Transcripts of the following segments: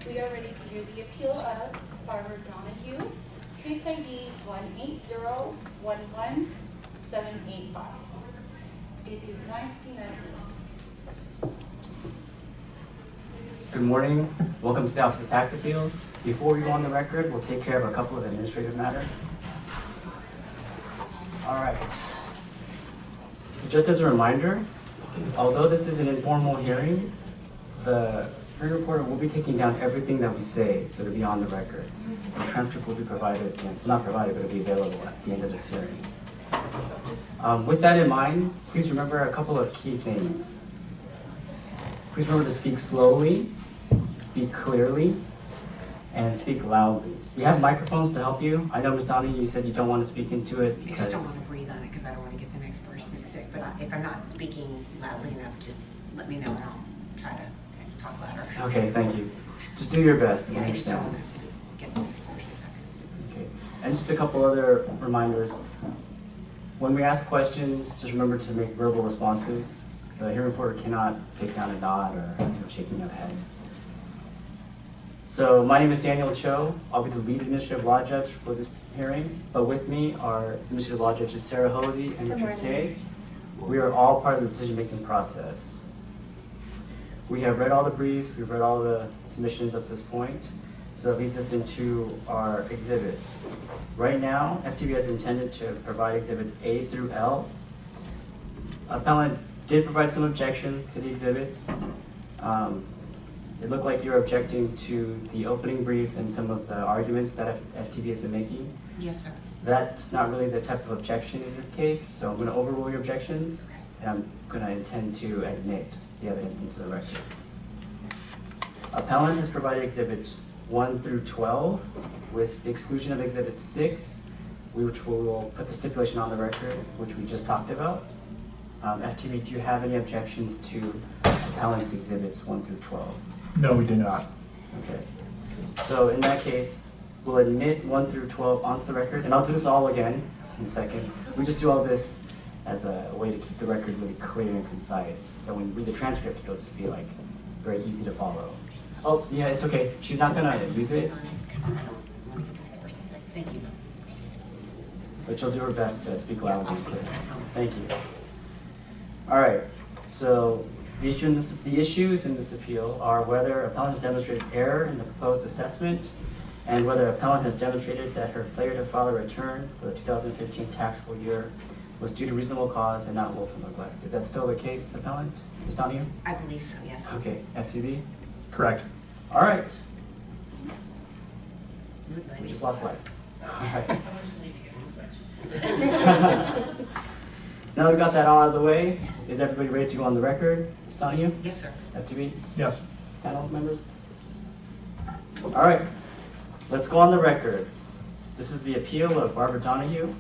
We are ready to hear the appeal of Barbara Donahue, case ID 18011-785. It is 9:59. Good morning. Welcome to the Office of Tax Appeals. Before we go on the record, we'll take care of a couple of administrative matters. All right. So just as a reminder, although this is an informal hearing, the hearing reporter will be taking down everything that we say, so to be on the record. The transcript will be provided, not provided, but it'll be available at the end of this hearing. With that in mind, please remember a couple of key things. Please remember to speak slowly, speak clearly, and speak loudly. We have microphones to help you. I know, Ms. Donahue, you said you don't want to speak into it because... I just don't want to breathe on it because I don't want to get the next person sick. But if I'm not speaking loudly enough, just let me know and I'll try to talk louder. Okay, thank you. Just do your best. Yeah, I just don't understand. want to get the next person sick. Okay. And just a couple other reminders. When we ask questions, just remember to make verbal responses. The hearing reporter cannot take down a nod or shaking of the head. So my name is Daniel Cho. I'll be the lead administrative law judge for this hearing. But with me are administrative law judges Sarah Hosey and Richard Tay. We are all part of the decision-making process. We have read all the briefs, we've read all the submissions up to this point. So that leads us into our exhibits. Right now, FTB has intended to provide exhibits A through L. Appellant did provide some objections to the exhibits. It looked like you're objecting to the opening brief and some of the arguments that FTB has been making. Yes, sir. That's not really the type of objection in this case, so I'm going to overrule your objections, Okay. and I'm going to intend to admit the evidence into the record. Appellant has provided exhibits 1 through 12, with the exclusion of exhibit 6, which we will put the stipulation on the record, which we just talked about. FTB, do you have any objections to appellant's exhibits 1 through 12? No, we do not. Okay. So in that case, we'll admit 1 through 12 onto the record, and I'll do this all again in a second. We just do all this as a way to keep the record really clear and concise. So when you read the transcript, it'll just be like very easy to follow. Oh, yeah, it's okay. She's not gonna use it, Thank you. but she'll do her best to speak loud and clear. Thank you. All right, so the issues in this appeal are whether appellant has demonstrated error in the proposed assessment and whether appellant has demonstrated that her failure to file a return for the 2015 taxable year was due to reasonable cause and not willful neglect. Is that still the case, appellant? Ms. Donahue? I believe so, yes. Okay, FTB? Correct. All right, Good we lady. just lost lights. All right. So now we've got that all out of the way. Is everybody ready to go on the record? Ms. Donahue? Yes, sir. FTB? Yes. Panel members? All right, let's go on the record. This is the appeal of Barbara Donahue,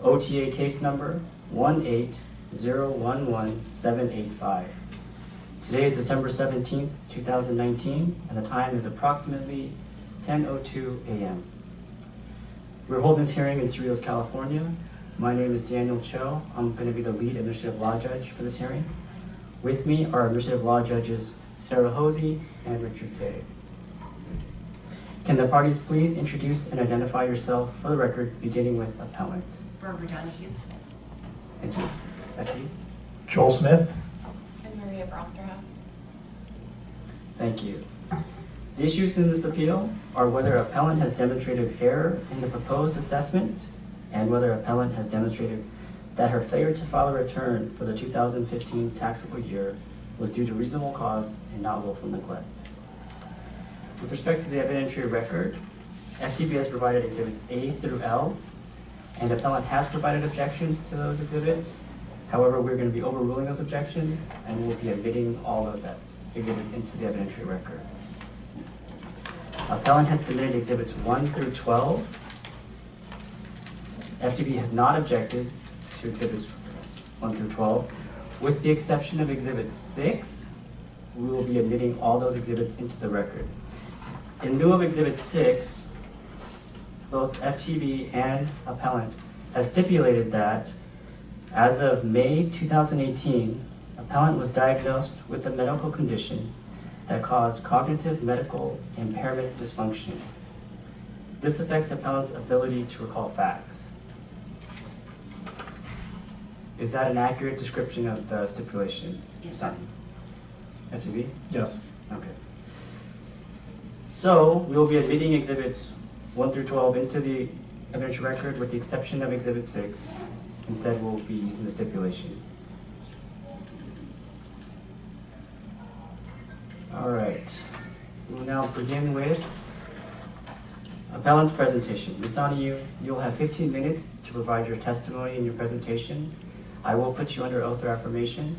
OTA case number 18011-785. Today is December 17th, 2019, and the time is approximately 10:02 a.m. We're holding this hearing in Cerritos, California. My name is Daniel Cho. I'm going to be the lead administrative law judge for this hearing. With me are administrative law judges Sarah Hosey and Richard Tay. Can the parties please introduce and identify yourself for the record, beginning with appellant? Barbara Donahue. Thank you. Back to you. Joel Smith. And Maria Brosterhouse. Thank you. The issues in this appeal are whether appellant has demonstrated error in the proposed assessment and whether appellant has demonstrated that her failure to file a return for the 2015 taxable year was due to reasonable cause and not willful neglect. With respect to the evidentiary record, FTB has provided exhibits A through L, and appellant has provided objections to those exhibits. However, we're going to be overruling those objections, and we'll be admitting all of that exhibits into the evidentiary record. Appellant has submitted exhibits 1 through 12. FTB has not objected to exhibits 1 through 12. With the exception of exhibit 6, we will be admitting all those exhibits into the record. In lieu of exhibit 6, both FTB and appellant has stipulated that as of May 2018, appellant was diagnosed with a medical condition that caused cognitive medical impairment dysfunction. This affects appellant's ability to recall facts. Is that an accurate description of the stipulation? Yes, sir. FTB? Yes. Okay. So, we will be admitting exhibits 1 through 12 into the evidentiary record with the exception of exhibit 6. Instead, we'll be using the stipulation. All right. We will now begin with appellant's presentation. Ms. Donahue, you'll have 15 minutes to provide your testimony in your presentation. I will put you under oath or affirmation.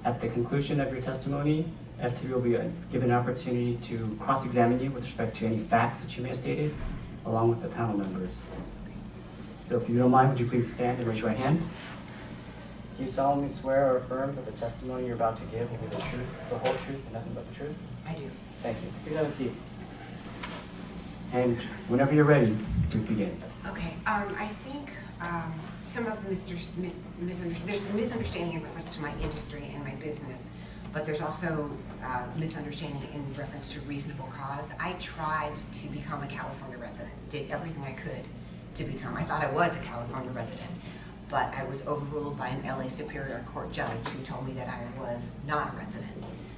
At the conclusion of your testimony, FTB will be given an opportunity to cross-examine you with respect to any facts that you may have stated, along with the panel members. So if you don't mind, would you please stand and raise your right hand? Do you solemnly swear or affirm that the testimony you're about to give will be the truth, the whole truth, and nothing but the truth? I do. Thank you. Please have a seat. And whenever you're ready, please begin. Okay, I think some of the there's misunderstanding in reference to my industry and my business, but there's also misunderstanding in reference to reasonable cause. I tried to become a California resident, did everything I could to become. I thought I was a California resident, but I was overruled by an LA Superior Court judge who told me that I was not a resident.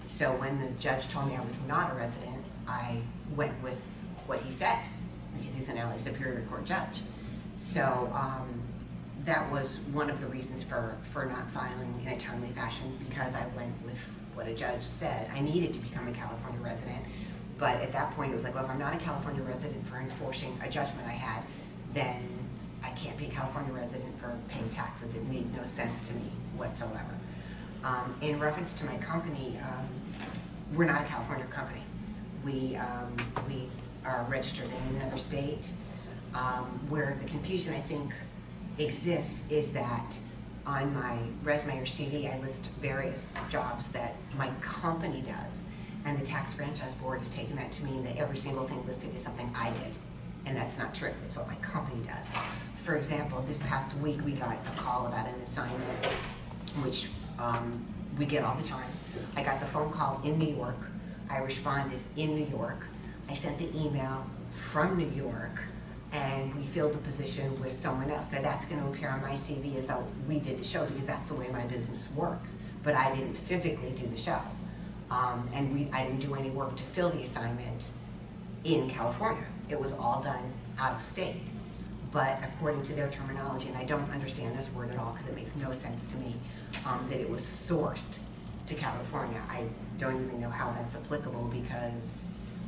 So when the judge told me I was not a resident, I went with what he said, because he's an LA Superior Court judge. So that was one of the reasons for not filing in a timely fashion, because I went with what a judge said. I needed to become a California resident, but at that point it was like, well, if I'm not a California resident for enforcing a judgment I had, then I can't be a California resident for paying taxes. It made no sense to me whatsoever. In reference to my company, we're not a California company. We are registered in another state. Where the confusion, I think, exists is that on my resume or CV, I list various jobs that my company does, and the Tax Franchise Board has taken that to mean that every single thing listed is something I did, and that's not true. It's what my company does. For example, this past week we got a call about an assignment, which we get all the time. I got the phone call in New York. I responded in New York. I sent the email from New York, and we filled the position with someone else. Now that's going to appear on my CV as though we did the show, because that's the way my business works. But I didn't physically do the show, and I didn't do any work to fill the assignment in California. It was all done out of state. But according to their terminology, and I don't understand this word at all because it makes no sense to me, that it was sourced to California. I don't even know how that's applicable, because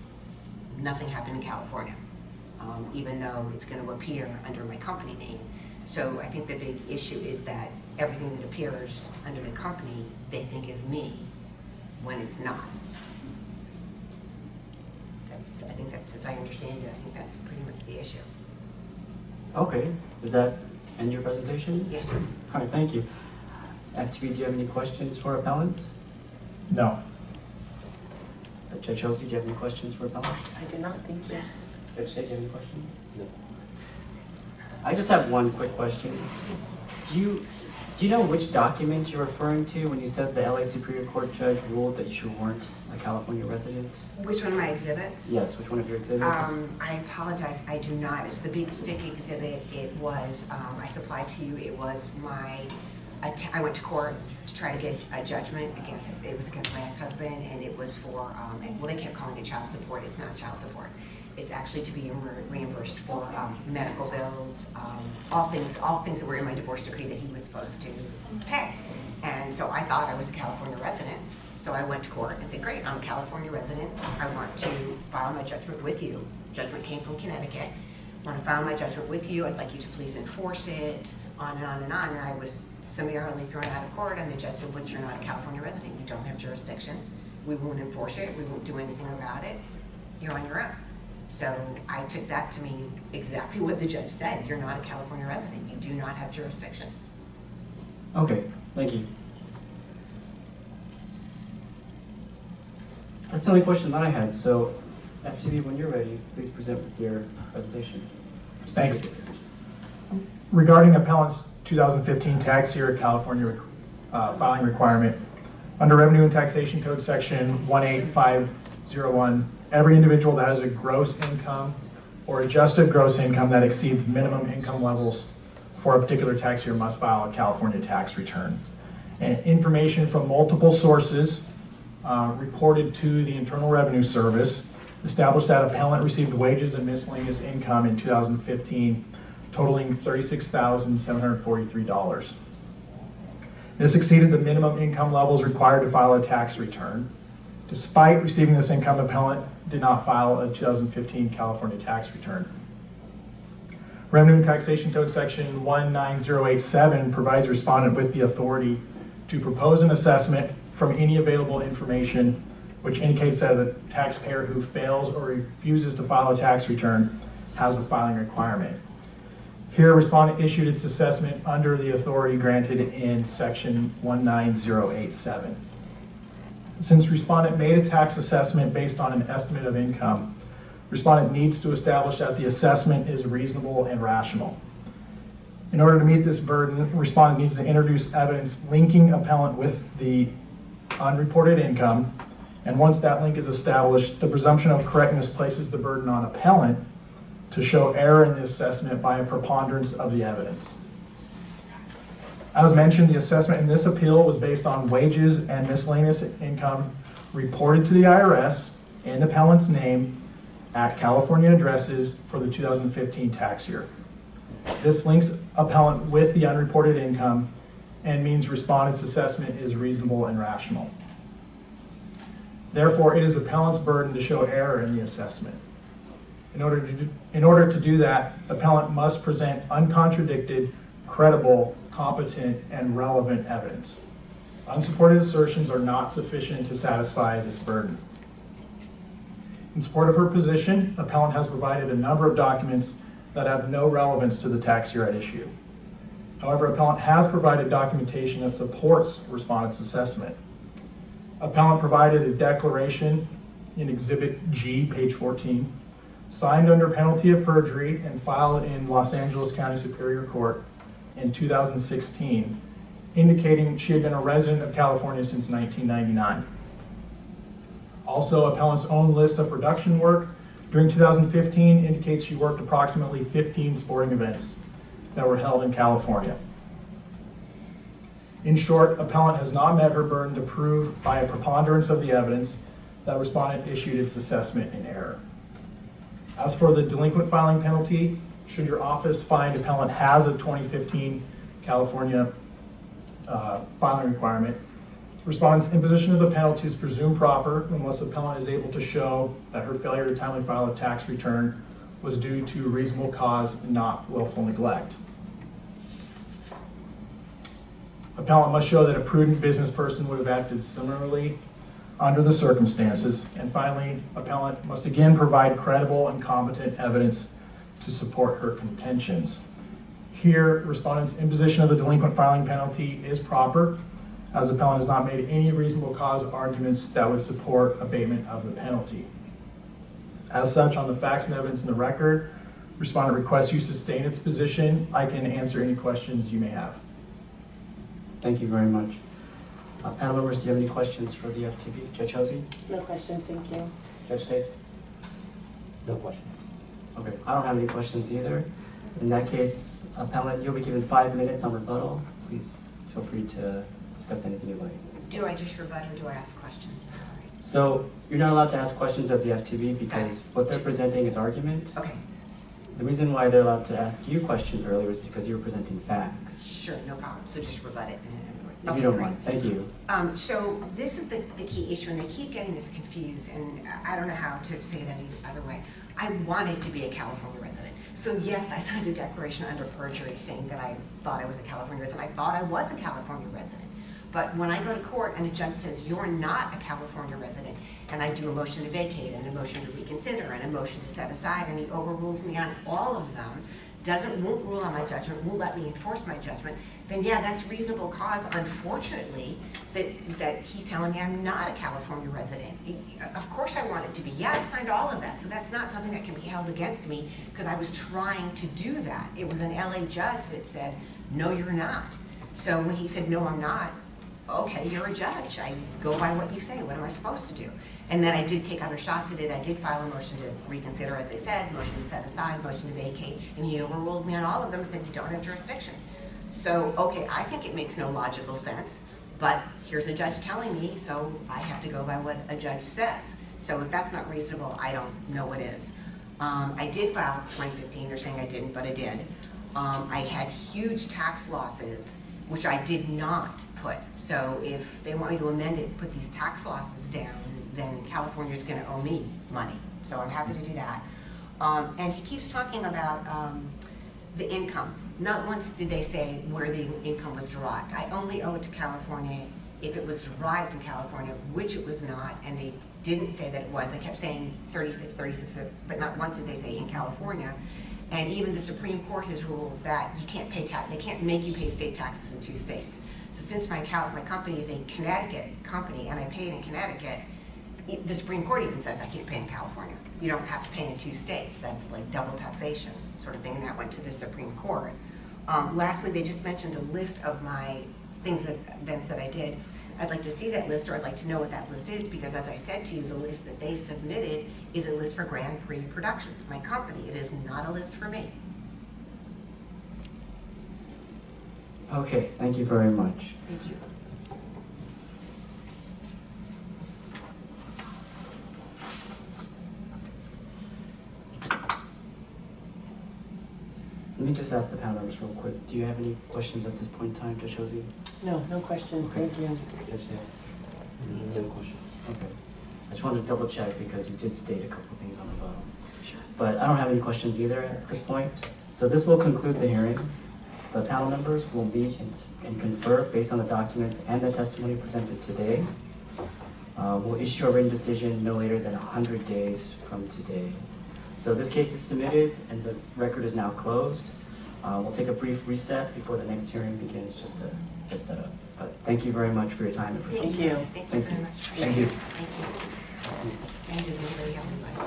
nothing happened in California, even though it's going to appear under my company name. So I think the big issue is that everything that appears under the company, they think is me, when it's not. I think that's, as I understand it, I think that's pretty much the issue. Okay. Does that end your presentation? Yes, sir. All right, thank you. FTB, do you have any questions for appellant? No. Judge Hosey, do you have any questions for appellant? I do not think so. Judge State, do you have any questions? No. I just have one quick question. Do you know which document you're referring to when you said the LA Superior Court judge ruled that you weren't a California resident? Which one of my exhibits? Yes, which one of your exhibits? I apologize, I do not. It's the big, thick exhibit. It was, I supplied to you, it was I went to court to try to get a judgment against my ex-husband, and it was for, well, they kept calling it child support. It's not child support. It's actually to be reimbursed for medical bills, all things that were in my divorce decree that he was supposed to pay. And so I thought I was a California resident. So I went to court and said, great, I'm a California resident. I want to file my judgment with you. Judgment came from Connecticut. I want to file my judgment with you. I'd like you to please enforce it, on and on and on. And I was summarily thrown out of court, and the judge said, well, you're not a California resident. You don't have jurisdiction. We won't enforce it. We won't do anything about it. You're on your own. So I took that to mean exactly what the judge said. You're not a California resident. You do not have jurisdiction. Okay, thank you. That's the only question that I had. So, FTB, when you're ready, please present with your presentation. Thanks. Regarding appellant's 2015 tax year California filing requirement, Under Revenue and Taxation Code Section 18501, every individual that has a gross income or adjusted gross income that exceeds minimum income levels for a particular tax year must file a California tax return. And information from multiple sources reported to the Internal Revenue Service established that appellant received wages and miscellaneous income in 2015 totaling $36,743. This exceeded the minimum income levels required to file a tax return. Despite receiving this income, appellant did not file a 2015 California tax return. Revenue and Taxation Code Section 19087 provides respondent with the authority to propose an assessment from any available information which indicates that a taxpayer who fails or refuses to file a tax return has the filing requirement. Here, respondent issued its assessment under the authority granted in Section 19087. Since respondent made a tax assessment based on an estimate of income, respondent needs to establish that the assessment is reasonable and rational. In order to meet this burden, respondent needs to introduce evidence linking appellant with the unreported income, and once that link is established, the presumption of correctness places the burden on appellant to show error in the assessment by a preponderance of the evidence. As mentioned, the assessment in this appeal was based on wages and miscellaneous income reported to the IRS in the appellant's name at California addresses for the 2015 tax year. This links appellant with the unreported income and means respondent's assessment is reasonable and rational. Therefore, it is appellant's burden to show error in the assessment. In order to do that, appellant must present uncontradicted, credible, competent, and relevant evidence. Unsupported assertions are not sufficient to satisfy this burden. In support of her position, appellant has provided a number of documents that have no relevance to the tax year at issue. However, appellant has provided documentation that supports respondent's assessment. Appellant provided a declaration in Exhibit G, page 14, signed under penalty of perjury and filed in Los Angeles County Superior Court in 2016, indicating she had been a resident of California since 1999. Also, appellant's own list of production work during 2015 indicates she worked approximately 15 sporting events that were held in California. In short, appellant has not met her burden to prove by a preponderance of the evidence that respondent issued its assessment in error. As for the delinquent filing penalty, should your office find appellant has a 2015 California filing requirement, respondent's imposition of the penalty is presumed proper unless appellant is able to show that her failure to timely file a tax return was due to reasonable cause and not willful neglect. Appellant must show that a prudent business person would have acted similarly under the circumstances. And finally, appellant must again provide credible and competent evidence to support her contentions. Here, respondent's imposition of the delinquent filing penalty is proper, as appellant has not made any reasonable cause arguments that would support abatement of the penalty. As such, on the facts and evidence in the record, respondent requests you sustain its position. I can answer any questions you may have. Thank you very much. Panel members, do you have any questions for the FTB? Judge Hosey? No questions, thank you. Judge Tate? No questions. Okay, I don't have any questions either. In that case, appellant, you'll be given 5 minutes on rebuttal. Please feel free to discuss anything you'd like. Do I just rebut or do I ask questions? I'm sorry. So you're not allowed to ask questions of the FTB because what they're presenting is argument. Okay, The reason why they're allowed to ask you questions earlier is because you're presenting facts. sure, no problem. So just rebut it. If you don't mind, thank you. So this is the key issue, and they keep getting this confused, and I don't know how to say it any other way. I wanted to be a California resident. So yes, I signed a declaration under perjury saying that I thought I was a California resident. I thought I was a California resident. But when I go to court and the judge says, you're not a California resident, and I do a motion to vacate and a motion to reconsider and a motion to set aside, and he overrules me on all of them, won't rule on my judgment, won't let me enforce my judgment, then yeah, that's reasonable cause, unfortunately, that he's telling me I'm not a California resident. Of course I want it to be. Yeah, I signed all of that, so that's not something that can be held against me because I was trying to do that. It was an LA judge that said, no, you're not. So when he said, no, I'm not, okay, you're a judge. I go by what you say. What am I supposed to do? And then I did take other shots at it. I did file a motion to reconsider, as I said, motion to set aside, motion to vacate, and he overruled me on all of them and said you don't have jurisdiction. So, okay, I think it makes no logical sense, but here's a judge telling me, so I have to go by what a judge says. So if that's not reasonable, I don't know what is. I did file 2015. They're saying I didn't, but I did. I had huge tax losses, which I did not put. So if they want me to amend it, put these tax losses down, then California's going to owe me money. So I'm happy to do that. And he keeps talking about the income. Not once did they say where the income was derived. I only owe it to California if it was derived in California, which it was not, and they didn't say that it was. They kept saying 36, but not once did they say in California. And even the Supreme Court has ruled that you can't pay tax, they can't make you pay state taxes in 2 states. So since my company is a Connecticut company and I pay it in Connecticut, the Supreme Court even says I can't pay in California. You don't have to pay in 2 states. That's like double taxation sort of thing, and that went to the Supreme Court. Lastly, they just mentioned a list of my events that I did. I'd like to see that list, or I'd like to know what that list is, because as I said to you, the list that they submitted is a list for Grand Prix Productions, my company. It is not a list for me. Okay, thank you very much. Thank you. Let me just ask the panel members real quick. Do you have any questions at this point in time, Judge Hosey? No, no questions, Okay. thank you. Judge Sale? No questions. Okay. I just wanted to double check because you did state a couple things on the bottom. Sure. But I don't have any questions either at this point. So this will conclude the hearing. The panel members will meet and confer based on the documents and the testimony presented today. We'll issue a written decision no later than 100 days from today. So this case is submitted and the record is now closed. We'll take a brief recess before the next hearing begins just to get set up. But thank you very much for your time and for coming. Thank you. Thank you Thank very you. much. Thank you. Thank you. Thank you. Anybody have advice?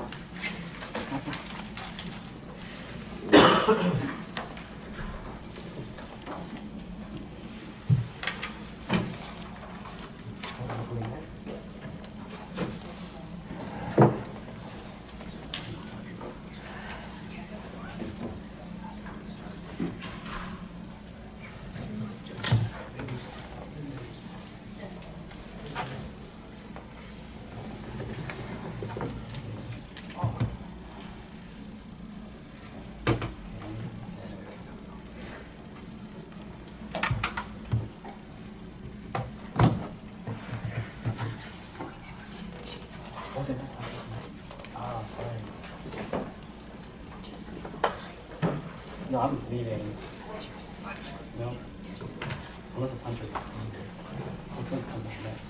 What was it? Oh, sorry. No, I'm leaving. No? Unless it's Hunter. Which one's coming next?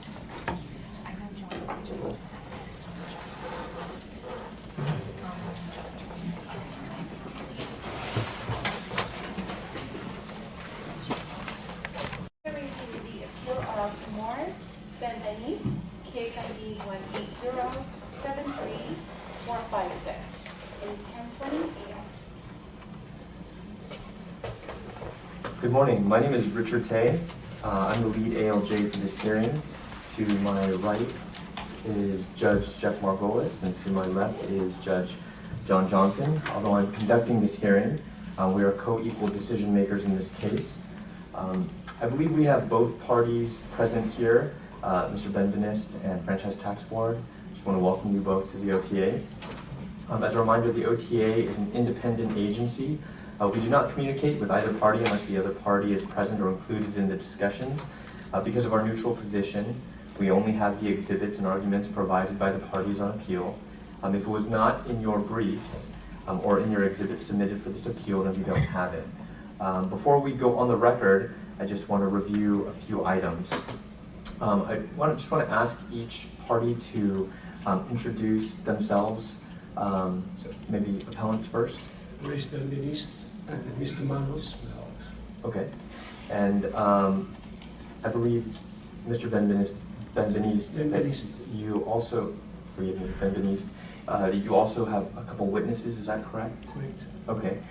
Raising the appeal of Moris, Benbenist, case ID 180-73456. It is 10:20 a.m. Good morning. My name is Richard Tay. I'm the lead ALJ for this hearing. To my right is Judge Jeff Margolis, and to my left is Judge John Johnson. Although I'm conducting this hearing, we are co-equal decision makers in this case. I believe we have both parties present here, Mr. Benbenist and Franchise Tax Board. Just want to welcome you both to the OTA. As a reminder, the OTA is an independent agency. We do not communicate with either party unless the other party is present or included in the discussions. Because of our neutral position, we only have the exhibits and arguments provided by the parties on appeal. If it was not in your briefs or in your exhibits submitted for this appeal, then we don't have it. Before we go on the record, I just want to review a few items. I just want to ask each party to introduce themselves. So maybe appellant first. Moris Benbenist and Mr. Manos. Okay, and I believe Mr. Benbenist, you also, forgive me, Benbenist, you also have a couple witnesses, is that correct? Correct. Okay.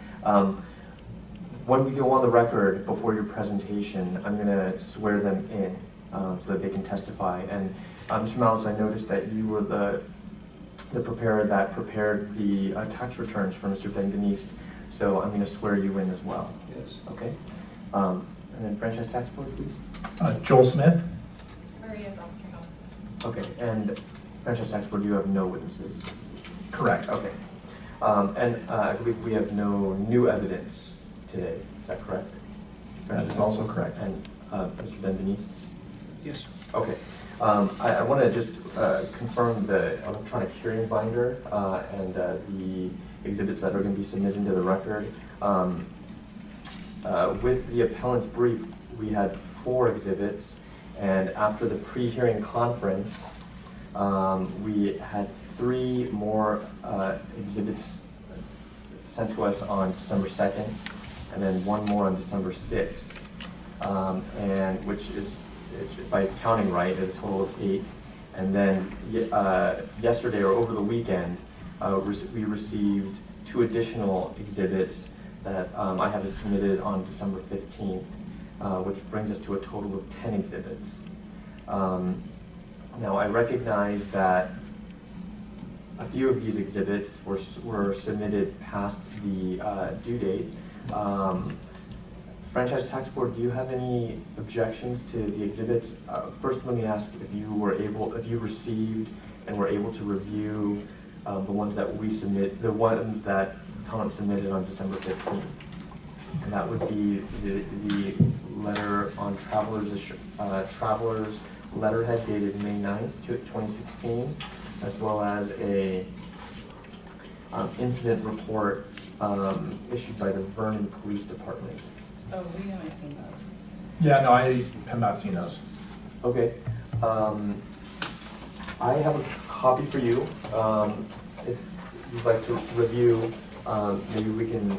When we go on the record before your presentation, I'm going to swear them in. so that they can testify. And Mr. Manos, I noticed that you were the preparer that prepared the tax returns for Mr. Benbenist, so I'm going to swear you in as well. Yes. Okay? And then franchise tax board, please. Joel Smith. Maria Brosterhouse. Okay, and franchise tax board, you have no witnesses. Correct. Okay. And I believe we have no new evidence today. Is that correct? That is also correct. And Mr. Benbenist? Yes. Okay. I want to just confirm the electronic hearing binder and the exhibits that are going to be submitted to the record. With the appellant's brief, we had 4 exhibits, and after the pre-hearing conference, we had 3 more exhibits sent to us on December 2nd, and then 1 more on December 6th, and which is, if I'm counting right, is a total of 8. And then yesterday or over the weekend, we received 2 additional exhibits that I have submitted on December 15th, which brings us to a total of 10 exhibits. Now, I recognize that a few of these exhibits were submitted past the due date. Franchise Tax Board, do you have any objections to the exhibits? First, let me ask if you received and were able to review the ones that we submit, the ones that Tom submitted on December 15th. And that would be the letter on travelers letterhead dated May 9th, 2016, as well as a incident report issued by the Vernon Police Department. Oh, we haven't seen those. Yeah, no, I have not seen those. Okay. I have a copy for you. If you'd like to review, maybe we can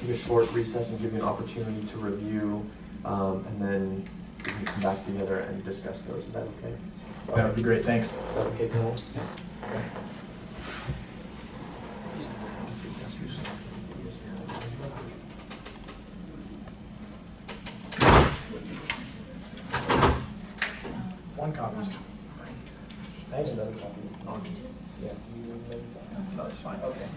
take a short recess and give you an opportunity to review, and then we can come back together and discuss those. Is that okay? That would be great, thanks. Is that okay, Dennis? One copy. I have another copy. Yeah. No, that's fine, okay.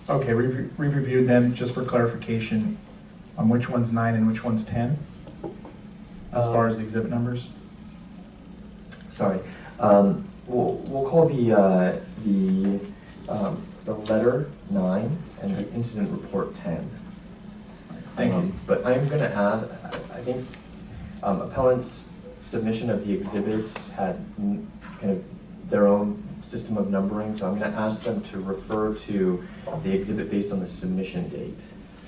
Okay, we reviewed them just for clarification on which one's 9 and which one's 10, as far as the exhibit numbers. Sorry. We'll call the letter 9 and the incident report 10. Thank you. But I'm going to add, I think appellant's submission of the exhibits had kind of their own system of numbering, so I'm going to ask them to refer to the exhibit based on the submission date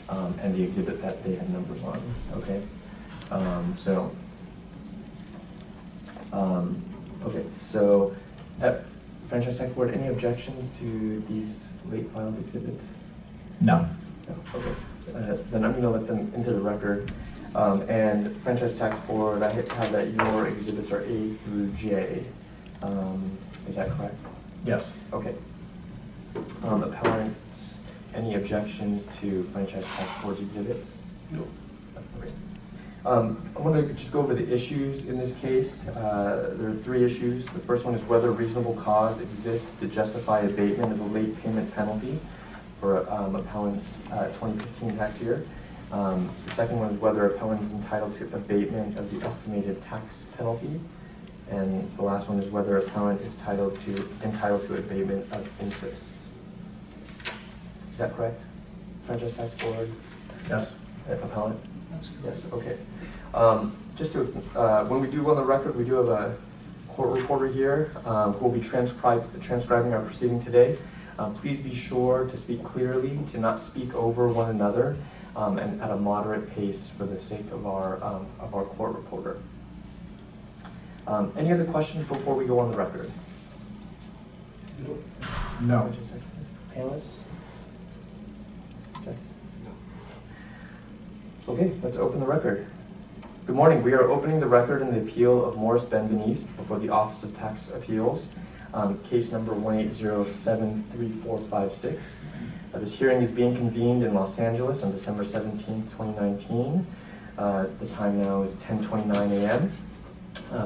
and the exhibit that they had numbers on. Okay. Okay. So, Franchise Tax Board, any objections to these late filed exhibits? No. No. Okay. Then I'm going to let them into the record. And Franchise Tax Board, I have that your exhibits are A through J. Is that correct? Yes. Okay. Appellant, any objections to Franchise Tax Board's exhibits? No. Okay. I want to just go over the issues in this case. There are 3 issues. The first one is whether reasonable cause exists to justify abatement of a late payment penalty for appellant's 2015 tax year. The second one is whether appellant is entitled to abatement of the estimated tax penalty. And the last one is whether appellant is entitled to abatement of interest. Is that correct? Franchise Tax Board? Yes. Appellant? Yes, okay. Just to, when we do on the record, we do have a court reporter here who will be transcribing our proceeding today. Please be sure to speak clearly, to not speak over one another, and at a moderate pace for the sake of our court reporter. Any other questions before we go on the record? No. Panelists? Okay. Okay, let's open the record. Good morning. We are opening the record in the appeal of Moris Benbenist before the Office of Tax Appeals, case number 180733456. This hearing is being convened in Los Angeles on December 17, 2019. The time now is 10:29 a.m.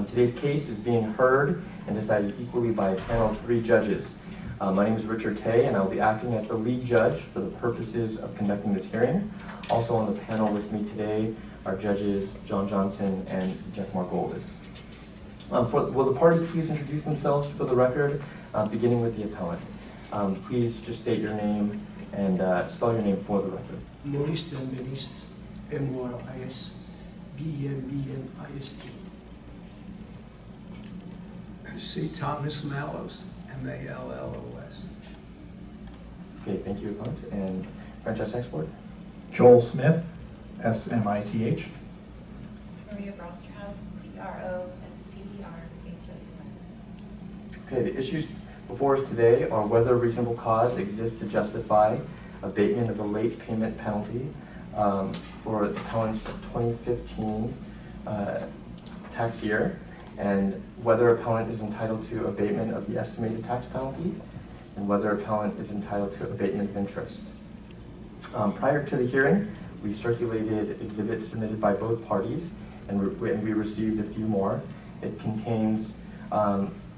Today's case is being heard and decided equally by a panel of 3 judges. My name is Richard Tay, and I will be acting as the lead judge for the purposes of conducting this hearing. Also on the panel with me today are Judges John Johnson and Jeff Margolis. Will the parties please introduce themselves for the record, beginning with the appellant. Please just state your name and spell your name for the record. Moris Benbenist, Moris Benbenist. C. Thomas Mallows, Mallos. Okay, thank you, appellant. And Franchise Tax Board? Joel Smith, Smith. Maria Brosterhouse, Brostderhous. Okay, the issues before us today are whether reasonable cause exists to justify abatement of the late payment penalty for the appellant's 2015 tax year, and whether appellant is entitled to abatement of the estimated tax penalty, and whether appellant is entitled to abatement of interest. Prior to the hearing, we circulated exhibits submitted by both parties, and we received a few more. It contains,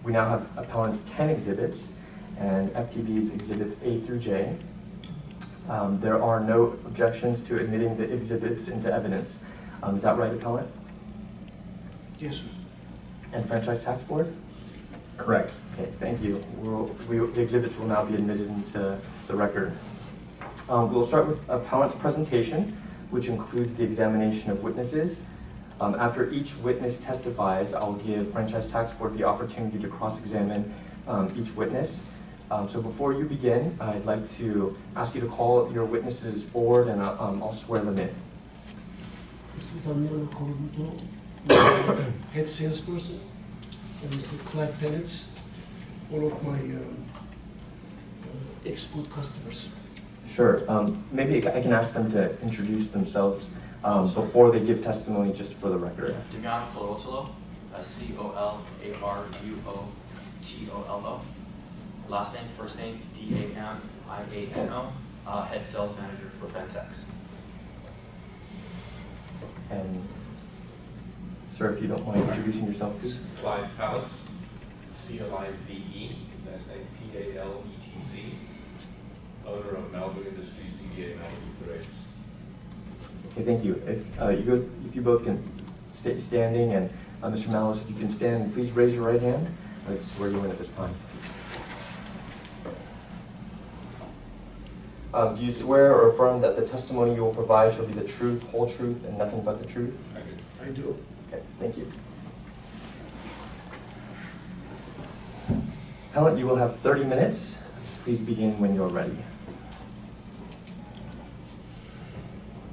we now have appellant's 10 exhibits, and FTB's exhibits A through J. There are no objections to admitting the exhibits into evidence. Is that right, appellant? Yes, sir. And Franchise Tax Board? Correct. Okay, thank you. The exhibits will now be admitted into the record. We'll start with appellant's presentation, which includes the examination of witnesses. After each witness testifies, I'll give Franchise Tax Board the opportunity to cross-examine each witness. So before you begin, I'd like to ask you to call your witnesses forward, and I'll swear them in. Mr. Damiano Corbuto, head salesperson, and Mr. Clive Pellets, all of my ex-good customers. Sure. Maybe I can ask them to introduce themselves before they give testimony, just for the record. Damiano Corbuto, Corbuotollo. Last name, first name, Damiano, head sales manager for Bentex. And sir, if you don't mind introducing yourself, please. Clive Pallets, Clive, that's a Paletz. owner of Malibu Industries, DBA Malibu Threads. Okay, thank you. If you both can stay standing, and Mr. Malos, if you can stand, please raise your right hand. I'd swear you in at this time. Do you swear or affirm that the testimony you will provide shall be the truth, whole truth, and nothing but the truth? I do. Okay, thank you. Appellant, you will have 30 minutes. Please begin when you're ready.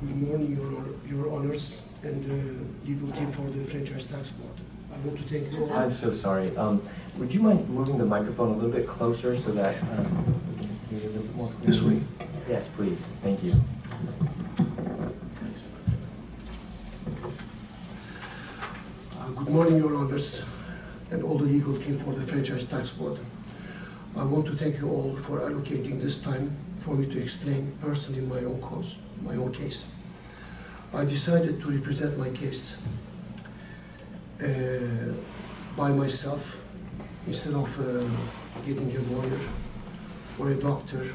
Good morning, Your Honors, and the legal team for the Franchise Tax Board. I want to thank you all. I'm so sorry. Would you mind moving the microphone a little bit closer so that we can hear you a little bit more clearly? This way. Yes, please. Thank you. Good morning, Your Honors, and all the legal team for the Franchise Tax Board. I want to thank you all for allocating this time for me to explain personally my own case. I decided to represent my case by myself instead of getting a lawyer or a doctor.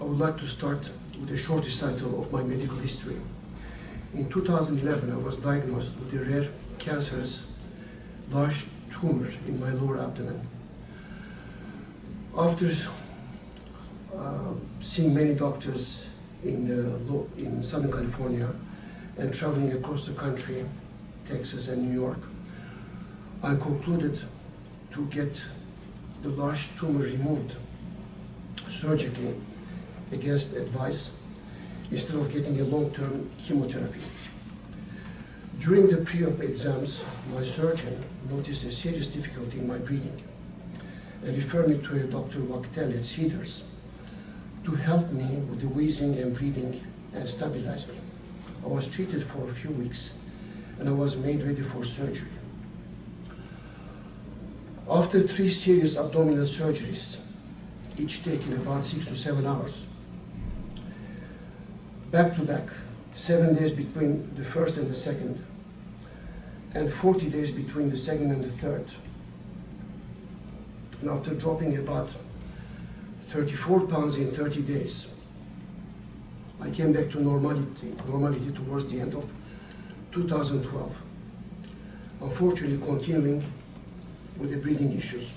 I would like to start with a short recital of my medical history. In 2011, I was diagnosed with a rare cancerous large tumor in my lower abdomen. After seeing many doctors in Southern California and traveling across the country, Texas and New York, I concluded to get the large tumor removed surgically against advice instead of getting a long-term chemotherapy. During the pre-op exams, my surgeon noticed a serious difficulty in my breathing and referred me to a Dr. Wachtel at Cedars to help me with the wheezing and breathing and stabilize me. I was treated for a few weeks and I was made ready for surgery. After 3 serious abdominal surgeries, each taking about 6 to 7 hours, back to back, 7 days between the first and the second, and 40 days between the second and the third. And after dropping about 34 pounds in 30 days, I came back to normality towards the end of 2012. Unfortunately, continuing with the breathing issues.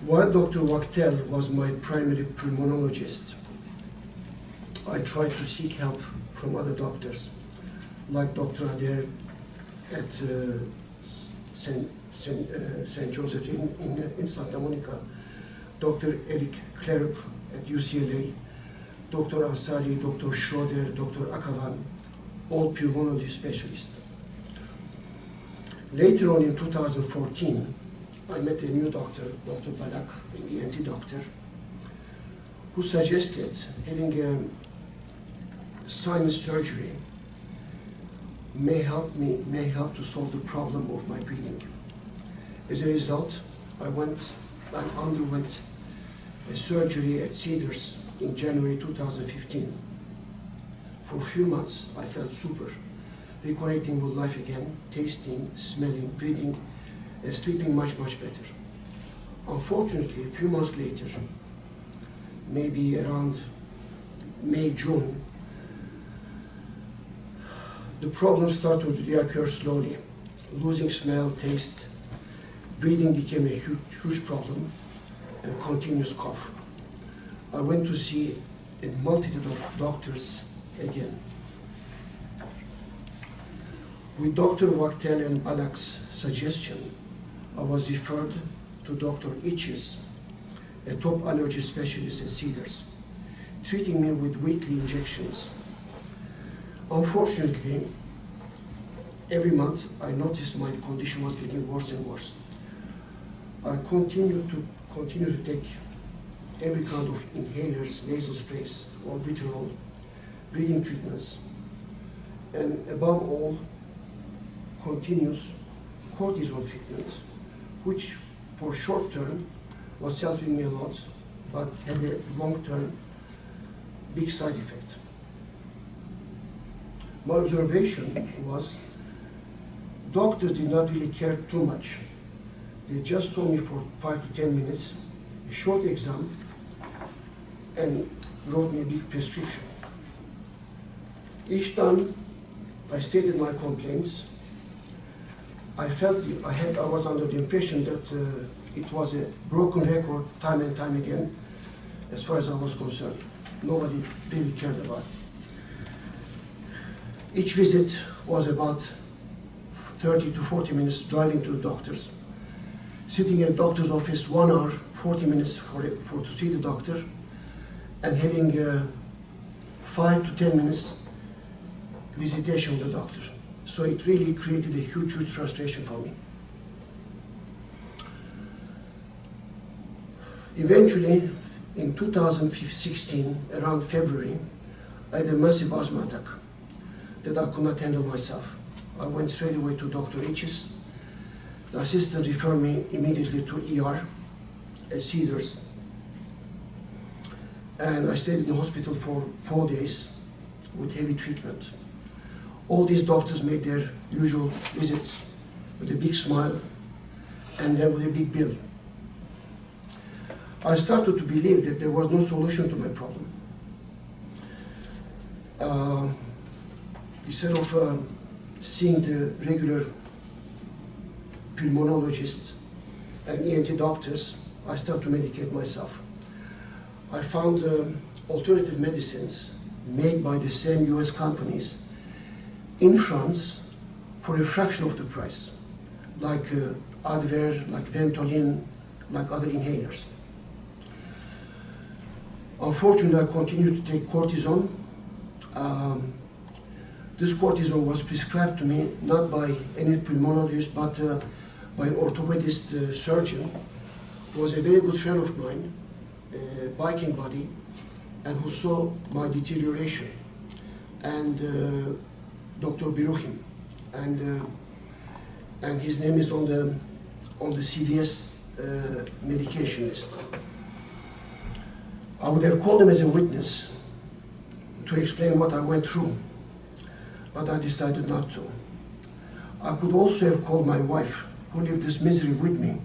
While Dr. Wachtel was my primary pulmonologist, I tried to seek help from other doctors, like Dr. Adair at St. Joseph in Santa Monica, Dr. Eric Clarup at UCLA, Dr. Ansari, Dr. Schroeder, Dr. Akavan, all pulmonology specialists. Later on in 2014, I met a new doctor, Dr. Balak, an ENT doctor, who suggested having a sinus surgery may help to solve the problem of my breathing. As a result, I underwent a surgery at Cedars in January 2015. For a few months, I felt super, reconnecting with life again, tasting, smelling, breathing, and sleeping much, much better. Unfortunately, a few months later, maybe around May, June, the problem started to reoccur slowly. Losing smell, taste, breathing became a huge problem, and continuous cough. I went to see a multitude of doctors again. With Dr. Wachtel and Balak's suggestion, I was referred to Dr. Itches, a top allergy specialist at Cedars, treating me with weekly injections. Unfortunately, every month I noticed my condition was getting worse and worse. I continued to take every kind of inhalers, nasal sprays, albuterol, breathing treatments, and above all, continuous cortisone treatment, which for short term was helping me a lot, but had a long term big side effect. My observation was doctors did not really care too much They just saw me for 5 to 10 minutes, a short exam, and wrote me a big prescription. Each time I stated my complaints, I was under the impression that it was a broken record time and time again, as far as I was concerned. Nobody really cared about it. Each visit was about 30 to 40 minutes driving to the doctors, sitting in a doctor's office 1 hour, 40 minutes to see the doctor, and having 5 to 10 minutes visitation with the doctor. So it really created a huge, huge frustration for me. Eventually, in 2016, around February, I had a massive asthma attack that I could not handle myself. I went straight away to Dr. H's. The assistant referred me immediately to ER at Cedars. And I stayed in the hospital for 4 days with heavy treatment. All these doctors made their usual visits with a big smile and then with a big bill. I started to believe that there was no solution to my problem. Instead of seeing the regular pulmonologists and ENT doctors, I started to medicate myself. I found alternative medicines made by the same US companies in France for a fraction of the price, like Advair, like Ventolin, like other inhalers. Unfortunately, I continued to take cortisone. This cortisone was prescribed to me not by any pulmonologist, but by an orthopedist surgeon, who was a very good friend of mine, a biking buddy, and who saw my deterioration, and Dr. Biruchim, and his name is on the CVS medication list. I would have called him as a witness to explain what I went through, but I decided not to. I could also have called my wife, who lived this misery with me,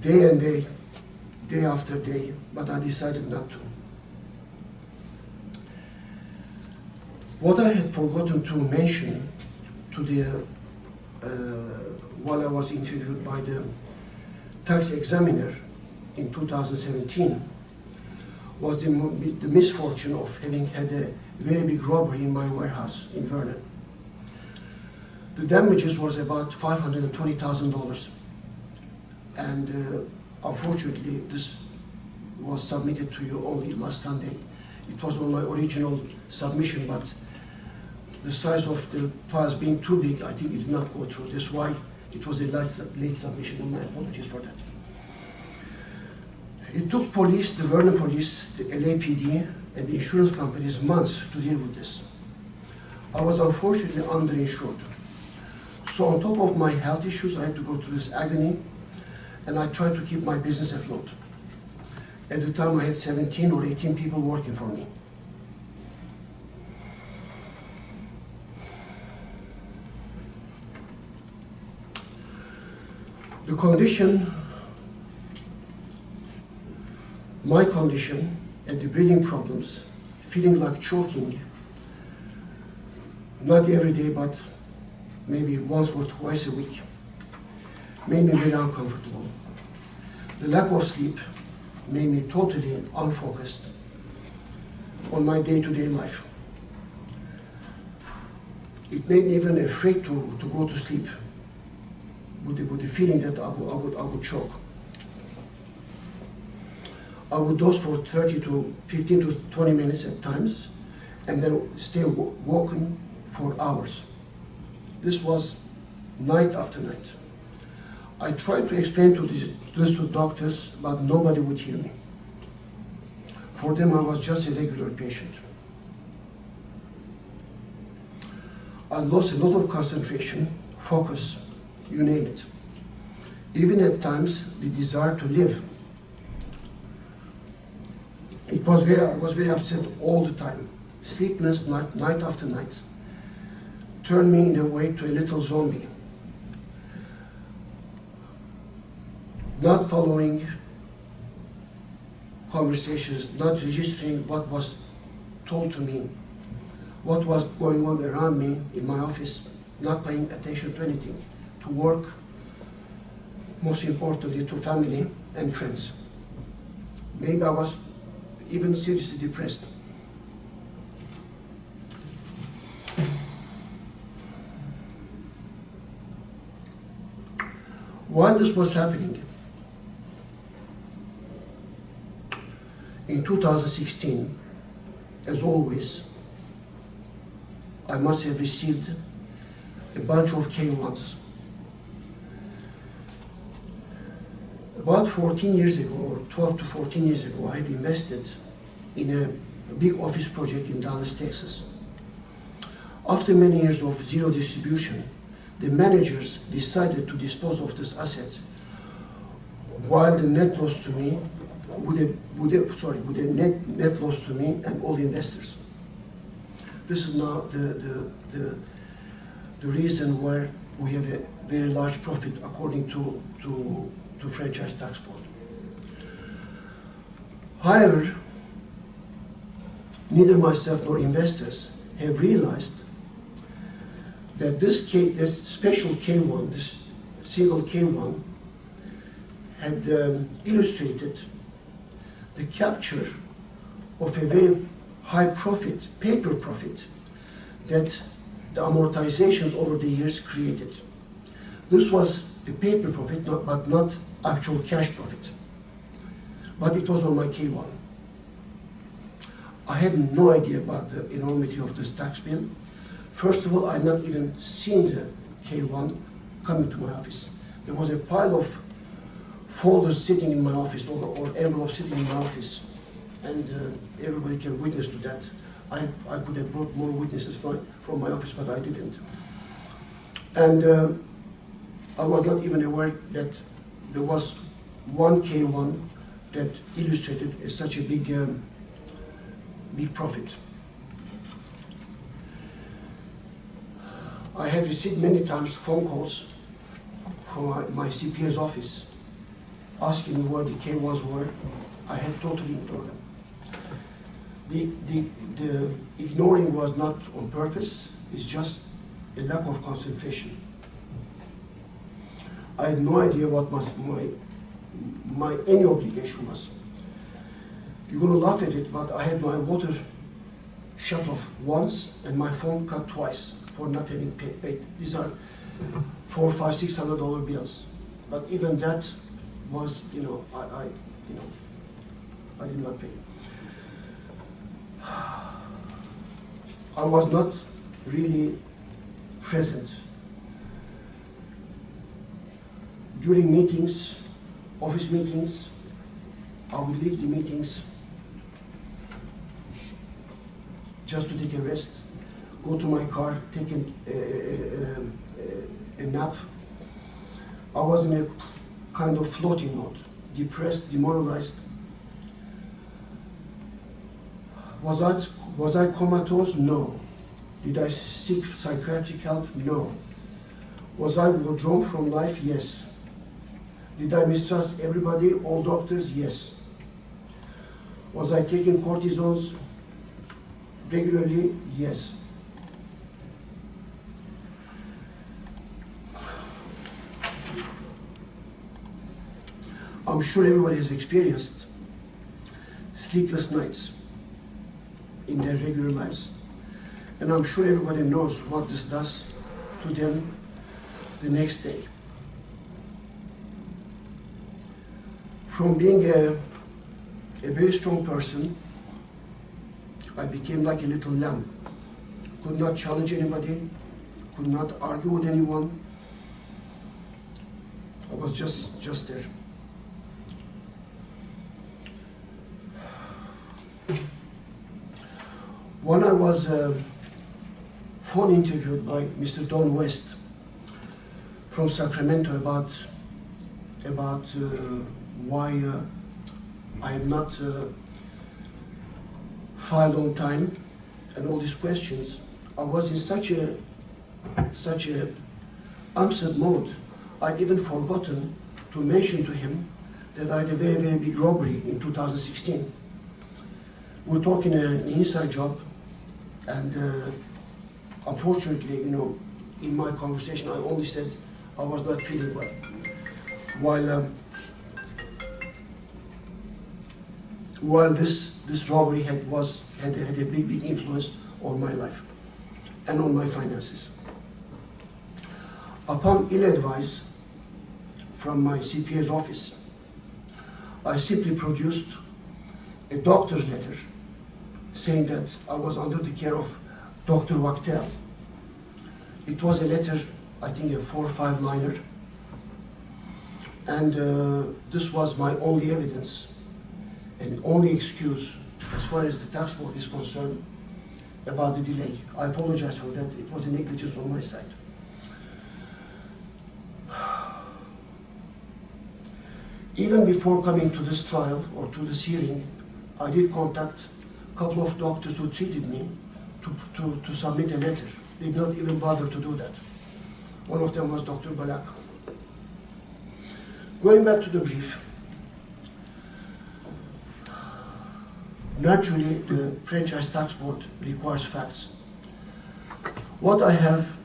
day and day, day after day, but I decided not to. What I had forgotten to mention to while I was interviewed by the tax examiner in 2017 was the misfortune of having had a very big robbery in my warehouse in Vernon. The damages was about $520,000, and unfortunately this was submitted to you only last Sunday. It was on my original submission, but the size of the files being too big, I think it did not go through. That's why it was a late submission, and my apologies for that. It took police, the Vernon police, the LAPD, and the insurance companies months to deal with this. I was unfortunately underinsured. So on top of my health issues, I had to go through this agony, and I tried to keep my business afloat. At the time, I had 17 or 18 people working for me. The condition, my condition, and the breathing problems, feeling like choking, not every day, but maybe once or twice a week, made me very uncomfortable. The lack of sleep made me totally unfocused on my day-to-day life. It made me even afraid to go to sleep with the feeling that I would choke. I would doze for 15 to 20 minutes at times, and then stay woken for hours. This was night after night. I tried to explain this to doctors, but nobody would hear me. For them, I was just a regular patient. I lost a lot of concentration, focus, you name it. Even at times, the desire to live. I was very upset all the time. Sleepless night after night turned me in a way to a little zombie. not following conversations, not registering what was told to me, what was going on around me in my office, not paying attention to anything, to work, most importantly to family and friends. Maybe I was even seriously depressed. While this was happening, in 2016, as always, I must have received a bunch of K1s. About 14 years ago, or 12 to 14 years ago, I had invested in a big office project in Dallas, Texas. After many years of zero distribution, the managers decided to dispose of this asset, while the net loss to me would a net loss to me and all the investors. This is now the reason where we have a very large profit according to franchise tax board. However, neither myself nor investors have realized that this special K1, this single K1, had illustrated the capture of a very high profit, paper profit, that the amortizations over the years created. This was a paper profit, but not actual cash profit. But it was on my K1. I had no idea about the enormity of this tax bill. First of all, I had not even seen the K1 coming to my office. There was a pile of folders sitting in my office, or envelopes sitting in my office, and everybody can witness to that. I could have brought more witnesses from my office, but I didn't. And I was not even aware that there was one K1 that illustrated such a big profit. I had received many times phone calls from my CPA's office asking me where the K1s were. I had totally ignored them. The ignoring was not on purpose, it's just a lack of concentration. I had no idea what my any obligation was. You're going to laugh at it, but I had my water shut off once and my phone cut twice for not having paid. These are $400, $500, $600 bills. But even that was, I did not pay. I was not really present during meetings, office meetings. I would leave the meetings just to take a rest, go to my car, take a nap. I was in a kind of floating mode, depressed, demoralized. Was I comatose? No. Did I seek psychiatric help? No. Was I withdrawn from life? Yes. Did I mistrust everybody, all doctors? Yes. Was I taking cortisons regularly? Yes. I'm sure everybody has experienced sleepless nights in their regular lives. And I'm sure everybody knows what this does to them the next day. From being a very strong person, I became like a little lamb. Could not challenge anybody, could not argue with anyone. I was just there. When I was phone interviewed by Mr. Don West from Sacramento about why I had not filed on time and all these questions, I was in such a upset mode. I'd even forgotten to mention to him that I had a very, very big robbery in 2016. We're talking an inside job, and unfortunately, you know, in my conversation, I only said I was not feeling well. While this robbery had a big influence on my life and on my finances. Upon ill advice from my CPA's office, I simply produced a doctor's letter saying that I was under the care of Dr. Wachtel. It was a letter, I think a 4 or 5 liner, and this was my only evidence and only excuse as far as the tax board is concerned about the delay. I apologize for that. It was a negligence on my side. Even before coming to this trial or to this hearing, I did contact a couple of doctors who treated me to submit a letter. They did not even bother to do that. One of them was Dr. Balak. Going back to the brief, naturally the franchise tax board requires facts. What I have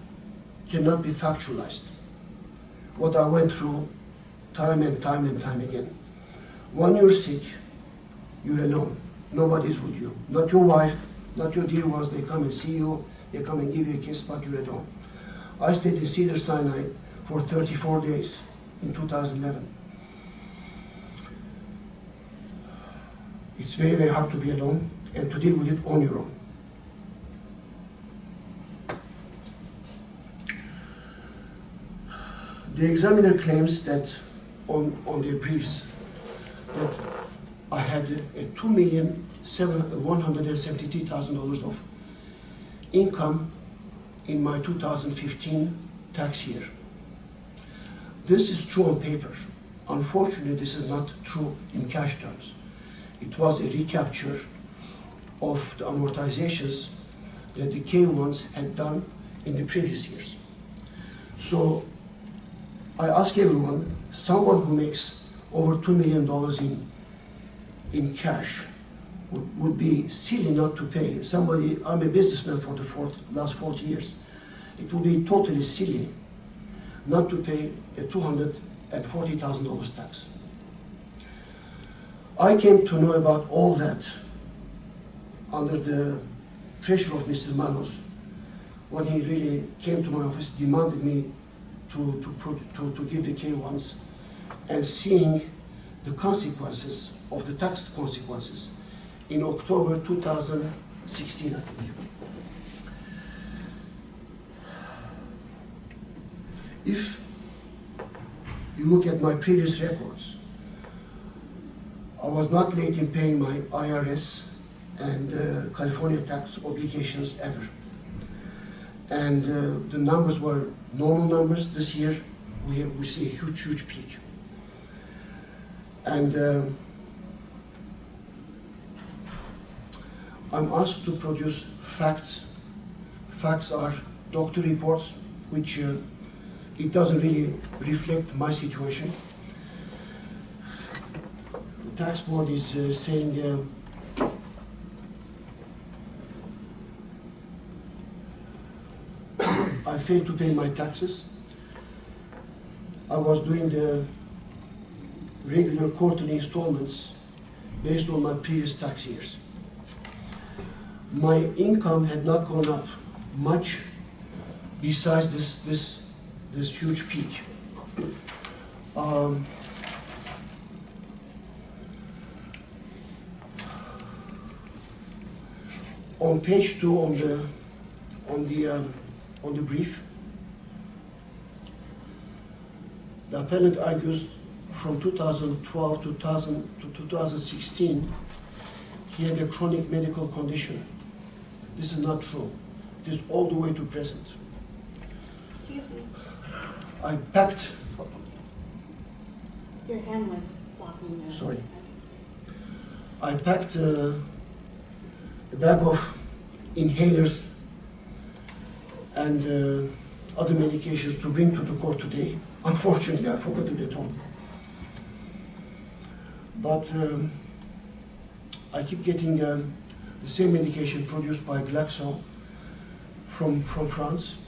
cannot be factualized. What I went through time and time again. When you're sick, you're alone. Nobody's with you. Not your wife, not your dear ones. They come and see you, they come and give you a kiss, but you're alone. I stayed in Cedar Sinai for 34 days in 2011. It's very, very hard to be alone and to deal with it on your own. The examiner claims that on their briefs that I had a $2,173,000 of income in my 2015 tax year. This is true on paper. Unfortunately, this is not true in cash terms. It was a recapture of the amortizations that the K1s had done in the previous years. So I ask everyone, someone who makes over $2 million in cash would be silly not to pay. Somebody, I'm a businessman for the last 40 years. It would be totally silly not to pay a $240,000 tax. I came to know about all that under the pressure of Mr. Manos when he really came to my office, demanded me to give the K1s, and seeing the consequences of the tax consequences in October 2016, I think. If you look at my previous records, I was not late in paying my IRS and California tax obligations ever. And the numbers were normal numbers. This year, we see a huge peak. And I'm asked to produce facts. Facts are doctor reports, which it doesn't really reflect my situation. The tax board is saying I failed to pay my taxes. I was doing the regular quarterly installments based on my previous tax years. My income had not gone up much besides this huge peak. On page 2 on the brief, the appellant argues from 2012 to 2016 he had a chronic medical condition. This is not true. It is all the way to present. Excuse me. I packed. Your hand was blocking your... Sorry. I packed a bag of inhalers and other medications to bring to the court today. Unfortunately, I forgot it at home. but I keep getting the same medication produced by Glaxo from France.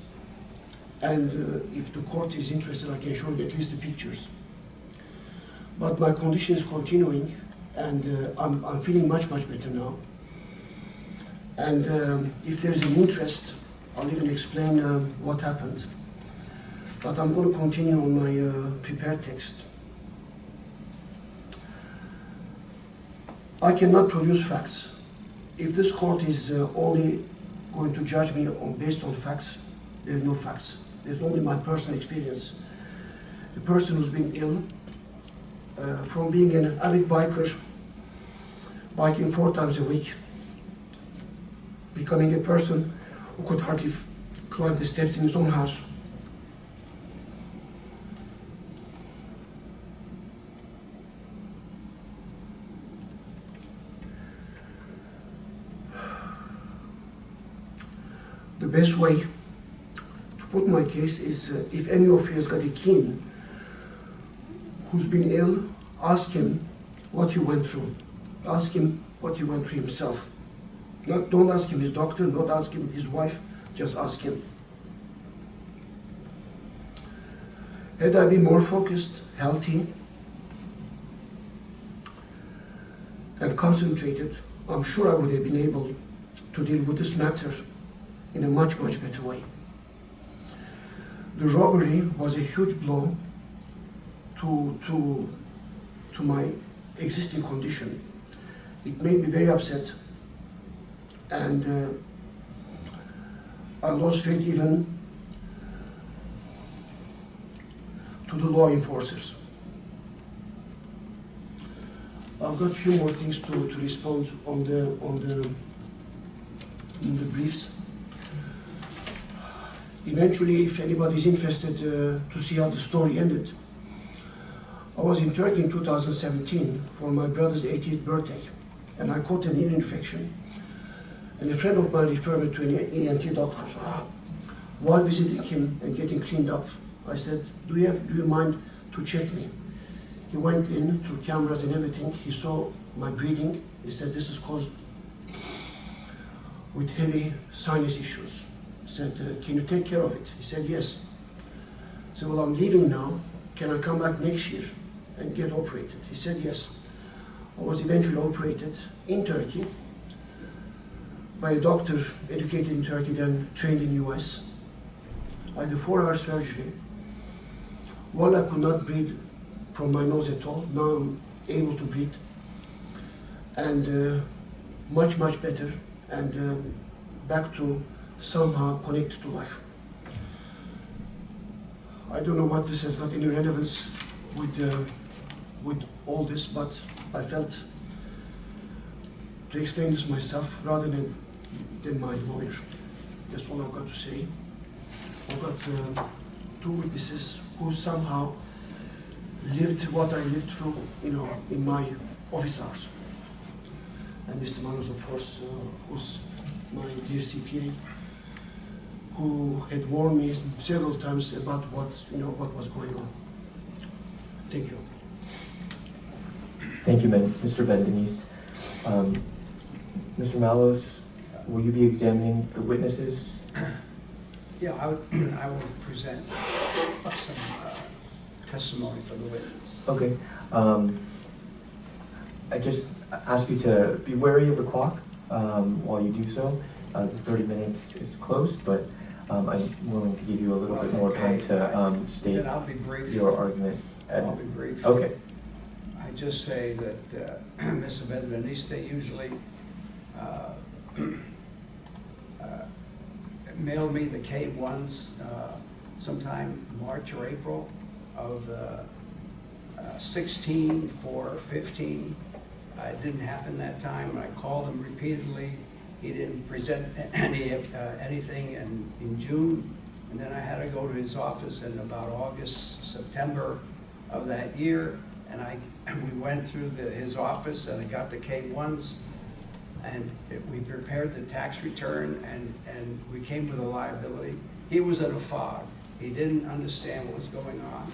And if the court is interested, I can show you at least the pictures. But my condition is continuing, and I'm feeling much better now. And if there's an interest, I'll even explain what happened. But I'm going to continue on my prepared text. I cannot produce facts. If this court is only going to judge me based on facts, there's no facts. There's only my personal experience. A person who's been ill, from being an avid biker, biking 4 times a week, becoming a person who could hardly climb the steps in his own house. The best way to put my case is if any of you has got a kin who's been ill, ask him what he went through. Ask him what he went through himself. Don't ask him his doctor, not ask him his wife, just ask him. Had I been more focused, healthy, and concentrated, I'm sure I would have been able to deal with this matter in a much better way. The robbery was a huge blow to my existing condition. It made me very upset, and I lost faith even to the law enforcers. I've got a few more things to respond on the briefs. Eventually, if anybody's interested to see how the story ended, I was in Turkey in 2017 for my brother's 80th birthday, and I caught an ear infection, and a friend of mine referred me to an ENT doctor. While visiting him and getting cleaned up, I said, do you mind to check me? He went in through cameras and everything. He saw my breathing. He said, this is caused with heavy sinus issues. I said, can you take care of it? He said, yes. I said, well, I'm leaving now. Can I come back next year and get operated? He said, yes. I was eventually operated in Turkey by a doctor educated in Turkey, then trained in US. I had a 4-hour surgery. While I could not breathe from my nose at all, now I'm able to breathe. And much better, and back to somehow connected to life. I don't know what this has got any relevance with all this, but I felt to explain this myself rather than my lawyer. That's all I've got to say. I've got 2 witnesses who somehow lived what I lived through, in my office hours. And Mr. Manos, of course, who's my dear CPA, who had warned me several times about what was going on. Thank you. Thank you, Mr. Benbenist. Mr. Malos, will you be examining the witnesses? Yeah, I will present some testimony for the witness. Okay. I just ask you to be wary of the clock while you do so. The 30 minutes is close, but I'm willing to give you a little bit more time to state Then I'll be brief. your argument. I'll be brief. Okay. I just say that Mr. Benbenist usually mailed me the K1s sometime March or April of 16 for 15. It didn't happen that time, and I called him repeatedly. He didn't present anything in June, and then I had to go to his office in about August, September of that year, and we went through his office, and I got the K1s, and we prepared the tax return, and we came with a liability. He was in a fog. He didn't understand what was going on,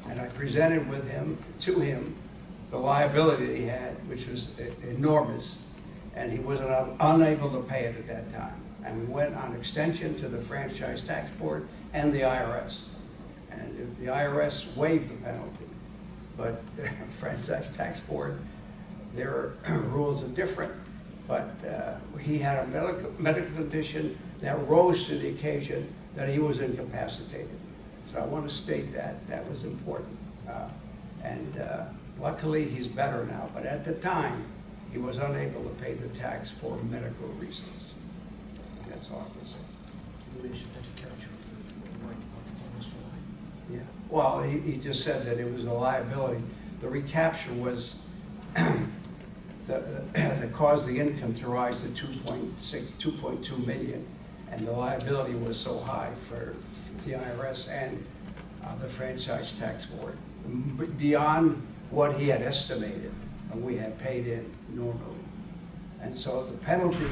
and I presented to him the liability that he had, which was enormous, and he was unable to pay it at that time. And we went on extension to the Franchise Tax Board and the IRS. And the IRS waived the penalty, but the Franchise Tax Board, their rules are different. But he had a medical condition that rose to the occasion that he was incapacitated. So I want to state that was important. Luckily, he's better now, but at the time, he was unable to pay the tax for medical reasons. That's all I can say. Yeah. Well, he just said that it was a liability. The recapture was that caused the income to rise to 2.2 million, and the liability was so high for the IRS and the Franchise Tax Board, beyond what he had estimated and we had paid in normally. And so the penalty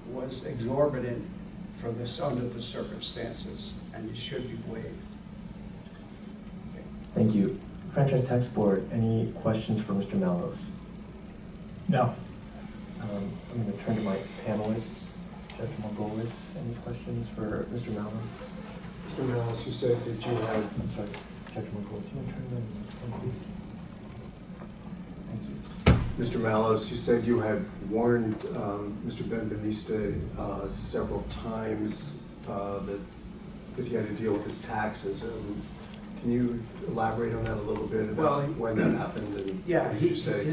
was exorbitant for this under the circumstances, and it should be waived. Okay. Thank you. Franchise Tax Board, any questions for Mr. Mallows? No. I'm going to turn to my panelists. Judge Margolis, any questions for Mr. Mallows? Mr. Mallows, you said that you had... I'm sorry, Judge Margolis, you want to turn to the please? Thank you. Mr. Mallows, you said you had warned Mr. Benbenist several times that he had to deal with his taxes. Can you elaborate on that a little bit about when that happened? And yeah, what did you say?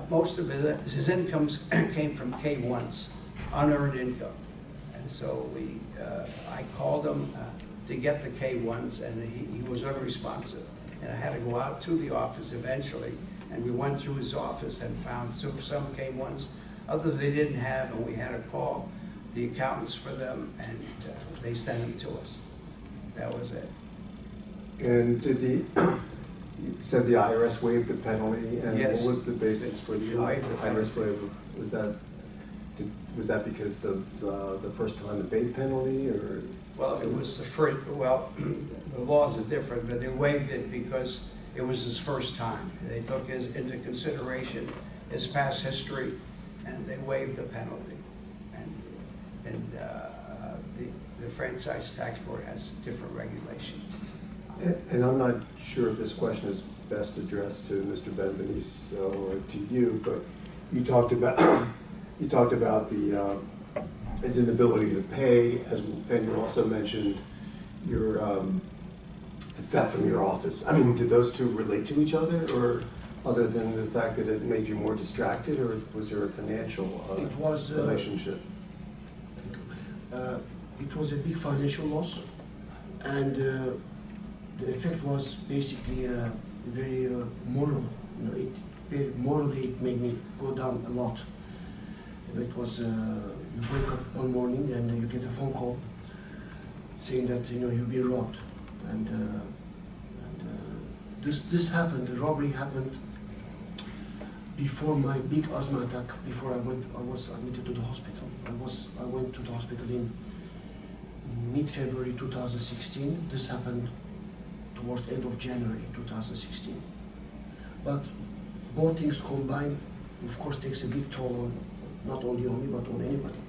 Most of his incomes came from K-1s, unearned income. And so I called him to get the K-1s, and he was unresponsive. And I had to go out to the office eventually, and we went through his office and found some K-1s, others they didn't have, and we had to call the accountants for them, and they sent them to us. That was it. And did you said the IRS waived the penalty, and yes. What was the basis for the IRS waiver? Was that because of the first time debate penalty, or? Well, it was the first. Well, the laws are different, but they waived it because it was his first time. They took into consideration his past history, and they waived the penalty. And the Franchise Tax Board has different regulations. And I'm not sure if this question is best addressed to Mr. Benbenist or to you, but you talked about his inability to pay, and you also mentioned your the theft from your office. I mean, did those two relate to each other, or other than the fact that it made you more distracted, or was there a financial relationship? It was a big financial loss, and the effect was basically very moral. Morally, it made me go down a lot. It was you wake up one morning and you get a phone call saying that you've been robbed, and this happened. The robbery happened before my big asthma attack. Before I was admitted to the hospital. I went to the hospital in mid-February 2016. This happened towards the end of January 2016. But both things combined, of course, takes a big toll on not only on me but on anybody.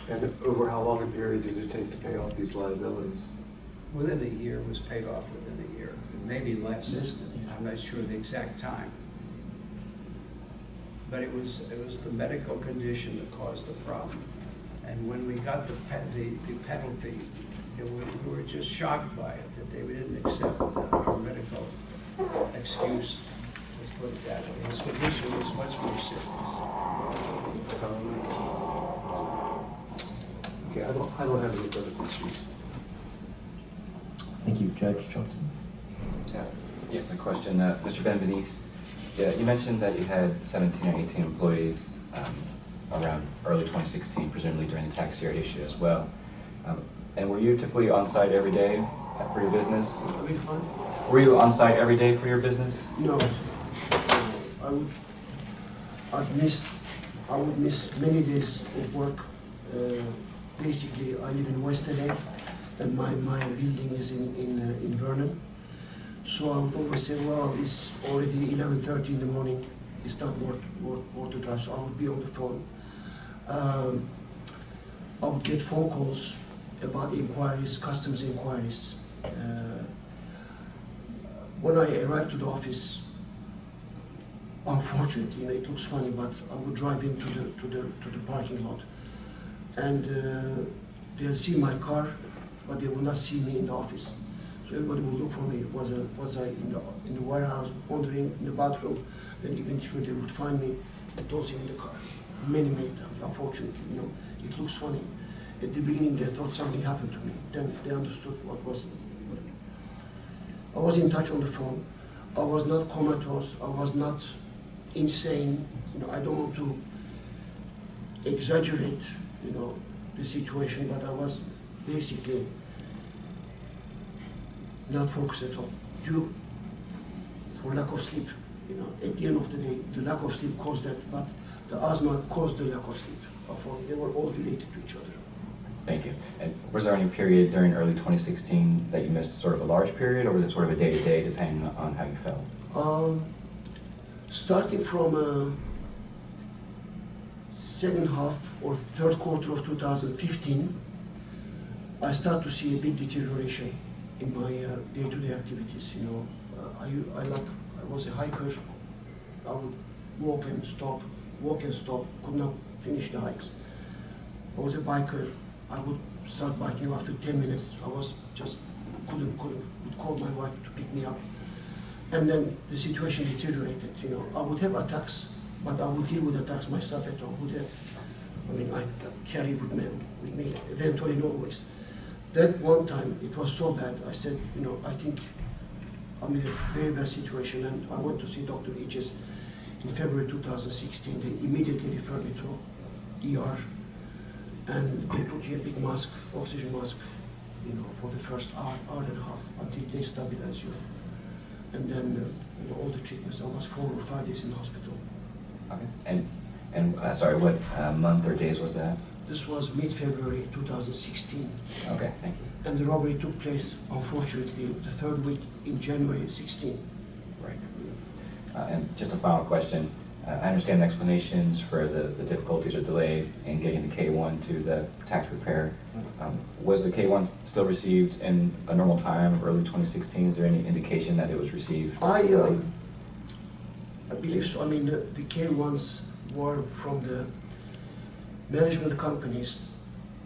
And over how long a period did it take to pay off these liabilities? Within a year, it was paid off within a year, maybe less. I'm not sure the exact time. But it was the medical condition that caused the problem. And when we got the penalty, we were just shocked by it, that they didn't accept our medical excuse. Let's put it that way. His condition was much more serious. Okay, I don't have any further questions. Thank you, Judge Johnson. Yes, a question, Mr. Benbenist. Yeah, you mentioned that you had 17 or 18 employees around early 2016, presumably during the tax year issue as well. And were you typically on site every day for your business? Were you on site every day for your business? No. I would miss many days of work. Basically, I live in West LA, and my building is in Vernon. So I would always say, well, it's already 11:30 in the morning, it's not worth to drive, so I would be on the phone. I would get phone calls about inquiries, customs inquiries. When I arrived to the office, unfortunately, it looks funny, but I would drive into the parking lot, and they'll see my car, but they will not see me in the office. So everybody will look for me. Was I in the warehouse, wandering in the bathroom? Then eventually they would find me dozing in the car. Many times, unfortunately, it looks funny. At the beginning, they thought something happened to me. Then they understood what was. I was in touch on the phone. I was not comatose. I was not insane. I don't want to exaggerate, the situation, but I was basically not focused at all, due for lack of sleep. At the end of the day, the lack of sleep caused that, but the asthma caused the lack of sleep. They were all related to each other. Thank you. And was there any period during early 2016 that you missed sort of a large period, or was it sort of a day-to-day depending on how you felt? Starting from second half or third quarter of 2015, I start to see a big deterioration in my day-to-day activities. I was a hiker. I would walk and stop, could not finish the hikes. I was a biker. I would start biking after 10 minutes. I was just would call my wife to pick me up. And then the situation deteriorated. I would have attacks, but I would deal with attacks myself at home. I carry with me eventually, not always. That one time, it was so bad, I said, I think I'm in a very bad situation, and I went to see Dr. Iches in February 2016. They immediately referred me to ER, and they put you a big mask, oxygen mask, for the first hour and a half, until they stabilize you. And then, all the treatments. I was 4 or 5 days in the hospital. Okay. And sorry, what month or days was that? This was mid-February 2016. Okay, thank you. And the robbery took place, unfortunately, the third week in January 16. Right. And just a final question. I understand the explanations for the difficulties or delay in getting the K-1 to the tax preparer. Was the K-1 still received in a normal time of early 2016? Is there any indication that it was received? I believe so. The K-1s were from the management companies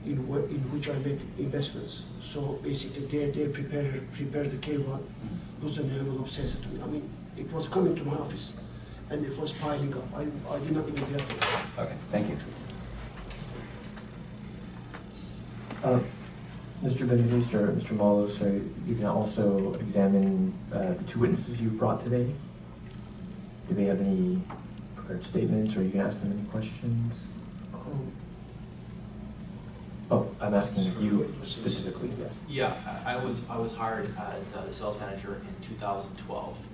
in which I made investments. So basically, their preparer prepares the K-1, puts an envelope, sends it to me. It was coming to my office, and it was piling up. I did not even get it. Okay, thank you. Mr. Benbenist or Mr. Moris, you can also examine the 2 witnesses you brought today. Do they have any prepared statements, or you can ask them any questions? Oh, I'm asking you specifically, yes. Yeah, I was hired as the sales manager in 2012.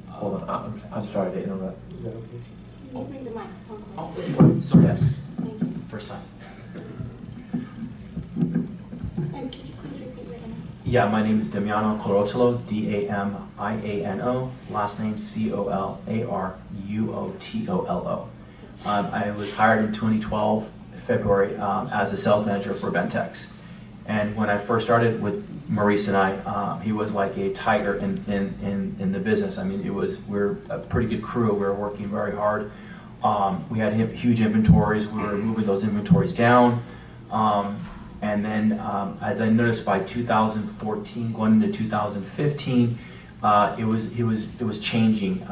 Hold on, I'm sorry to interrupt. Is that okay? Can you bring the microphone Oh, closer? sorry. Yes. Thank you. First time. And could you please repeat your name? Yeah, my name is Damiano Corotolo, D-A-M-I-A-N-O, last name C-O-L-A-R-U-O-T-O-L-O. I was hired in 2012, February, as a sales manager for Bentex. And when I first started with Moris and I, he was like a tiger in the business. We're a pretty good crew. We were working very hard. We had huge inventories. We were moving those inventories down. And then, as I noticed, by 2014, going into 2015, it was changing.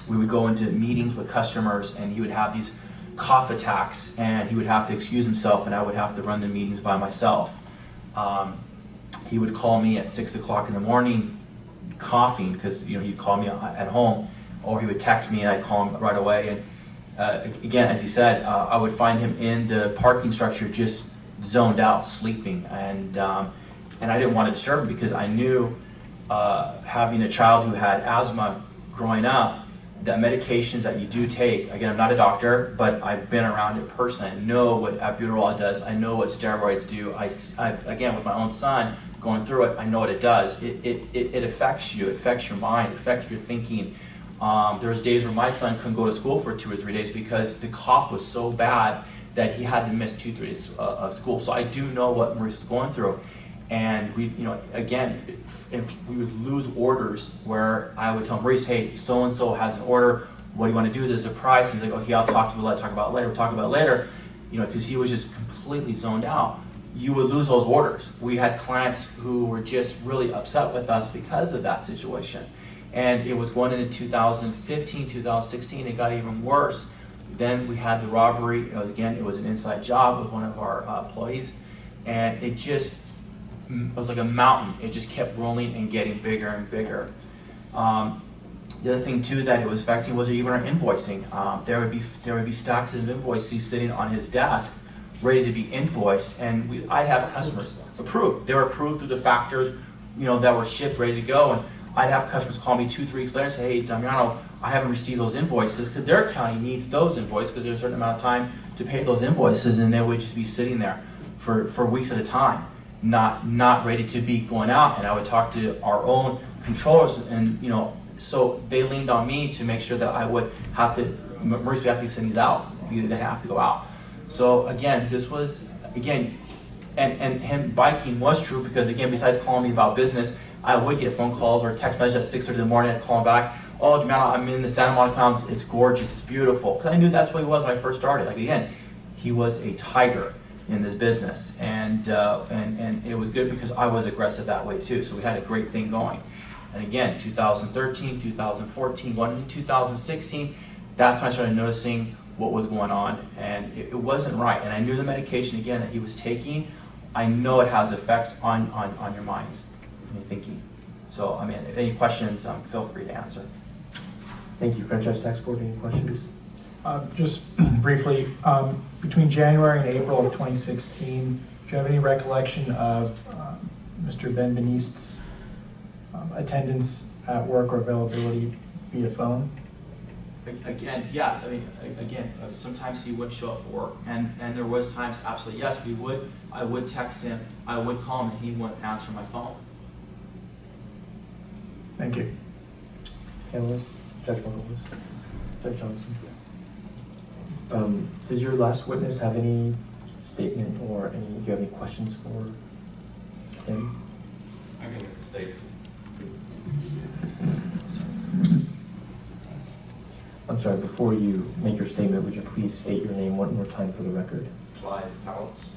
We would go into meetings with customers, and he would have these cough attacks, and he would have to excuse himself, and I would have to run the meetings by myself. He would call me at 6 o'clock in the morning, coughing, because he'd call me at home, or he would text me, and I'd call him right away. And again, as he said, I would find him in the parking structure, just zoned out, sleeping, and I didn't want to disturb him, because I knew, having a child who had asthma growing up, the medications that you do take, again, I'm not a doctor, but I've been around it personally. I know what albuterol does. I know what steroids do. I've, again, with my own son, going through it, I know what it does. It affects you, it affects your mind, it affects your thinking. There was days where my son couldn't go to school for 2 or 3 days because the cough was so bad that he had to miss 2 or 3 days of school. So I do know what Moris was going through. And we, again, if we would lose orders where I would tell Moris, hey, so-and-so has an order, what do you want to do? There's a price. And he's like, okay, I'll talk about it later, we'll talk about it later. Because he was just completely zoned out. You would lose those orders. We had clients who were just really upset with us because of that situation. And it was going into 2015, 2016, it got even worse. Then we had the robbery. It was an inside job with one of our employees. And it was like a mountain. It just kept rolling and getting bigger and bigger. The other thing too that it was affecting was even our invoicing. There would be stacks of invoices sitting on his desk, ready to be invoiced, and I'd have customers approved. They were approved through the factors, that were shipped, ready to go, and I'd have customers call me 2-3 weeks later and say, hey, Damiano, I haven't received those invoices, because their county needs those invoices because there's a certain amount of time to pay those invoices, and they would just be sitting there for weeks at a time, not ready to be going out. And I would talk to our own controllers, and so they leaned on me to make sure that I would have to, Moris, we have to send these out. They have to go out. So again, this was, and him biking was true because again, besides calling me about business, I would get phone calls or text messages at 6:30 in the morning. I'd call him back. Oh, man, I'm in the Santa Monica Mountains. It's gorgeous. It's beautiful. Because I knew that's what he was when I first started. Like again, he was a tiger in this business, and it was good because I was aggressive that way too. So we had a great thing going. And again, 2013, 2014, going into 2016, that's when I started noticing what was going on, and it wasn't right. And I knew the medication, again, that he was taking, I know it has effects on your minds and your thinking. So, if any questions, feel free to answer. Thank you. Franchise Tax Board, any questions? Just briefly, between January and April of 2016, do you have any recollection of Mr. Benbenist's attendance at work or availability via phone? Again, yeah. Sometimes he wouldn't show up for work, and there was times, absolutely yes, I would text him, I would call him, and he wouldn't answer my phone. Thank you. Panelists, Judge Margolis, Judge Johnson. Does your last witness have any statement or do you have any questions for him? I can make a statement. I'm sorry, before you make your statement, would you please state your name one more time for the record? Clive Pallets.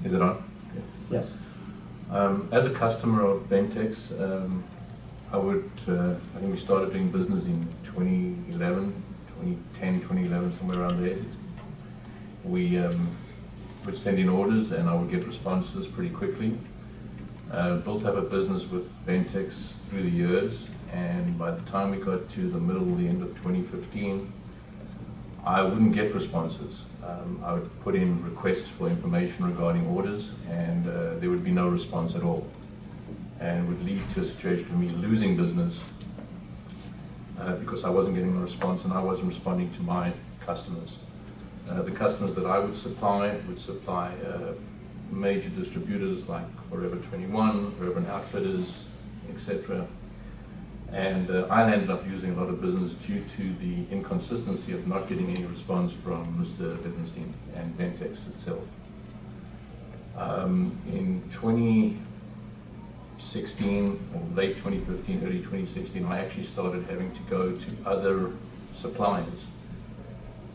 Is it on? Yes. As a customer of Bentex, I think we started doing business in 2011, 2010, 2011, somewhere around there. We would send in orders and I would get responses pretty quickly. Built up a business with Bentex through the years, and by the time we got to the end of 2015, I wouldn't get responses. I would put in requests for information regarding orders, and there would be no response at all. And it would lead to a situation of me losing business because I wasn't getting a response and I wasn't responding to my customers. The customers that I would supply major distributors like Forever 21, Urban Outfitters, etc. And I ended up losing a lot of business due to the inconsistency of not getting any response from Mr. Benbenist and Bentex itself. In 2016, or late 2015, early 2016, I actually started having to go to other suppliers,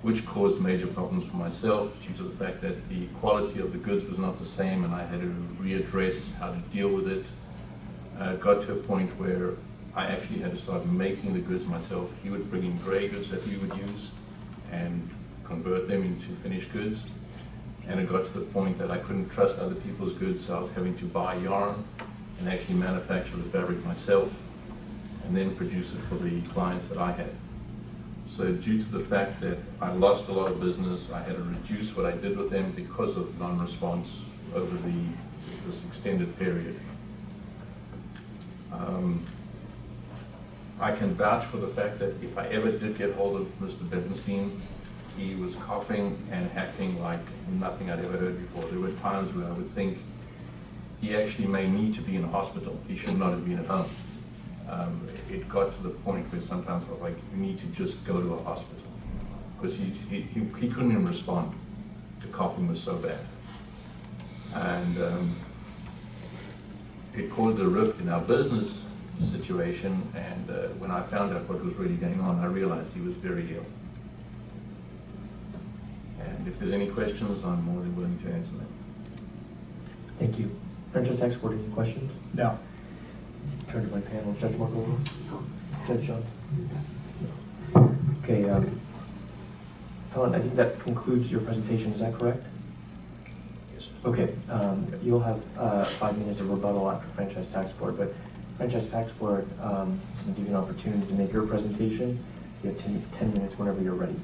which caused major problems for myself due to the fact that the quality of the goods was not the same, and I had to readdress how to deal with it. Got to a point where I actually had to start making the goods myself. He would bring in gray goods that we would use and convert them into finished goods. And it got to the point that I couldn't trust other people's goods, so I was having to buy yarn and actually manufacture the fabric myself and then produce it for the clients that I had. So due to the fact that I lost a lot of business, I had to reduce what I did with them because of non-response over this extended period. I can vouch for the fact that if I ever did get hold of Mr. Benbenist, he was coughing and hacking like nothing I'd ever heard before. There were times where I would think he actually may need to be in a hospital. He should not have been at home. It got to the point where sometimes I was like, you need to just go to a hospital, because he couldn't even respond. The coughing was so bad. And it caused a rift in our business situation, and when I found out what was really going on, I realized he was very ill. And if there's any questions, I'm more than willing to answer them. Thank you. Franchise tax board, any questions? No. Turn to my panel. Judge Margolis? Judge John? Okay, Helen, I think that concludes your presentation. Is that correct? Yes, sir. Okay, you'll have 5 minutes of rebuttal after Franchise Tax Board, but Franchise Tax Board, I'm going to give you an opportunity to make your presentation. You have 10 minutes whenever you're ready.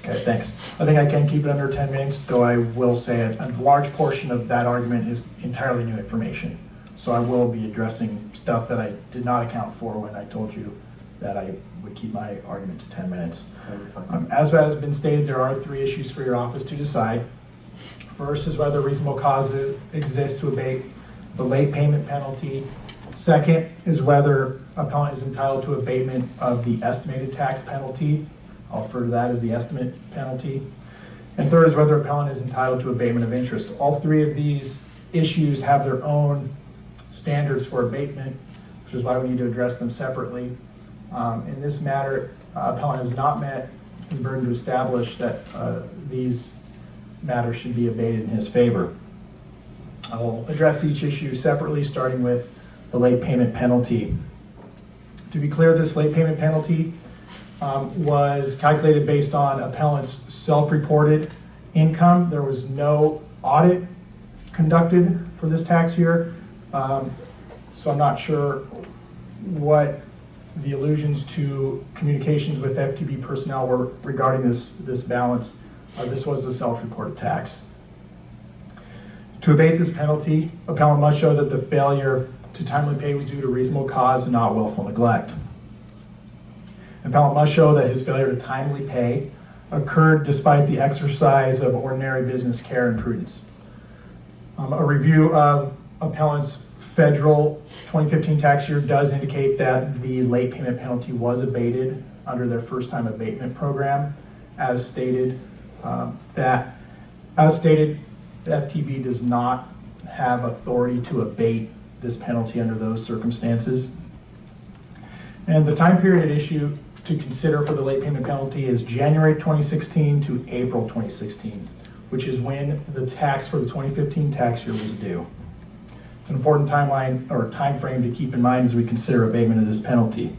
Okay, thanks. I think I can keep it under 10 minutes, though I will say a large portion of that argument is entirely new information. So I will be addressing stuff that I did not account for when I told you that I would keep my argument to 10 minutes. As has been stated, there are 3 issues for your office to decide. First is whether reasonable cause exists to abate the late payment penalty. Second is whether appellant is entitled to abatement of the estimated tax penalty. I'll refer to that as the estimate penalty. And third is whether appellant is entitled to abatement of interest. All 3 of these issues have their own standards for abatement, which is why we need to address them separately. In this matter, appellant has not met his burden to establish that these matters should be abated in his favor. I will address each issue separately, starting with the late payment penalty. To be clear, this late payment penalty was calculated based on appellant's self-reported income. There was no audit conducted for this tax year, so I'm not sure what the allusions to communications with FTB personnel were regarding this balance. This was a self-reported tax. To abate this penalty, appellant must show that the failure to timely pay was due to reasonable cause and not willful neglect. Appellant must show that his failure to timely pay occurred despite the exercise of ordinary business care and prudence. A review of appellant's federal 2015 tax year does indicate that the late payment penalty was abated under their first time abatement program. As stated, the FTB does not have authority to abate this penalty under those circumstances. And the time period at issue to consider for the late payment penalty is January 2016 to April 2016, which is when the tax for the 2015 tax year was due. It's an important timeline or time frame to keep in mind as we consider abatement of this penalty.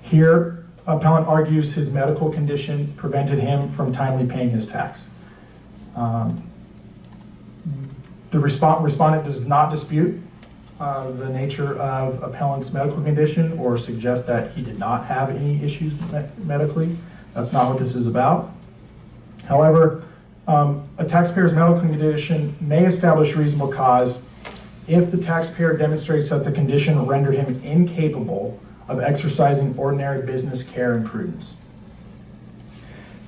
Here, appellant argues his medical condition prevented him from timely paying his tax. The respondent does not dispute the nature of appellant's medical condition or suggest that he did not have any issues medically. That's not what this is about. However, a taxpayer's medical condition may establish reasonable cause if the taxpayer demonstrates that the condition rendered him incapable of exercising ordinary business care and prudence.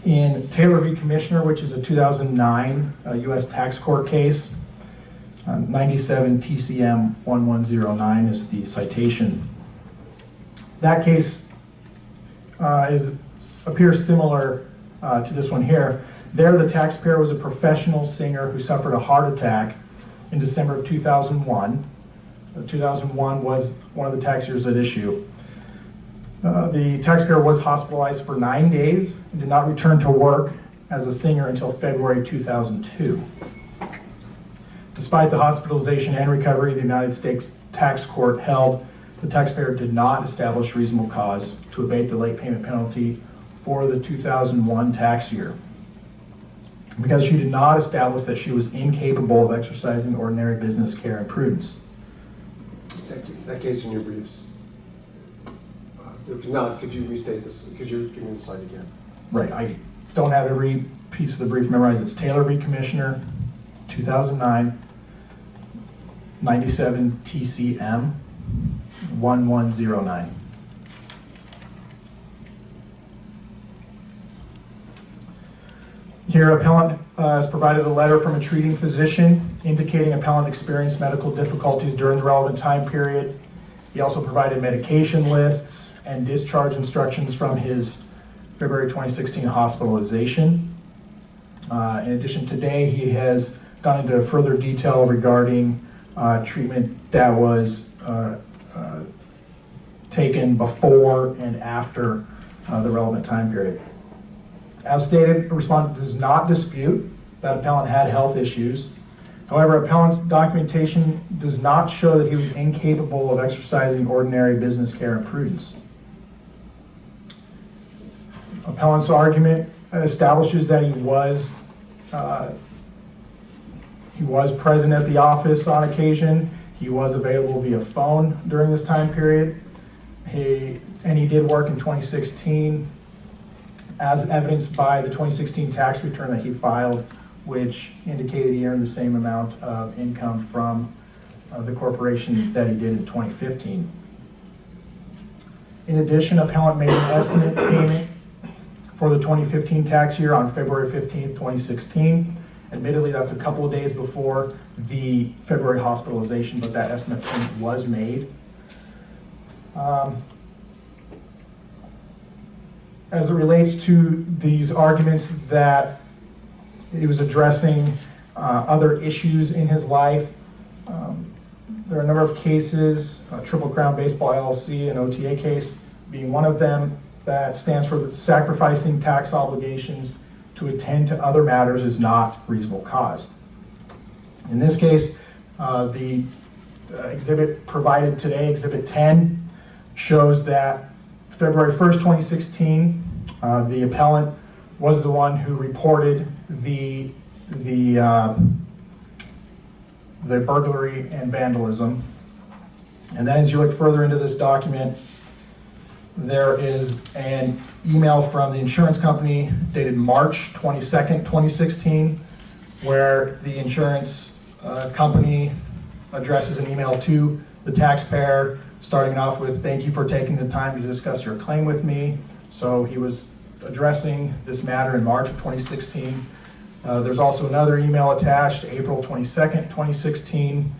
In Taylor v. Commissioner, which is a 2009 U.S. tax court case, 97 TCM 1109 is the citation. That case appears similar to this one here. There, the taxpayer was a professional singer who suffered a heart attack in December of 2001. 2001 was one of the tax years at issue. The taxpayer was hospitalized for 9 days and did not return to work as a singer until February 2002. Despite the hospitalization and recovery, the United States Tax Court held the taxpayer did not establish reasonable cause to abate the late payment penalty for the 2001 tax year, because she did not establish that she was incapable of exercising ordinary business care and prudence. Is that case in your briefs? If not, could you restate this? Could you give me the slide again? Right, I don't have every piece of the brief memorized. It's Taylor v. Commissioner, 2009, 97 TCM 1109. Here, appellant has provided a letter from a treating physician indicating appellant experienced medical difficulties during the relevant time period. He also provided medication lists and discharge instructions from his February 2016 hospitalization. In addition, today he has gone into further detail regarding treatment that was taken before and after the relevant time period. As stated, the respondent does not dispute that appellant had health issues. However, appellant's documentation does not show that he was incapable of exercising ordinary business care and prudence. Appellant's argument establishes that he was present at the office on occasion. He was available via phone during this time period. He did work in 2016, as evidenced by the 2016 tax return that he filed, which indicated he earned the same amount of income from the corporation that he did in 2015. In addition, appellant made an estimate payment for the 2015 tax year on February 15th, 2016. Admittedly, that's a couple of days before the February hospitalization, but that estimate payment was made. As it relates to these arguments that he was addressing other issues in his life, there are a number of cases, Triple Crown Baseball LLC, an OTA case being one of them, that stands for sacrificing tax obligations to attend to other matters is not reasonable cause. In this case, the exhibit provided today, Exhibit 10, shows that February 1st, 2016, the appellant was the one who reported the burglary and vandalism. And then as you look further into this document, there is an email from the insurance company dated March 22nd, 2016, where the insurance company addresses an email to the taxpayer, starting off with, "Thank you for taking the time to discuss your claim with me." So he was addressing this matter in March of 2016. There's also another email attached, April 22nd, 2016,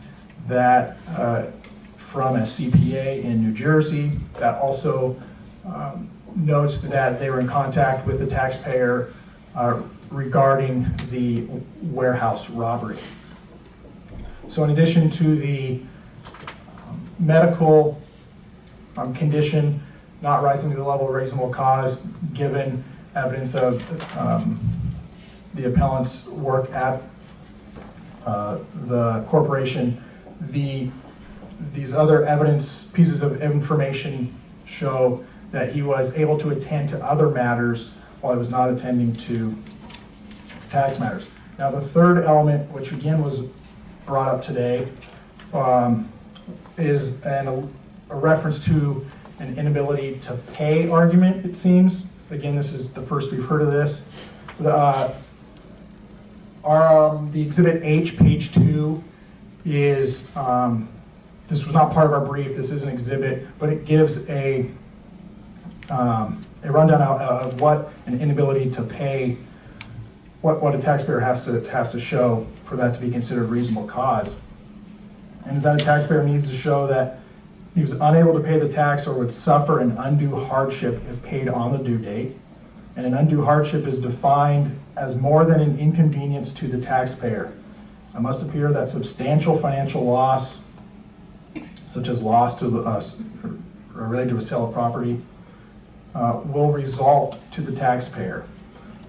that from a CPA in New Jersey that also notes that they were in contact with the taxpayer regarding the warehouse robbery. So in addition to the medical condition not rising to the level of reasonable cause, given evidence of the appellant's work at the corporation, these other pieces of information show that he was able to attend to other matters while he was not attending to tax matters. Now, the third element, which again was brought up today, is a reference to an inability to pay argument, it seems. Again, this is the first we've heard of this. The Exhibit H, page 2, is, this was not part of our brief, this is an exhibit, but it gives a rundown of what an inability to pay, what a taxpayer has to show for that to be considered reasonable cause. And that a taxpayer needs to show that he was unable to pay the tax or would suffer an undue hardship if paid on the due date. And an undue hardship is defined as more than an inconvenience to the taxpayer. It must appear that substantial financial loss, such as loss to related to a sale of property, will result to the taxpayer.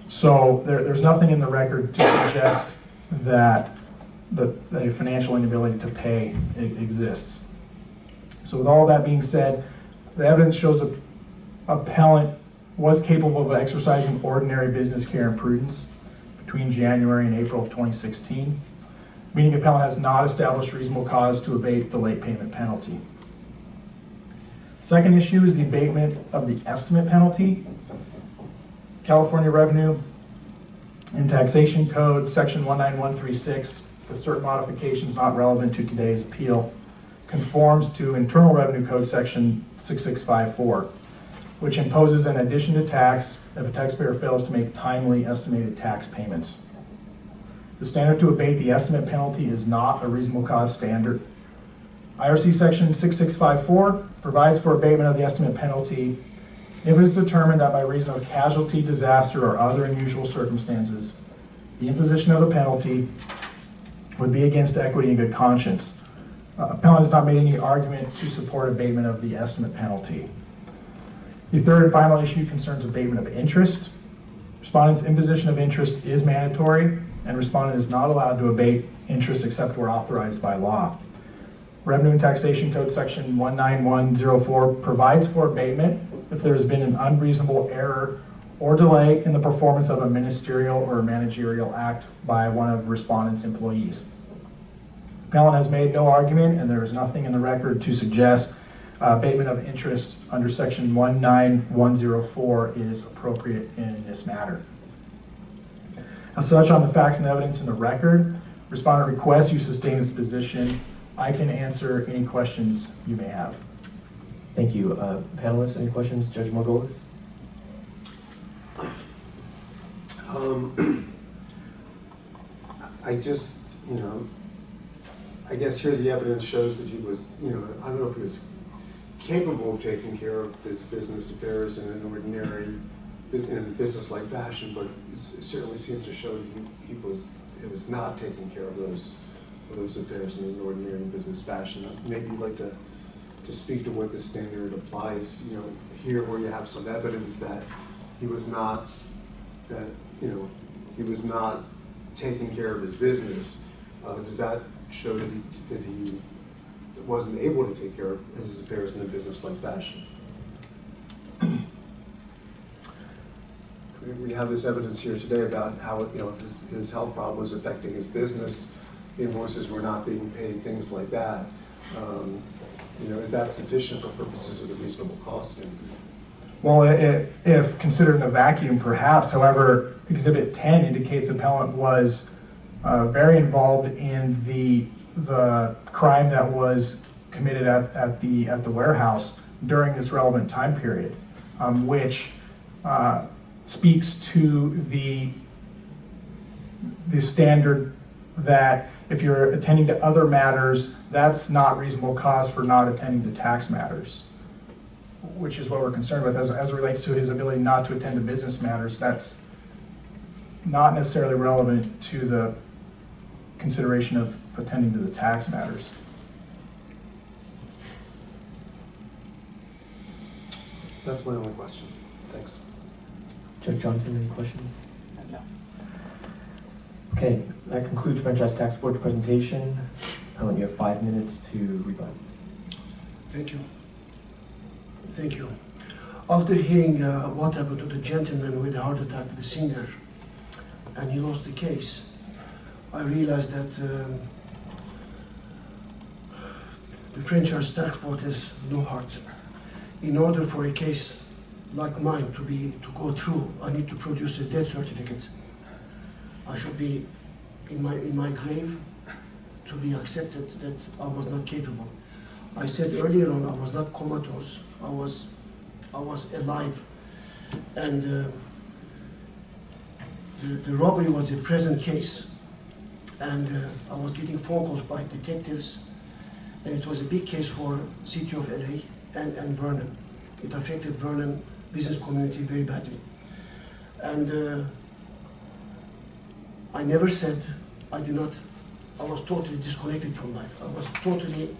So there's nothing in the record to suggest that a financial inability to pay exists. So with all that being said, the evidence shows the appellant was capable of exercising ordinary business care and prudence between January and April of 2016, meaning the appellant has not established reasonable cause to abate the late payment penalty. Second issue is the abatement of the estimate penalty. California Revenue and Taxation Code, Section 19136, with certain modifications not relevant to today's appeal, conforms to Internal Revenue Code Section 6654. which imposes an addition to tax if a taxpayer fails to make timely estimated tax payments. The standard to abate the estimate penalty is not a reasonable cause standard. IRC section 6654 provides for abatement of the estimate penalty if it is determined that by reason of casualty, disaster, or other unusual circumstances, the imposition of the penalty would be against equity and good conscience. Appellant has not made any argument to support abatement of the estimate penalty. The third and final issue concerns abatement of interest. Respondent's imposition of interest is mandatory, and respondent is not allowed to abate interest except where authorized by law. Revenue and Taxation Code section 19104 provides for abatement if there has been an unreasonable error or delay in the performance of a ministerial or managerial act by one of respondent's employees. Appellant has made no argument, and there is nothing in the record to suggest abatement of interest under section 19104 is appropriate in this matter. As such, on the facts and evidence in the record, respondent requests you sustain this position. I can answer any questions you may have. Thank you. Panelists, any questions? Judge Margolis? I just, I guess here the evidence shows that he was, I don't know if he was capable of taking care of his business affairs in an ordinary, in a business-like fashion, but it certainly seems to show that he was not taking care of those affairs in an ordinary business fashion. Maybe you'd like to speak to what the standard applies, here where you have some evidence that he was not, he was not taking care of his business. Does that show that he wasn't able to take care of his affairs in a business-like fashion? We have this evidence here today about how his health problem was affecting his business. The invoices were not being paid, things like that. Is that sufficient for purposes of the reasonable cost standard? Well, if considered in a vacuum, perhaps. However, Exhibit 10 indicates appellant was very involved in the crime that was committed at the warehouse during this relevant time period, which speaks to the standard that if you're attending to other matters, that's not reasonable cause for not attending to tax matters, which is what we're concerned with as it relates to his ability not to attend to business matters. That's not necessarily relevant to the consideration of attending to the tax matters. That's my only question. Thanks. Judge Johnson, any questions? No. Okay, that concludes Franchise Tax Board's presentation. Appellant, you have 5 minutes to rebut. Thank you. Thank you. After hearing what happened to the gentleman with a heart attack, the singer, and he lost the case, I realized that the Franchise Tax Board has no heart. In order for a case like mine to go through, I need to produce a death certificate. I should be in my grave to be accepted that I was not capable. I said earlier on I was not comatose. I was alive, and the robbery was a present case, and I was getting phone calls by detectives, and it was a big case for City of LA and Vernon. It affected Vernon business community very badly, and I never said I was totally disconnected from life. I was totally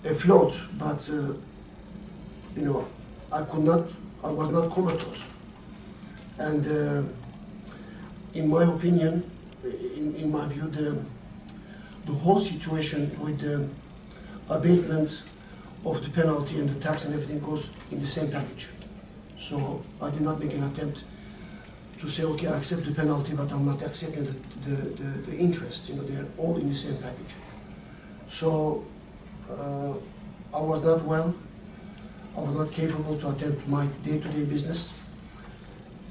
afloat, but I was not comatose. And in my opinion, in my view, the whole situation with the abatement of the penalty and the tax and everything goes in the same package. So I did not make an attempt to say, okay, I accept the penalty, but I'm not accepting the interest. They're all in the same package. So I was not well. I was not capable to attend to my day-to-day business,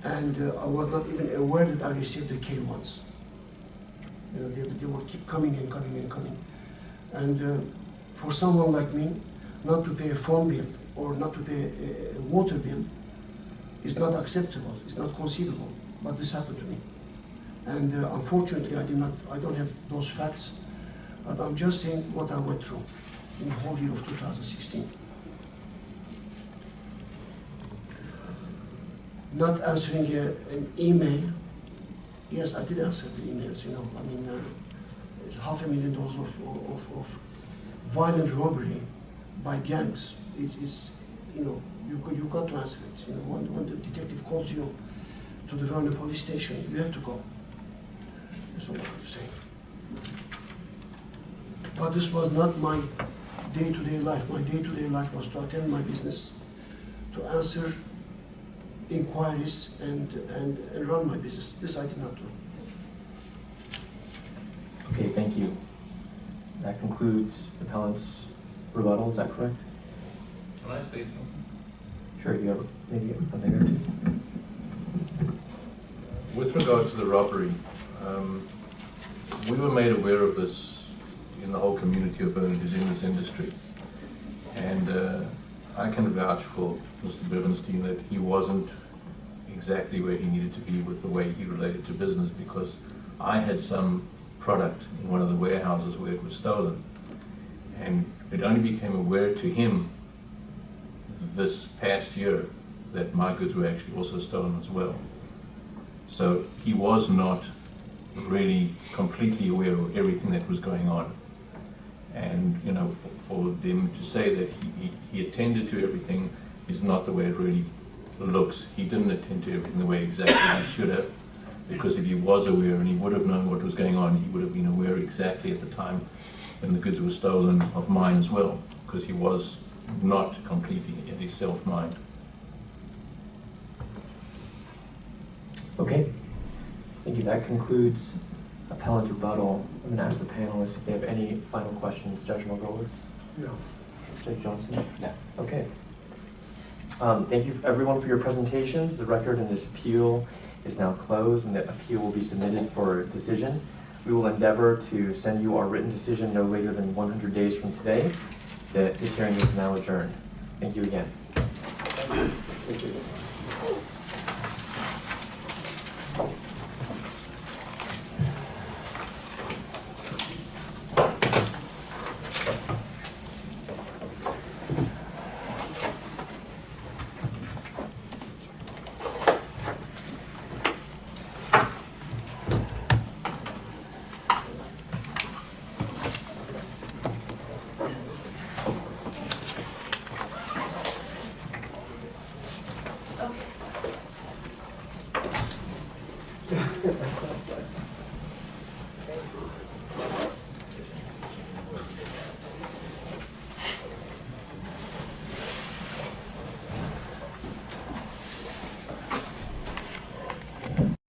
and I was not even aware that I received the K-1s. They would keep coming and coming and coming. And for someone like me, not to pay a phone bill or not to pay a water bill is not acceptable, it's not conceivable, but this happened to me. And unfortunately, I don't have those facts, but I'm just saying what I went through in the whole year of 2016. Not answering an email. Yes, I did answer the emails, you know. I mean, it's $500,000 of violent robbery by gangs. It's you know, you got to answer it. You know, when the detective calls you to the Vernon police station, you have to go. That's all I have to say. But this was not my day-to-day life. My day-to-day life was to attend my business, to answer inquiries and run my business. This I did not do. Okay, thank you. That concludes the appellant's rebuttal, is that correct? Can I state something? Sure, you have maybe a thing or two. With regard to the robbery, we were made aware of this in the whole community of Burnham who's in this industry. And I can vouch for Mr. Benbenist that he wasn't exactly where he needed to be with the way he related to business, because I had some product in one of the warehouses where it was stolen. And it only became aware to him this past year that my goods were actually also stolen as well. So he was not really completely aware of everything that was going on. And you know, for them to say that he attended to everything is not the way it really looks. He didn't attend to everything the way exactly he should have, because if he was aware and he would have known what was going on, he would have been aware exactly at the time when the goods were stolen of mine as well, because he was not completely in his self-mind. Okay, thank you. That concludes appellant's rebuttal. I'm going to ask the panelists if they have any final questions. Judge Margolis? No. Judge Johnson? No. Okay. Thank you everyone for your presentations. The record in this appeal is now closed and the appeal will be submitted for decision. We will endeavor to send you our written decision no later than 100 days from today. This hearing is now adjourned. Thank you again. Thank you.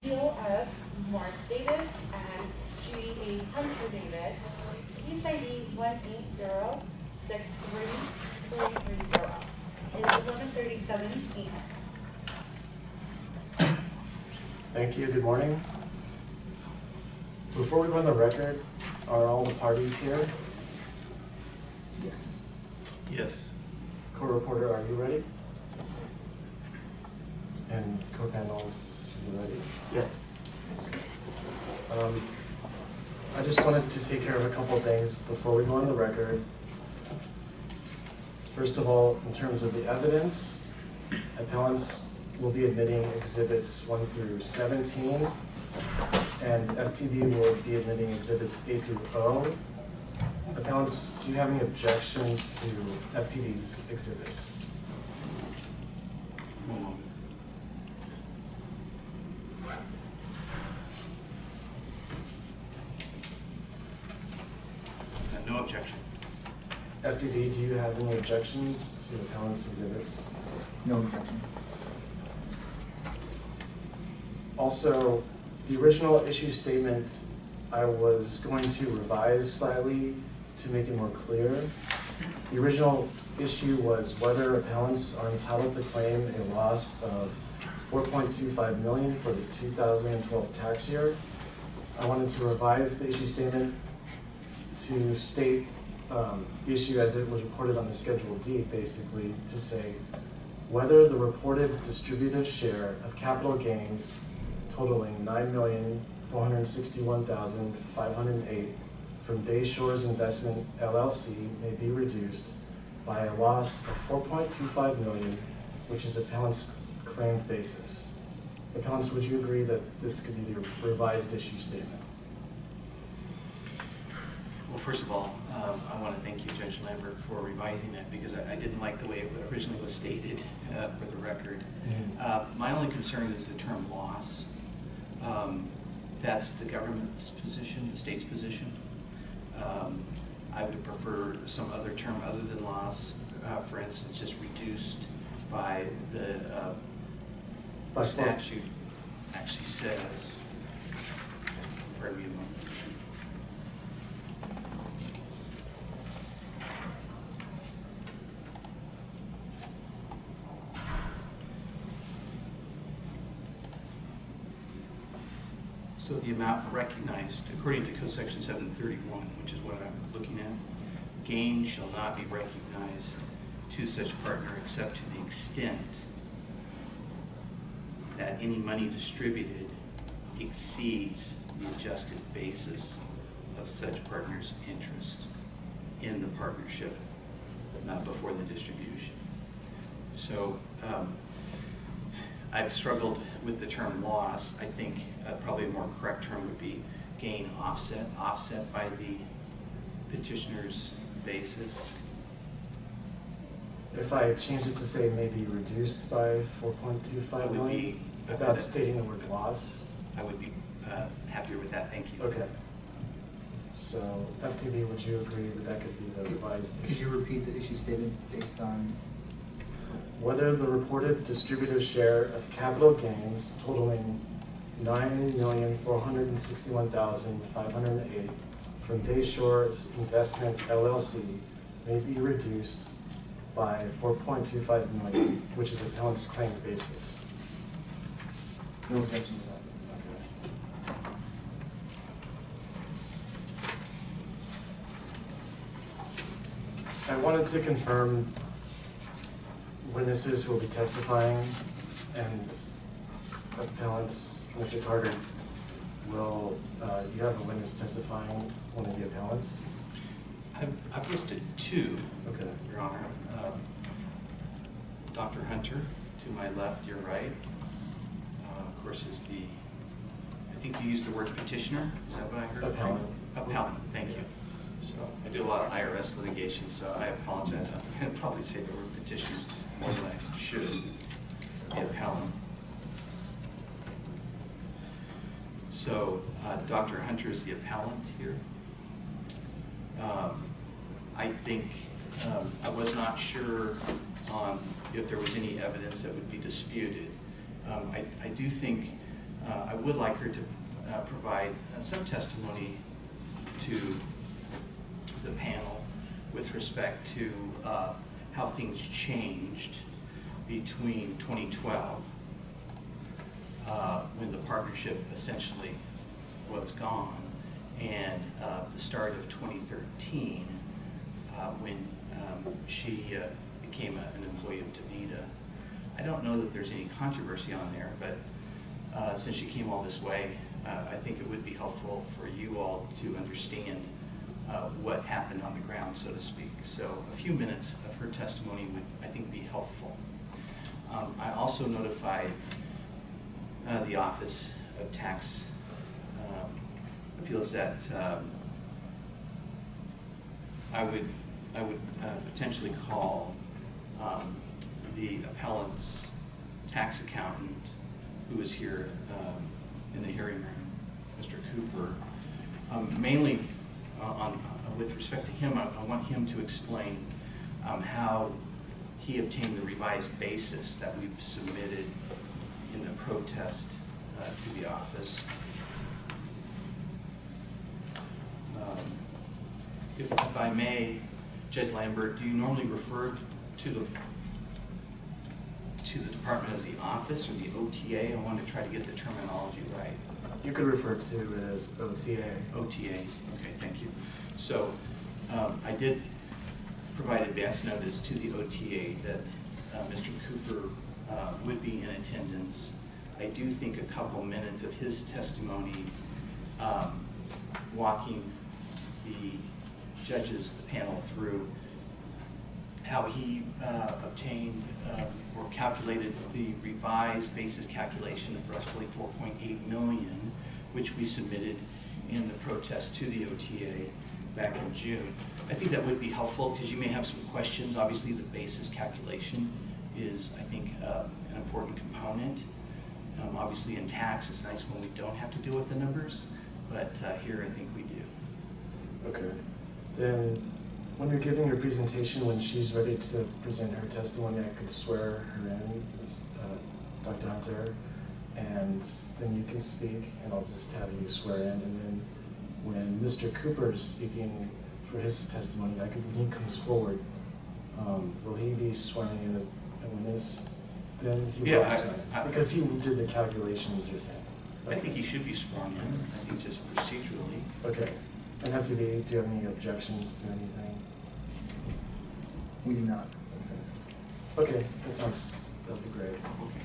Deal of Moris Davis and Judy Davis. Case ID 1806330 is 11:37 p.m. Thank you, good morning. Before we run the record, are all the parties here? Yes. Yes. Court reporter, are you ready? And co-panelists, you ready? Yes. I just wanted to take care of a couple of things before we go on the record. First of all, in terms of the evidence, appellants will be admitting exhibits 1 through 17, and FTB will be admitting exhibits A through O. Appellants, do you have any objections to FTB's exhibits? No objection. FTB, do you have any objections to appellant's exhibits? No objection. Also, the original issue statement, I was going to revise slightly to make it more clear. The original issue was whether appellants are entitled to claim a loss of $4.25 million for the 2012 tax year. I wanted to revise the issue statement to state the issue as it was reported on the Schedule D, basically, to say whether the reported distributive share of capital gains totaling $9,461,508 from Bayshores Investment LLC may be reduced by a loss of $4.25 million, which is appellant's claimed basis. Appellants, would you agree that this could be the revised issue statement? Well, first of all, I want to thank you, Judge Lambert, for revising that because I didn't like the way it originally was stated for the record. My only concern is the term loss. That's the government's position, the state's position. I would prefer some other term other than loss. For instance, just reduced by the statute actually says, pardon me a moment. So the amount recognized, according to Code Section 731, which is what I'm looking at, gain shall not be recognized to such partner except to the extent that any money distributed exceeds the adjusted basis of such partner's interest in the partnership before the distribution. So I've struggled with the term loss. I think probably a more correct term would be gain offset, offset by the petitioner's basis. If I change it to say maybe reduced by $4.25 million, without stating the word loss? I would be happier with that, thank you. Okay. So, FTB, would you agree that that could be the revised issue? Could you repeat the issue statement based on? Whether the reported distributive share of capital gains totaling $9,461,508 from Bayshores Investment LLC may be reduced by $4.25 million, which is appellant's claimed basis. No objection to that. I wanted to confirm witnesses who will be testifying, and appellants, Mr. Carter, will you have a witness testifying, one of the appellants? I've listed two, okay, Your Honor. Dr. Hunter, to my left, your right, of course, is the, I think you used the word petitioner, is that what I heard? Appellant. Appellant, thank you. So I do a lot of IRS litigation, so I apologize. I'm going to probably say the word petitioner more than I should. The appellant. So Dr. Hunter is the appellant here. I think I was not sure on if there was any evidence that would be disputed. I do think I would like her to provide some testimony to the panel with respect to how things changed between 2012 when the partnership essentially was gone and the start of 2013 when she became an employee of DaVita. I don't know that there's any controversy on there, but since she came all this way, I think it would be helpful for you all to understand what happened on the ground, so to speak. So a few minutes of her testimony would, I think, be helpful. I also notified the Office of Tax Appeals that I would potentially call the appellant's tax accountant, who is here in the hearing room, Mr. Cooper. Mainly with respect to him, I want him to explain how he obtained the revised basis that we've submitted in the protest to the office. If I may, Judge Lambert, do you normally refer to the department as the office or the OTA? I want to try to get the terminology right. You could refer to it as OTA. OTA, okay, thank you. So I did provide advance notice to the OTA that Mr. Cooper would be in attendance. I do think a couple minutes of his testimony walking the judges, the panel, through how he obtained or calculated the revised basis calculation of roughly 4.8 million, which we submitted in the protest to the OTA back in June. I think that would be helpful because you may have some questions. Obviously, the basis calculation is, I think, an important component. Obviously, in tax, it's nice when we don't have to deal with the numbers, but here I think we do. Okay. Then, when you're giving your presentation, when she's ready to present her testimony, I could swear her in, Dr. Hunter, and then you can speak, and I'll just have you swear in, and then when Mr. Cooper is speaking for his testimony, when he comes forward, will he be swearing in as a witness? Then he will be swearing in, because he did the calculations you're saying. I think he should be sworn in, I think just procedurally. Okay. And FTB, do you have any objections to anything? We do not. Okay, that'd be great. Okay.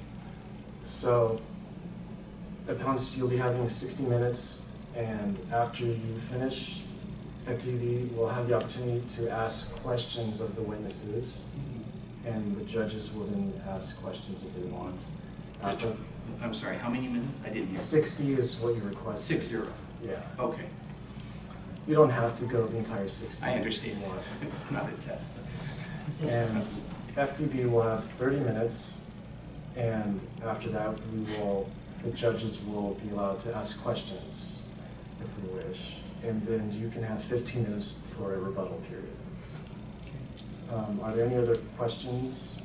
So, appellants, you'll be having 60 minutes, and after you finish, FTB will have the opportunity to ask questions of the witnesses, and the judges will then ask questions if they want. I'm sorry, how many minutes? I didn't hear. 60 is what you request. 60. Yeah. Okay. You don't have to go the entire 60. I understand. It's not a test. And FTB will have 30 minutes, and after that, the judges will be allowed to ask questions if they wish. And then you can have 15 minutes for a rebuttal period. Are there any other questions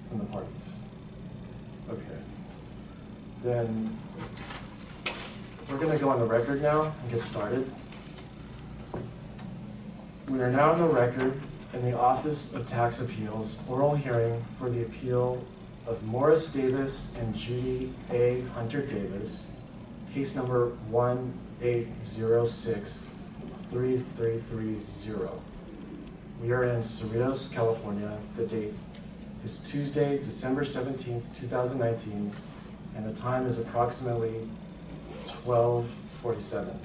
from the parties? Okay. Then we're going to go on the record now and get started. We are now on the record in the Office of Tax Appeals oral hearing for the appeal of Morris Davis and Judy A. Hunter Davis, case number 1806-3330. We are in Cerritos, California. The date is Tuesday, December 17th, 2019, and the time is approximately 11:47.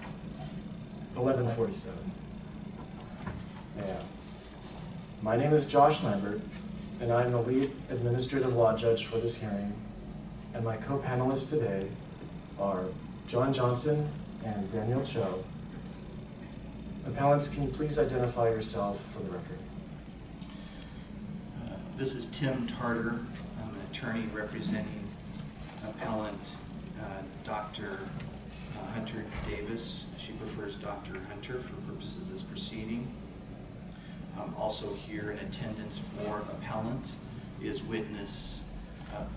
Yeah. My name is Josh Lambert, and I am the lead administrative law judge for this hearing, and my co-panelists today are John Johnson and Daniel Cho. Appellants, can you please identify yourself for the record? This is Tim Tarter. I'm an attorney representing appellant Dr. Hunter Davis. She prefers Dr. Hunter for purposes of this proceeding. Also here in attendance for appellant is witness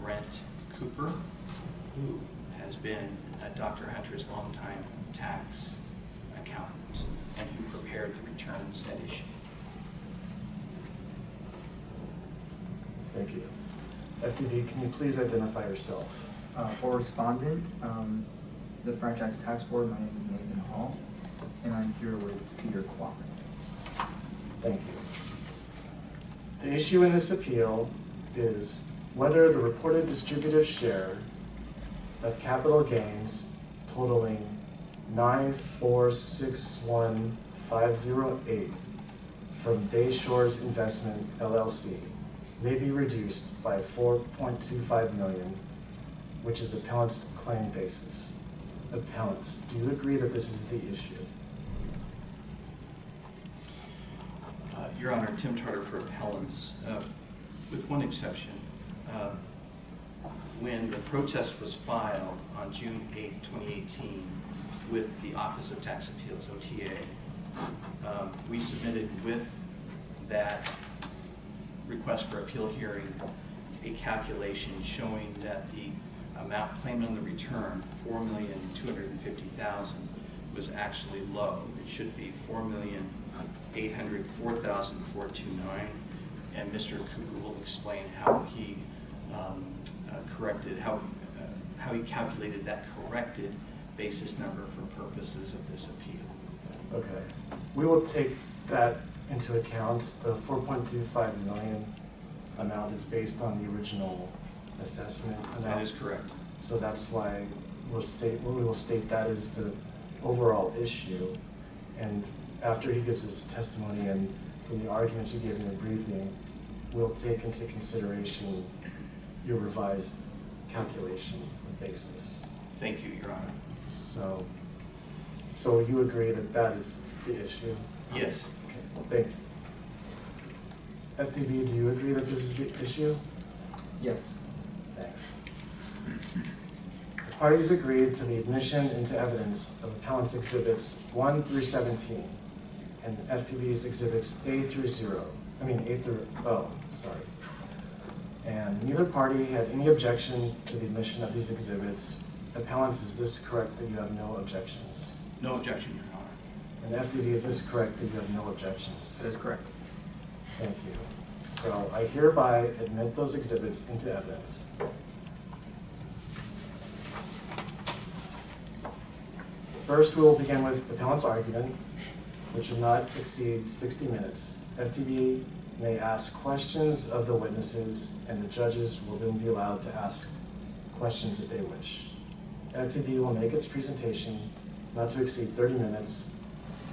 Brent Cooper, who has been Dr. Hunter's longtime tax accountant and who prepared the returns at issue. Thank you. FTB, can you please identify yourself? For respondent, the Franchise Tax Board, my name is Nathan Hall, and I'm here with Peter Kwok. Thank you. The issue in this appeal is whether the reported distributive share of capital gains totaling $9,461,508 from Bayshores Investment LLC may be reduced by $4.25 million, which is appellant's claim basis. Appellants, do you agree that this is the issue? Your Honor, Tim Tarter for appellants, with one exception. When the protest was filed on June 8th, 2018 with the Office of Tax Appeals, OTA, we submitted with that request for appeal hearing a calculation showing that the amount claimed on the return, $4,250,000, was actually low. It should be $4,804,429, and Mr. Cooper will explain how he how he calculated that corrected basis number for purposes of this appeal. Okay. We will take that into account, the 4.25 million amount is based on the original assessment amount. That is correct. So that's why we will state that is the overall issue. And after he gives his testimony and from the arguments you gave in the briefing, we'll take into consideration your revised calculation of basis. Thank you, Your Honor. So you agree that that is the issue? Yes. Okay, well, thank you. FDB, do you agree that this is the issue? Yes. Thanks. The parties agreed to the admission into evidence of appellant's exhibits 1 through 17 and FDB's exhibits A through O, sorry. And neither party had any objection to the admission of these exhibits. Appellants, is this correct that you have no objections? No objection, Your Honor. And FDB, is this correct that you have no objections? That is correct. Thank you. So I hereby admit those exhibits into evidence. First, we will begin with appellant's argument, which should not exceed 60 minutes. FDB may ask questions of the witnesses, and the judges will then be allowed to ask questions if they wish. FDB will make its presentation not to exceed 30 minutes,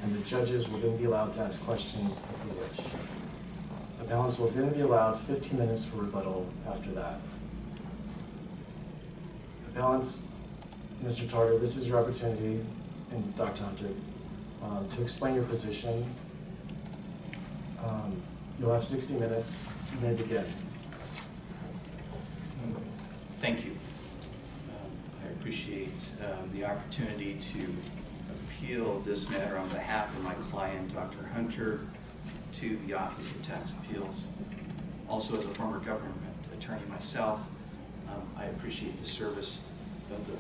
and the judges will then be allowed to ask questions if they wish. Appellants will then be allowed 15 minutes for rebuttal after that. Appellants, Mr. Tarter, this is your opportunity, and Dr. Hunter, to explain your position. You'll have 60 minutes. You may begin. Thank you. I appreciate the opportunity to appeal this matter on behalf of my client, Dr. Hunter, to the Office of Tax Appeals. Also, as a former government attorney myself, I appreciate the service of the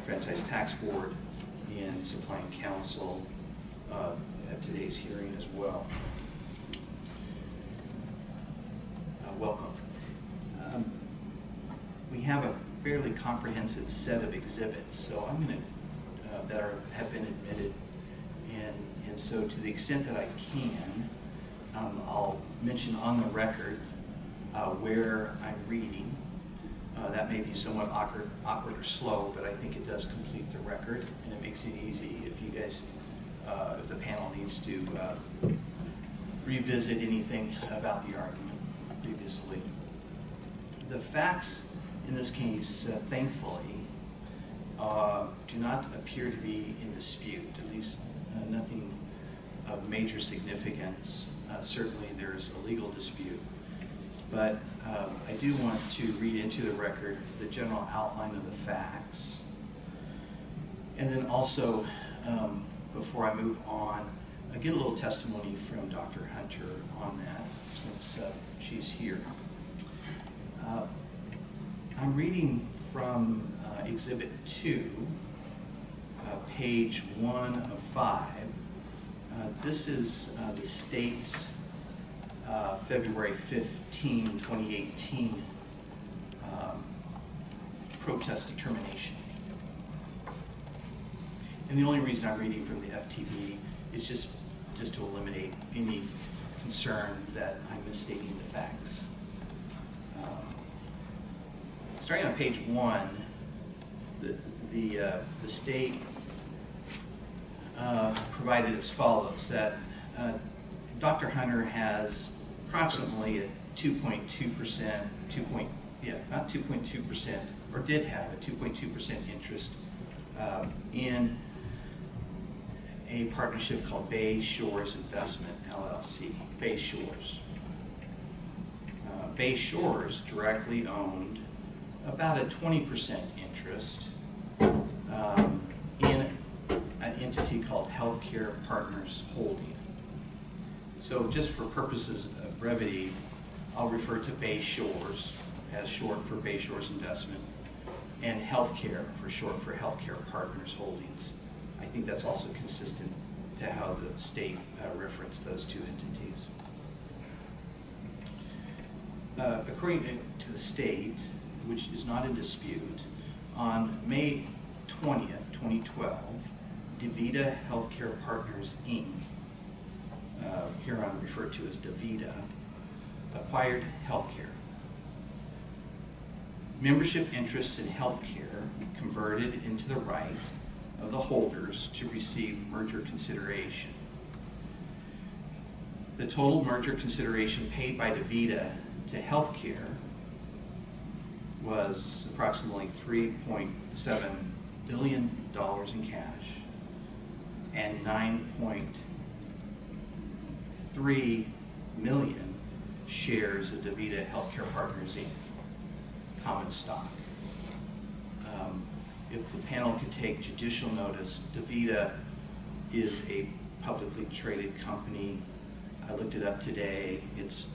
Franchise Tax Board in supplying counsel at today's hearing as well. Welcome. We have a fairly comprehensive set of exhibits, so I'm going to that have been admitted, and so to the extent that I can, I'll mention on the record where I'm reading. That may be somewhat awkward or slow, but I think it does complete the record, and it makes it easy if you guys, if the panel needs to revisit anything about the argument previously. The facts in this case, thankfully, do not appear to be in dispute, at least nothing of major significance. Certainly there's a legal dispute, but I do want to read into the record the general outline of the facts. And then also, before I move on, I get a little testimony from Dr. Hunter on that, since she's here. I'm reading from Exhibit 2, page 1 of 5. This is the state's February 15, 2018 protest determination. And the only reason I'm reading from the FTB is just to eliminate any concern that I'm misstating the facts. Starting on page 1, the state provided as follows, that Dr. Hunter has approximately a 2.2%, not 2.2%, or did have a 2.2% interest in a partnership called Bay Shores Investment, LLC, Bay Shores. Bay Shores directly owned about a 20% interest in an entity called Healthcare Partners Holding. So just for purposes of brevity, I'll refer to Bay Shores as short for Bay Shores Investment, and Healthcare for short for Healthcare Partners Holdings. I think that's also consistent to how the state referenced those two entities. According to the state, which is not in dispute, on May 20th, 2012, DeVita Healthcare Partners, Inc. hereon referred to as DaVita, acquired healthcare. Membership interests in healthcare converted into the right of the holders to receive merger consideration. The total merger consideration paid by DaVita to healthcare was approximately $3.7 billion in cash and 9.3 million shares of DaVita Healthcare Partners Inc. common stock. If the panel could take judicial notice, DaVita is a publicly traded company. I looked it up today. Its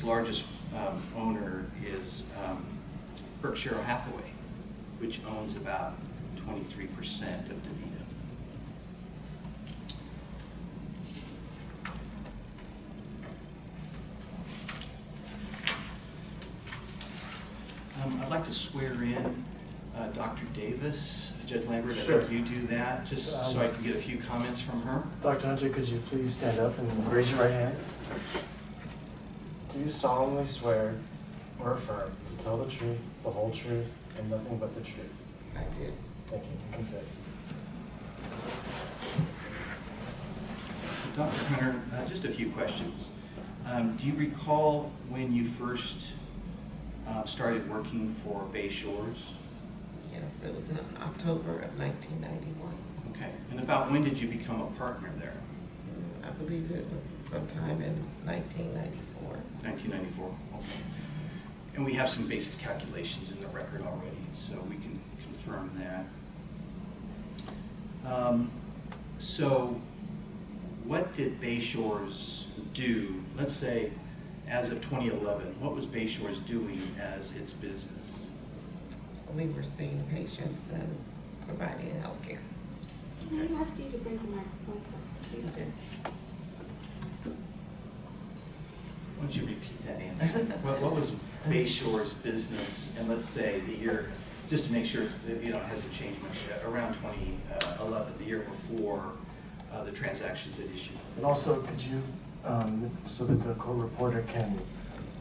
largest owner is Berkshire Hathaway, which owns about 23% of DaVita. I'd like to swear in Dr. Davis. Judge Lambert, Sure. I think you do that, just so I can get a few comments from her. Dr. Hunter, could you please stand up and raise your right hand? Do you solemnly swear or affirm to tell the truth, the whole truth, and nothing but the truth? I do. Thank you. You can sit. Dr. Hunter, just a few questions. Do you recall when you first started working for Bay Shores? Yes, it was in October of 1991. Okay. And about when did you become a partner there? I believe it was sometime in 1994. 1994. Okay. And we have some basis calculations in the record already, so we can confirm that. So what did Bay Shores do? Let's say as of 2011, what was Bay Shores doing as its business? We were seeing patients and providing health care. Can I ask you to bring the microphone closer to you? Why don't you repeat that answer? What was Bay Shores' business, and let's say the year, just to make sure it hasn't changed much, around 2011, the year before the transactions at issue? And also, could you, so that the court reporter can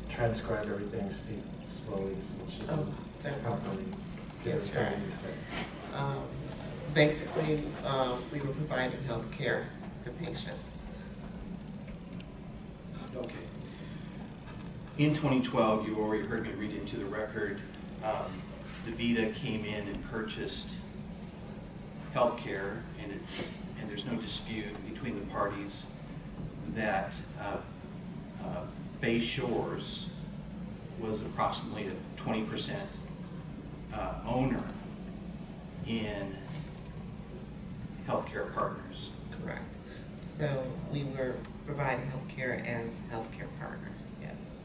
transcribe everything, speak slowly so that she can properly get everything you say. Basically, we were providing health care to patients. Okay. In 2012, you already heard me read into the record, DaVita came in and purchased health care, and there's no dispute between the parties that Bay Shores was approximately a 20% owner in Healthcare Partners. Correct. So we were providing health care as healthcare partners, yes.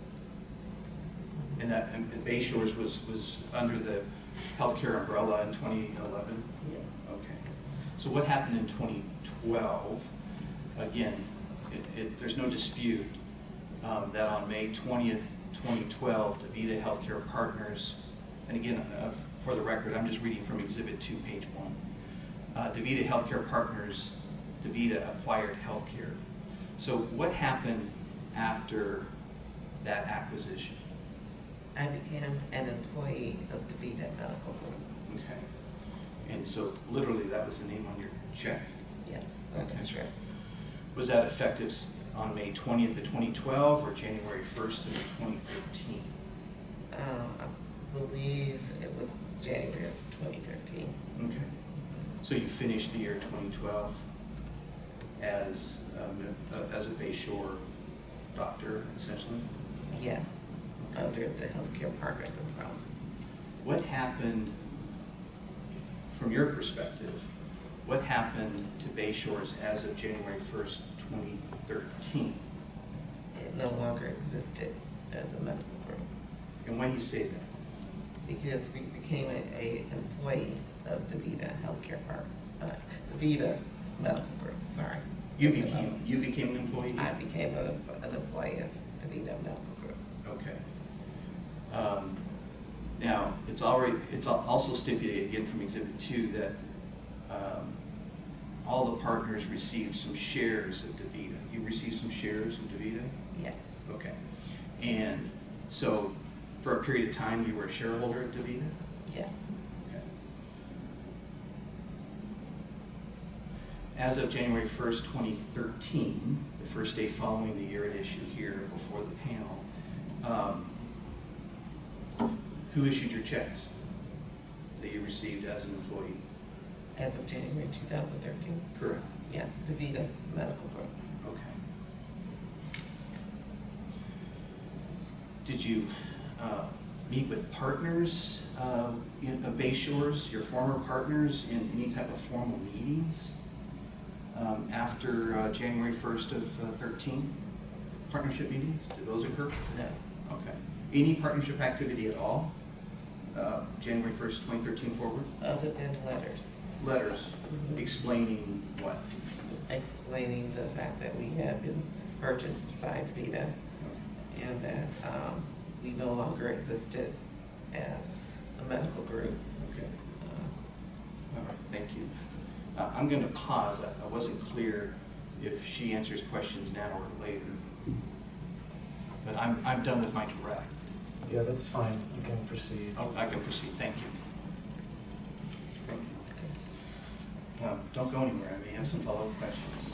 And Bay Shores was under the healthcare umbrella in 2011? Yes. Okay. So what happened in 2012? Again, there's no dispute that on May 20th, 2012, DaVita Healthcare Partners, and again, for the record, I'm just reading from Exhibit 2, page 1. DaVita Healthcare Partners, DaVita acquired healthcare. So what happened after that acquisition? I became an employee of DaVita Medical Group. Okay. And so literally that was the name on your check? Yes, that is true. Was that effective on May 20th of 2012 or January 1st of 2013? I believe it was January of 2013. Okay. So you finished the year 2012 as a Bay Shore doctor, essentially? Yes, under the Healthcare Partners umbrella. What happened, from your perspective, what happened to Bay Shores as of January 1st, 2013? It no longer existed as a medical group. And why do you say that? Because we became an employee of DaVita Healthcare Partners, DaVita Medical Group, sorry. You became an employee? I became an employee of DaVita Medical Group. Okay. Now, it's also stipulated again from Exhibit 2 that all the partners received some shares of DaVita. You received some shares of DaVita? Yes. Okay. And so for a period of time, you were a shareholder of DaVita? Yes. Okay. As of January 1st, 2013, the first day following the year at issue here before the panel, who issued your checks that you received as an employee? As of January 2013? Correct. Yes, DaVita Medical Group. Okay. Did you meet with partners of Bayshores, your former partners, in any type of formal meetings after January 1st of 13? Partnership meetings? Did those occur? No. Okay. Any partnership activity at all? January 1st, 2013 forward? Other than letters. Letters explaining what? Explaining the fact that we had been purchased by DaVita and that we no longer existed as a medical group. Okay. All right, thank you. I'm going to pause. I wasn't clear if she answers questions now or later. But I'm done with my direct. Yeah, that's fine. You can proceed. Oh, I can proceed. Thank you. Thank you. Don't go anywhere. I may have some follow-up questions.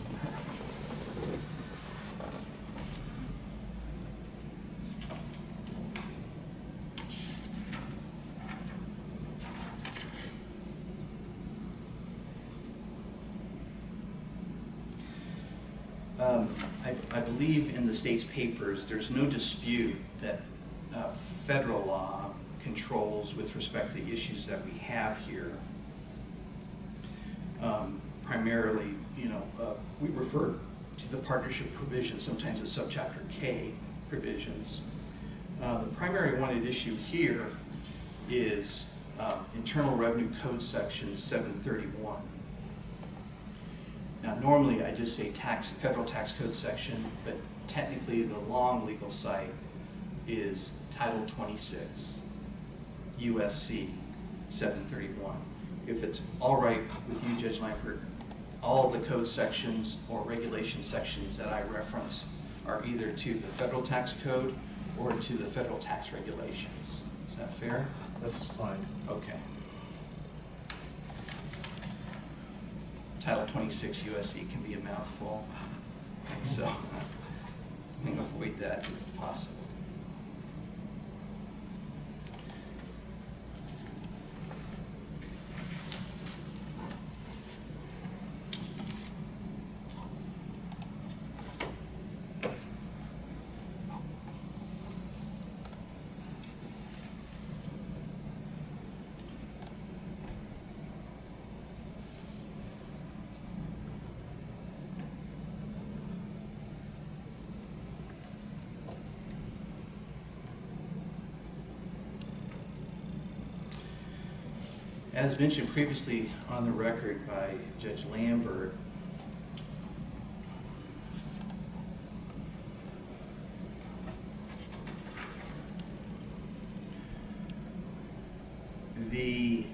I believe in the state's papers, there's no dispute that federal law controls with respect to issues that we have here. Primarily, we refer to the partnership provisions, sometimes as subchapter K provisions. The primary one at issue here is Internal Revenue Code section 731. Now, normally I just say federal tax code section, but technically the long legal site is Title 26, USC 731. If it's all right with you, Judge Lampert, all the code sections or regulation sections that I reference are either to the federal tax code or to the federal tax regulations. Is that fair? That's fine. Okay. Title 26 USC can be a mouthful, and so I'm going to avoid that if possible. As mentioned previously on the record by Judge Lambert, the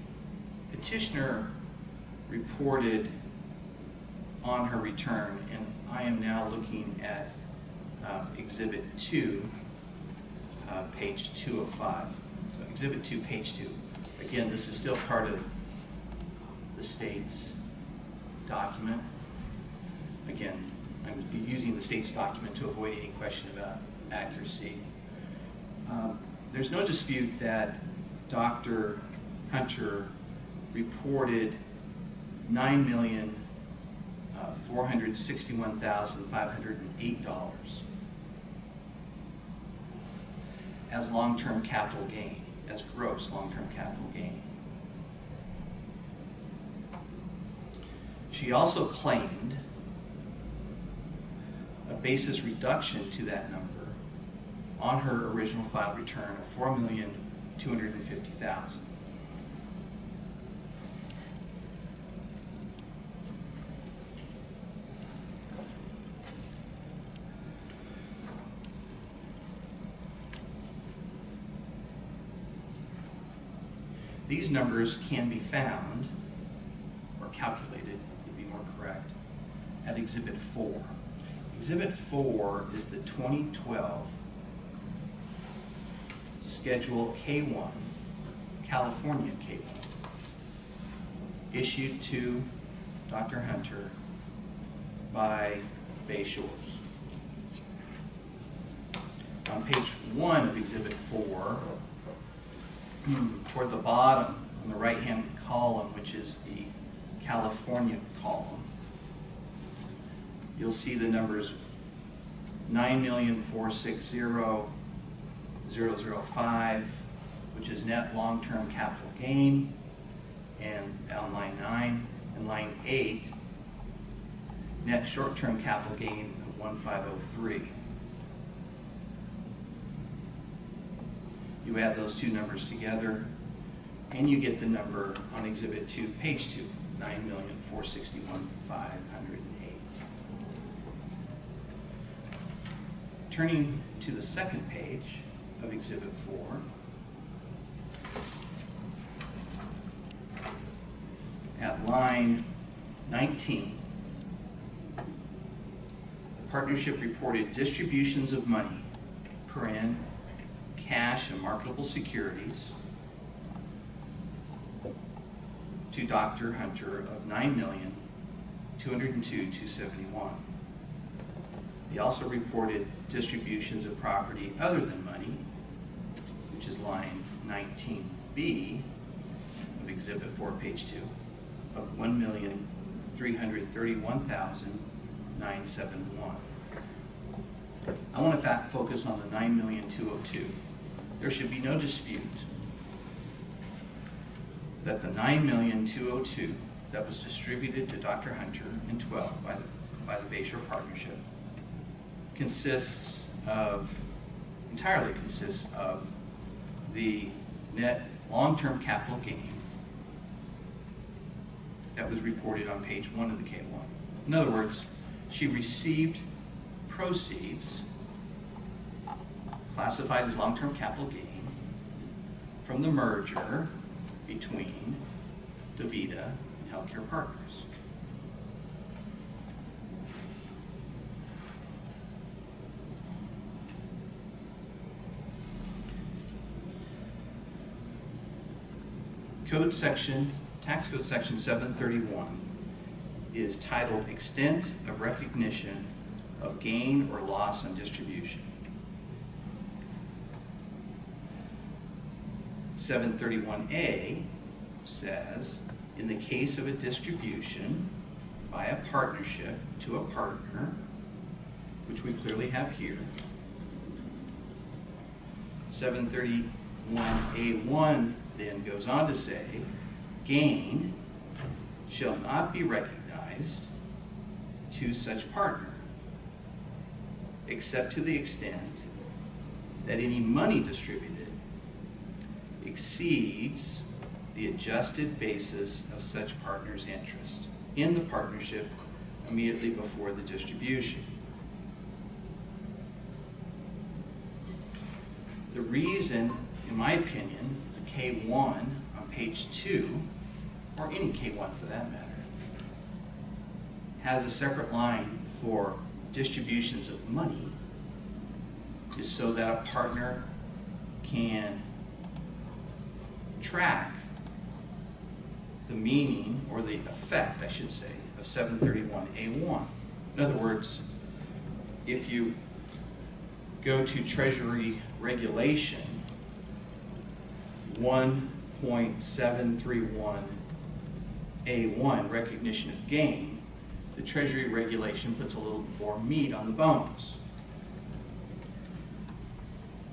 petitioner reported on her return, and I am now looking at Exhibit 2, page 2 of 5. So Exhibit 2, page 2. Again, this is still part of the state's document. Again, I'm using the state's document to avoid any question about accuracy. There's no dispute that Dr. Hunter reported $9,461,508 as long-term capital gain, as gross long-term capital gain. She also claimed a basis reduction to that number on her original filed return of $4,250,000. These numbers can be found, or calculated, would be more correct, at Exhibit 4. Exhibit 4 is the 2012 Schedule K1, California K1, issued to Dr. Hunter by Bay Shores. On page 1 of Exhibit 4, toward the bottom, on the right-hand column, which is the California column, you'll see the numbers 9,460,005, which is net long-term capital gain, and on line 9 and line 8, net short-term capital gain of 1,503. You add those two numbers together, and you get the number on Exhibit 2, page 2, 9,461,508. Turning to the second page of Exhibit 4, at line 19, the partnership reported distributions of money, paren, cash and marketable securities, to Dr. Hunter of $9,202,271. He also reported distributions of property other than money, which is line 19B of Exhibit 4, page 2, of $1,331,971. I want to focus on the $9,202,000. There should be no dispute that the $9,202,000 that was distributed to Dr. Hunter in 12 by the Bay Shore Partnership entirely consists of the net long-term capital gain that was reported on page 1 of the K1. In other words, she received proceeds classified as long-term capital gain from the merger between DaVita and Healthcare Partners. Tax Code Section 731 is titled Extent of Recognition of Gain or Loss on Distribution. 731A says, in the case of a distribution by a partnership to a partner, which we clearly have here, 731A1 then goes on to say, gain shall not be recognized to such partner, except to the extent that any money distributed exceeds the adjusted basis of such partner's interest in the partnership immediately before the distribution. The reason, in my opinion, the K1 on page 2, or any K1 for that matter, has a separate line for distributions of money is so that a partner can track the meaning, or the effect, I should say, of 731A1. In other words, if you go to Treasury Regulation 1.731A1, recognition of gain, the Treasury Regulation puts a little more meat on the bones.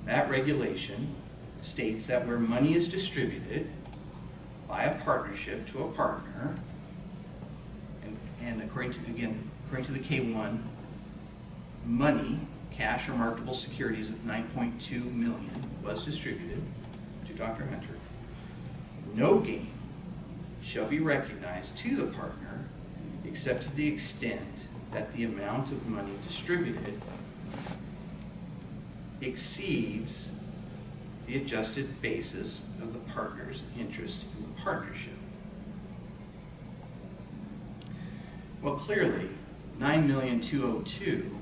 That regulation states that where money is distributed by a partnership to a partner, and according to the K1, money, cash or marketable securities of $9.2 million was distributed to Dr. Hunter, no gain shall be recognized to the partner except to the extent that the amount of money distributed exceeds the adjusted basis of the partner's interest in the partnership. Well, clearly, $9,202,000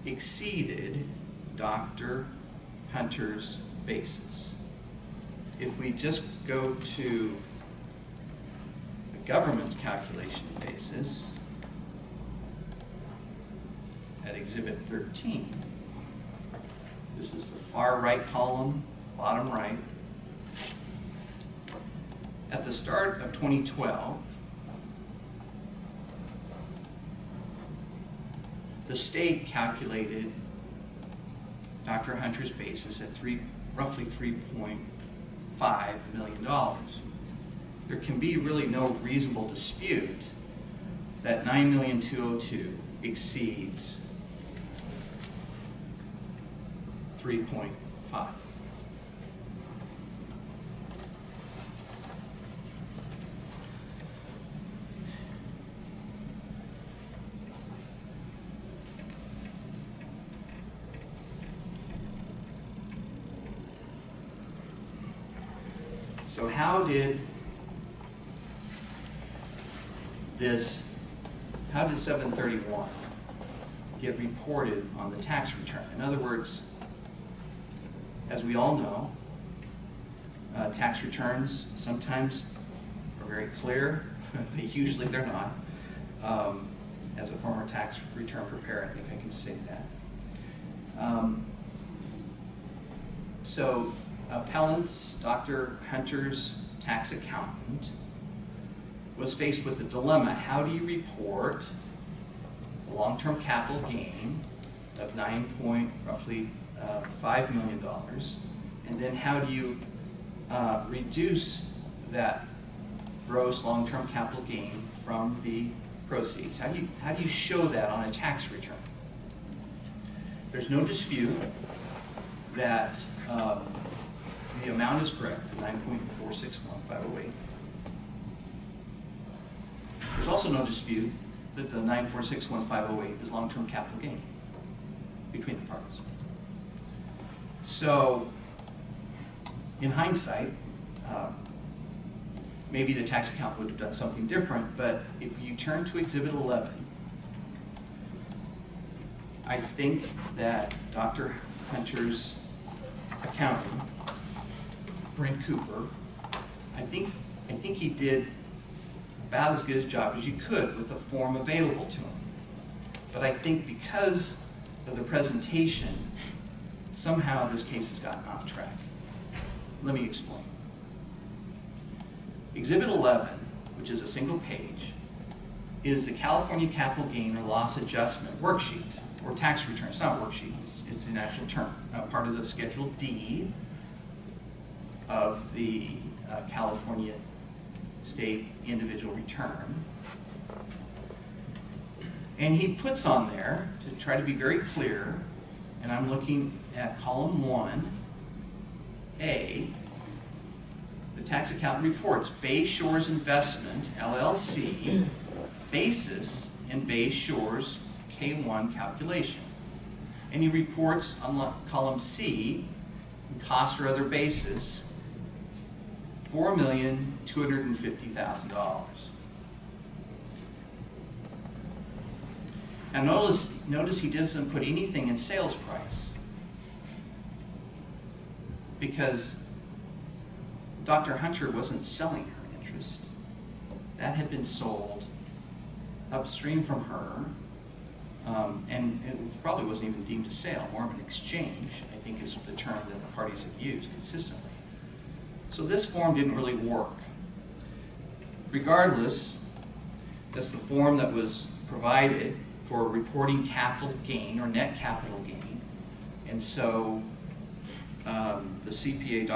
exceeded Dr. Hunter's basis. If we just go to the government's calculation basis at Exhibit 13, this is the far right column, bottom right. At the start of 2012, the state calculated Dr. Hunter's basis at roughly $3.5 million. There can be really no reasonable dispute that $9,202,000 exceeds 3.5. So how did 731 get reported on the tax return? In other words, as we all know, tax returns sometimes are very clear, but usually they're not. As a former tax return preparer, I think I can say that. So appellant's, Dr. Hunter's tax accountant, was faced with the dilemma: how do you report a long-term capital gain of roughly $5 million, and then how do you reduce that gross long-term capital gain from the proceeds? How do you show that on a tax return? There's no dispute that the amount is correct, 9.461508. There's also no dispute that the 9461508 is long-term capital gain between the parties. So, in hindsight, maybe the tax accountant would have done something different, but if you turn to Exhibit 11, I think that Dr. Hunter's accountant, Brent Cooper, I think he did about as good a job as you could with the form available to him. But I think because of the presentation, somehow this case has gotten off track. Let me explain. Exhibit 11, which is a single page, is the California Capital Gain or Loss Adjustment worksheet, or tax return. It's not a worksheet, it's an actual term, part of the Schedule D of the California State Individual Return. And he puts on there, to try to be very clear, and I'm looking at column 1A, the tax accountant reports Bay Shores Investment, LLC, basis in Bay Shores K1 calculation. And he reports on column C, cost or other basis, $4,250,000. Now notice he doesn't put anything in sales price, because Dr. Hunter wasn't selling her interest. That had been sold upstream from her, and it probably wasn't even deemed a sale, more of an exchange, I think is the term that the parties have used consistently. So this form didn't really work. Regardless, that's the form that was provided for reporting capital gain or net capital gain. And so the CPA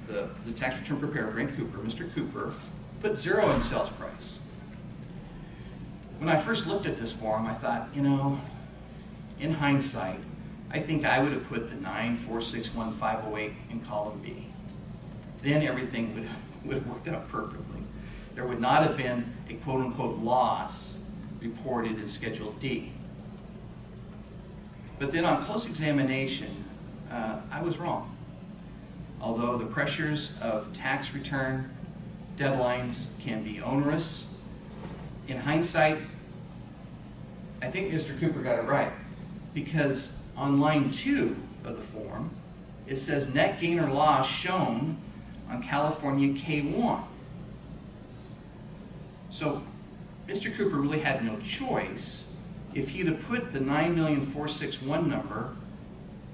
the tax return preparer, Brent Cooper, Mr. Cooper, put 0 in sales price. When I first looked at this form, I thought, you know, in hindsight, I think I would have put the 9461508 in column B. Then everything would have worked out perfectly. There would not have been a quote-unquote loss reported in Schedule D. But then on close examination, I was wrong. Although the pressures of tax return deadlines can be onerous, in hindsight, I think Mr. Cooper got it right, because on line 2 of the form, it says net gain or loss shown on California K1. So Mr. Cooper really had no choice. If he'd have put the $9,461,000 number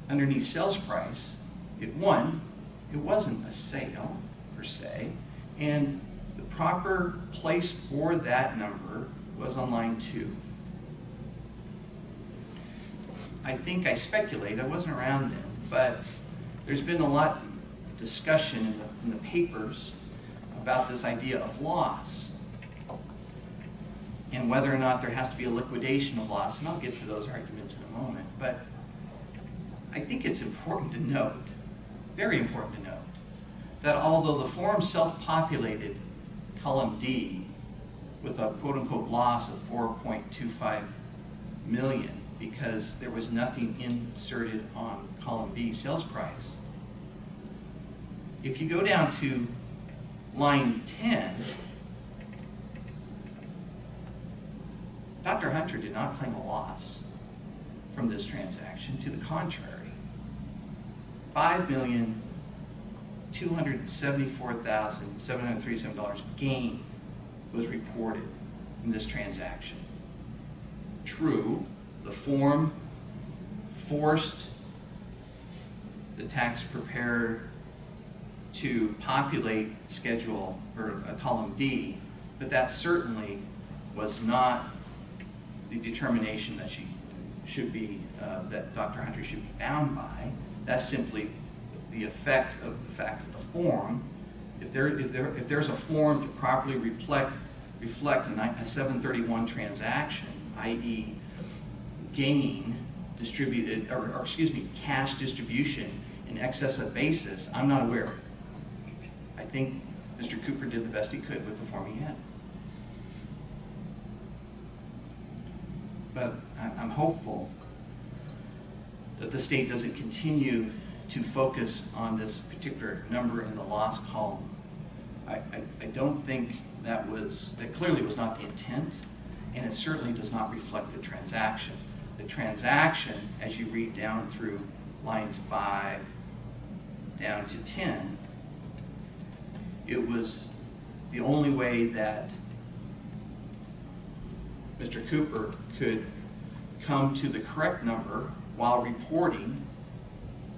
underneath sales price, it wasn't a sale per se, and the proper place for that number was on line 2. I speculate, I wasn't around then, but there's been a lot of discussion in the papers about this idea of loss and whether or not there has to be a liquidation of loss, and I'll get to those arguments in a moment. But I think it's important to note, very important to note, that although the form self-populated column D with a quote-unquote loss of $4.25 million because there was nothing inserted on column B sales price, if you go down to line 10, Dr. Hunter did not claim a loss from this transaction. To the contrary, $5,274,737 gain was reported in this transaction. True, the form forced the tax preparer to populate schedule or column D, but that certainly was not the determination that she should be, that Dr. Hunter should be bound by. That's simply the effect of the fact that the form, if there's a form to properly reflect a 731 transaction, i.e. gain distributed, or excuse me, cash distribution in excess of basis, I'm not aware of it. I think Mr. Cooper did the best he could with the form he had. But I'm hopeful that the state doesn't continue to focus on this particular number in the loss column. I don't think that clearly was not the intent, and it certainly does not reflect the transaction. The transaction, as you read down through lines 5 down to 10, it was the only way that Mr. Cooper could come to the correct number while reporting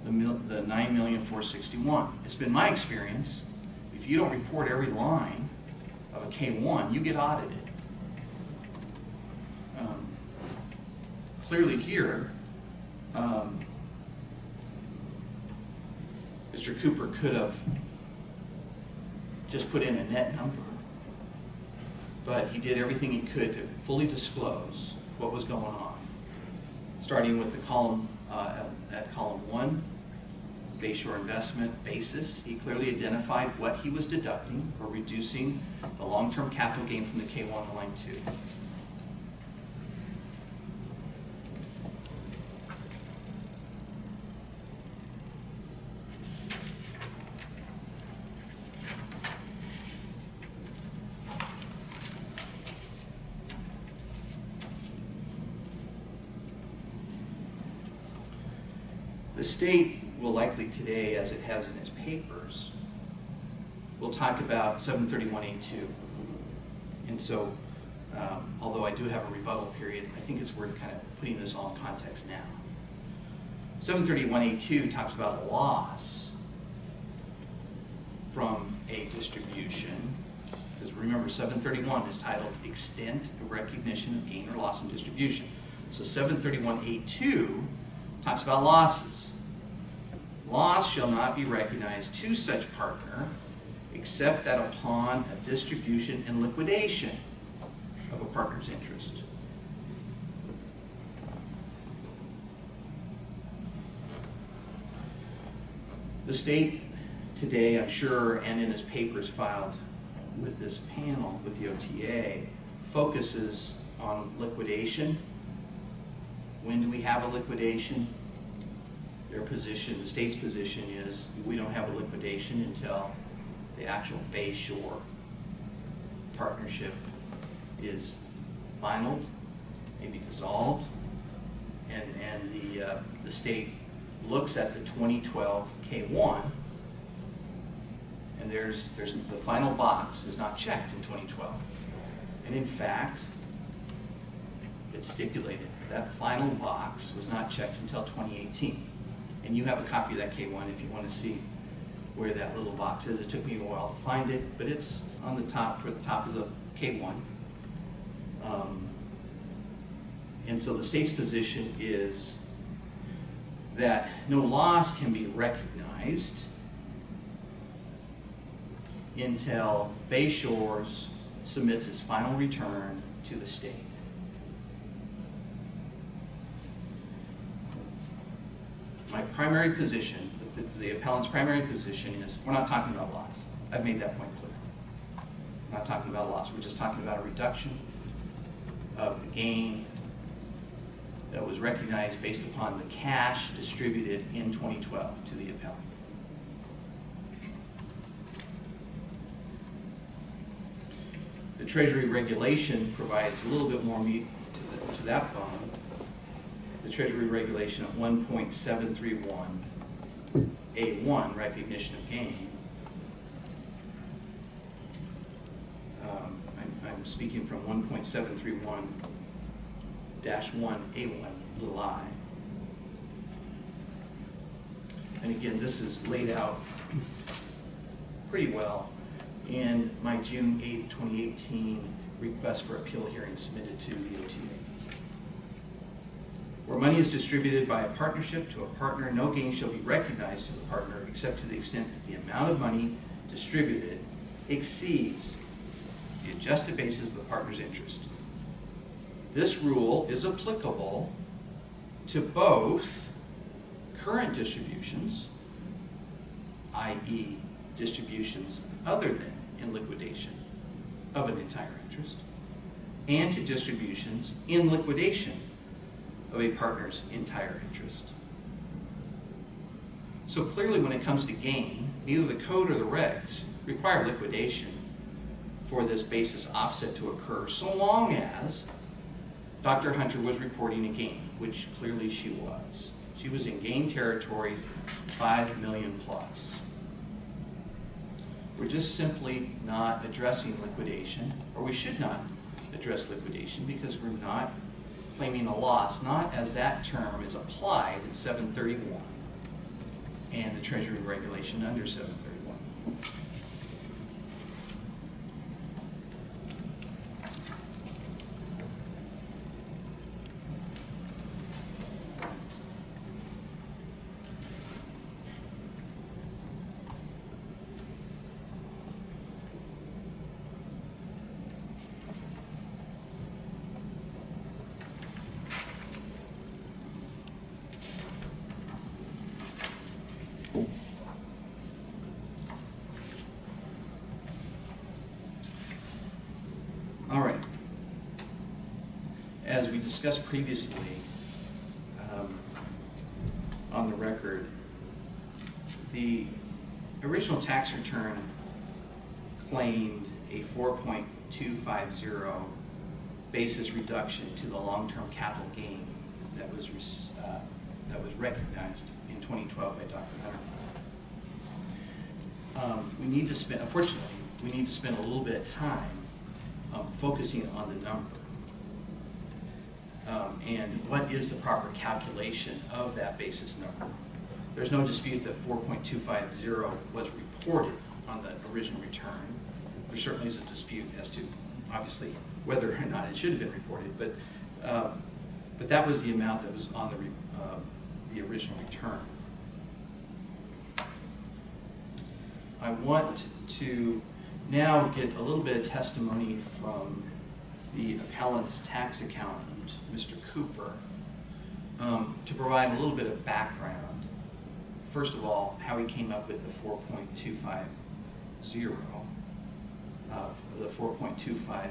the $9,461,000. It's been my experience, if you don't report every line of a K1, you get audited. Clearly here, Mr. Cooper could have just put in a net number, but he did everything he could to fully disclose what was going on. Starting with the column, at column 1, Bayshore investment basis, he clearly identified what he was deducting or reducing the long-term capital gain from the K1 to line 2. The state will likely today, as it has in its papers, will talk about 731A2. And so, although I do have a rebuttal period, I think it's worth kind of putting this all in context now. 731A2 talks about a loss from a distribution, because remember 731 is titled Extent of Recognition of Gain or Loss in Distribution. So 731A2 talks about losses. Loss shall not be recognized to such partner except that upon a distribution and liquidation of a partner's interest. The state today, I'm sure, and in its papers filed with this panel, with the OTA, focuses on liquidation. When do we have a liquidation? Their position, the state's position is we don't have a liquidation until the actual Bayshore partnership is finalized may be dissolved, and the state looks at the 2012 K1, and there's the final box is not checked in 2012. And in fact, it's stipulated that final box was not checked until 2018. And you have a copy of that K1 if you want to see where that little box is. It took me a while to find it, but it's on the top, toward the top of the K1. And so the state's position is that no loss can be recognized until Bay Shores submits its final return to the state. My primary position, the appellant's primary position is, we're not talking about loss. I've made that point clear. We're not talking about loss. We're just talking about a reduction of the gain that was recognized based upon the cash distributed in 2012 to the appellant. The Treasury regulation provides a little bit more meat to that bone. The Treasury regulation at 1.731A1, recognition of gain. I'm speaking from 1.731-1A1, little I. And again, this is laid out pretty well in my June 8th, 2018 request for appeal hearing submitted to the OTA. Where money is distributed by a partnership to a partner, no gain shall be recognized to the partner except to the extent that the amount of money distributed exceeds the adjusted basis of the partner's interest. This rule is applicable to both current distributions, i.e. distributions other than in liquidation of an entire interest, and to distributions in liquidation of a partner's entire interest. So clearly when it comes to gain, neither the code or the regs require liquidation for this basis offset to occur, so long as Dr. Hunter was reporting a gain, which clearly she was. She was in gain territory, 5 million plus. We're just simply not addressing liquidation, or we should not address liquidation, because we're not claiming a loss, not as that term is applied in 731 and the Treasury regulation under 731. All right. As we discussed previously on the record, the original tax return claimed a 4.250 basis reduction to the long-term capital gain that was recognized in 2012 by Dr. Hunter. We need to spend, unfortunately, we need to spend a little bit of time focusing on the number and what is the proper calculation of that basis number. There's no dispute that 4.250 was reported on the original return. There certainly is a dispute as to, obviously, whether or not it should have been reported, but that was the amount that was on the original return. I want to now get a little bit of testimony from the appellant's tax accountant, Mr. Cooper, to provide a little bit of background. First of all, how he came up with the 4.250, the 4.25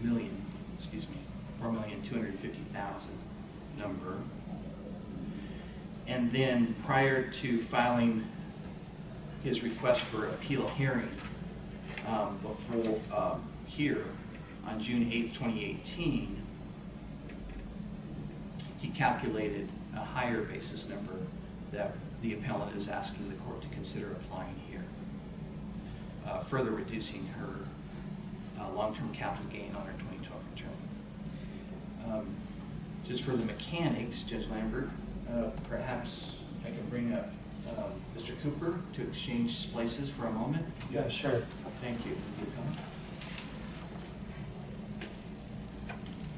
million, excuse me, 4,250,000 number. And then prior to filing his request for appeal hearing before here on June 8th, 2018, he calculated a higher basis number that the appellant is asking the court to consider applying here, further reducing her long-term capital gain on her 2012 return. Just for the mechanics, Judge Lambert, perhaps I can bring up Mr. Cooper to exchange places for a moment. Yeah, sure. Thank you.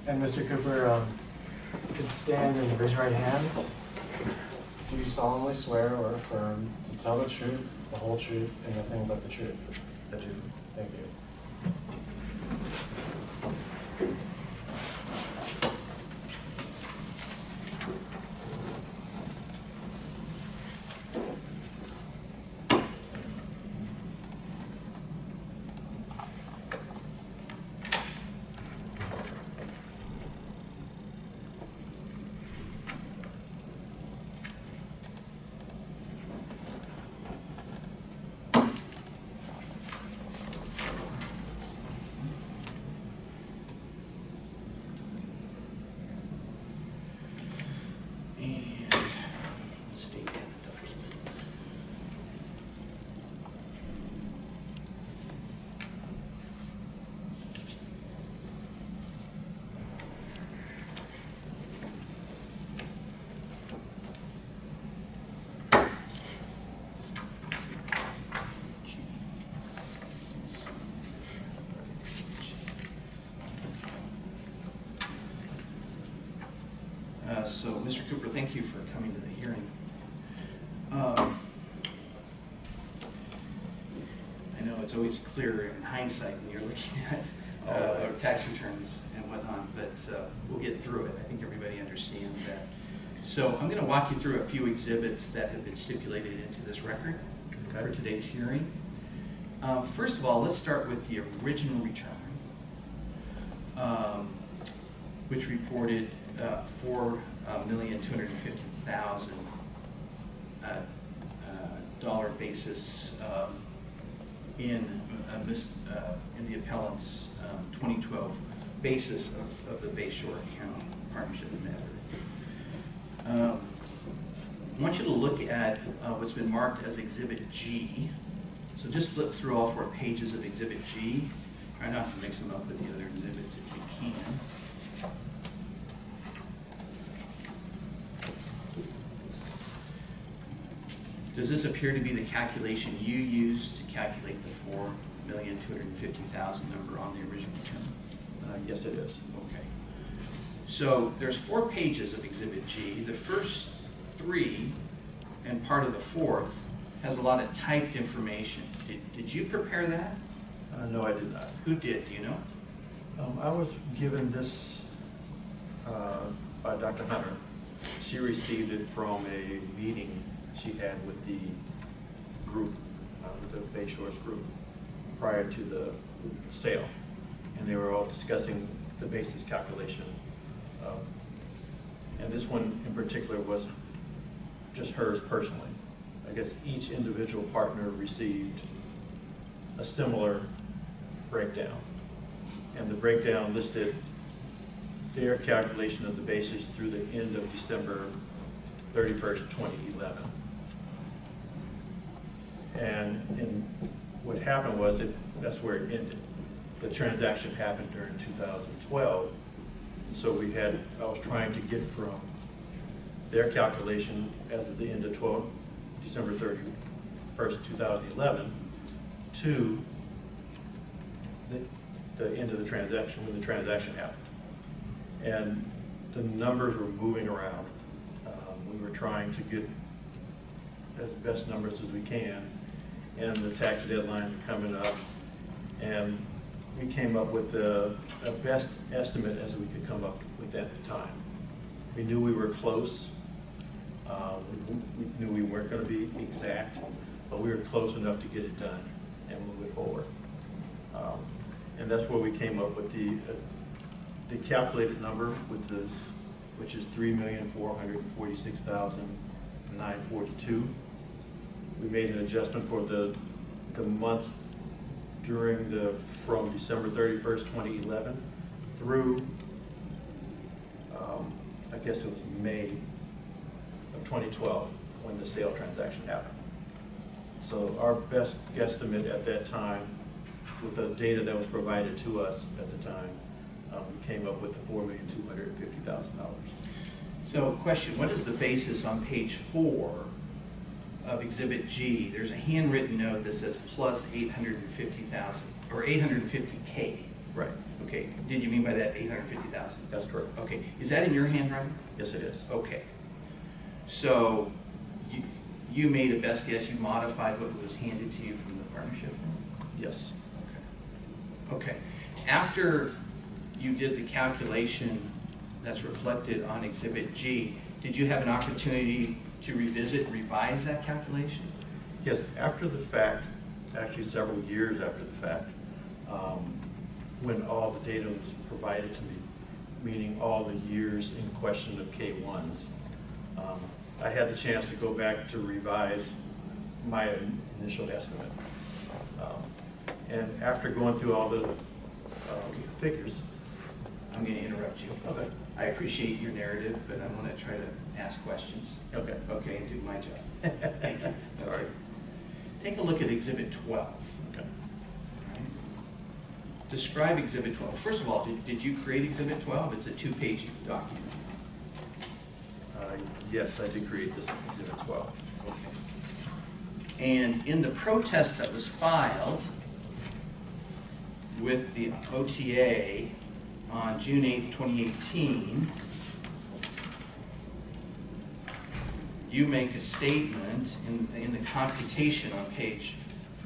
And Mr. Cooper, you could stand and raise your right hand. Do you solemnly swear or affirm to tell the truth, the whole truth, and nothing but the truth? I do. Thank you. So, Mr. Cooper, thank you for coming to the hearing. I know it's always clear in hindsight when you're looking at tax returns and whatnot, but we'll get through it. I think everybody understands that. So I'm going to walk you through a few exhibits that have been stipulated into this record for today's hearing. First of all, let's start with the original return, which reported $4,250,000 dollar basis in the appellant's 2012 basis of the Bay Shore County Partnership matter. I want you to look at what's been marked as Exhibit G. So just flip through all 4 pages of Exhibit G. Try not to mix them up with the other exhibits if you can. Does this appear to be the calculation you used to calculate the $4,250,000 number on the original return? Yes, it is. Okay. So there's 4 pages of Exhibit G. The first 3 and part of the 4th has a lot of typed information. Did you prepare that? No, I did not. Who did? Do you know? I was given this by Dr. Hunter. She received it from a meeting she had with the group, with the Bay Shores group, prior to the sale. And they were all discussing the basis calculation. And this one in particular was just hers personally. I guess each individual partner received a similar breakdown. And the breakdown listed their calculation of the basis through the end of December 31st, 2011. And what happened was that's where it ended. The transaction happened during 2012. So I was trying to get from their calculation as of the end of December 31st, 2011 to the end of the transaction, when the transaction happened. And the numbers were moving around. We were trying to get as best numbers as we can, and the tax deadlines were coming up, and we came up with a best estimate as we could come up with at the time. We knew we were close. We knew we weren't going to be exact, but we were close enough to get it done and move it forward. And that's where we came up with the calculated number, which is $3,446,942. We made an adjustment for the months from December 31st, 2011 through I guess it was May of 2012 when the sale transaction happened. So our best guesstimate at that time, with the data that was provided to us at the time, we came up with the $4,250,000. So question, what is the basis on page 4 of Exhibit G? There's a handwritten note that says plus 850,000, or 850K. Right. Okay, did you mean by that 850,000? That's correct. Okay, is that in your handwriting? Yes, it is. Okay. So you made a best guess, you modified what was handed to you from the partnership? Yes. Okay. After you did the calculation that's reflected on Exhibit G, did you have an opportunity to revise that calculation? Yes, after the fact, actually several years after the fact, when all the data was provided to me, meaning all the years in question of K1s, I had the chance to go back to revise my initial estimate. And after going through all the figures. I'm going to interrupt you. Okay. I appreciate your narrative, but I want to try to ask questions. Okay. Okay, and do my job. Thank you. Sorry. Take a look at Exhibit 12. Okay. Right. Describe Exhibit 12. First of all, did you create Exhibit 12? It's a 2-page document. Yes, I did create this Exhibit 12. Okay. And in the protest that was filed with the OTA on June 8th, 2018, you make a statement in the computation on page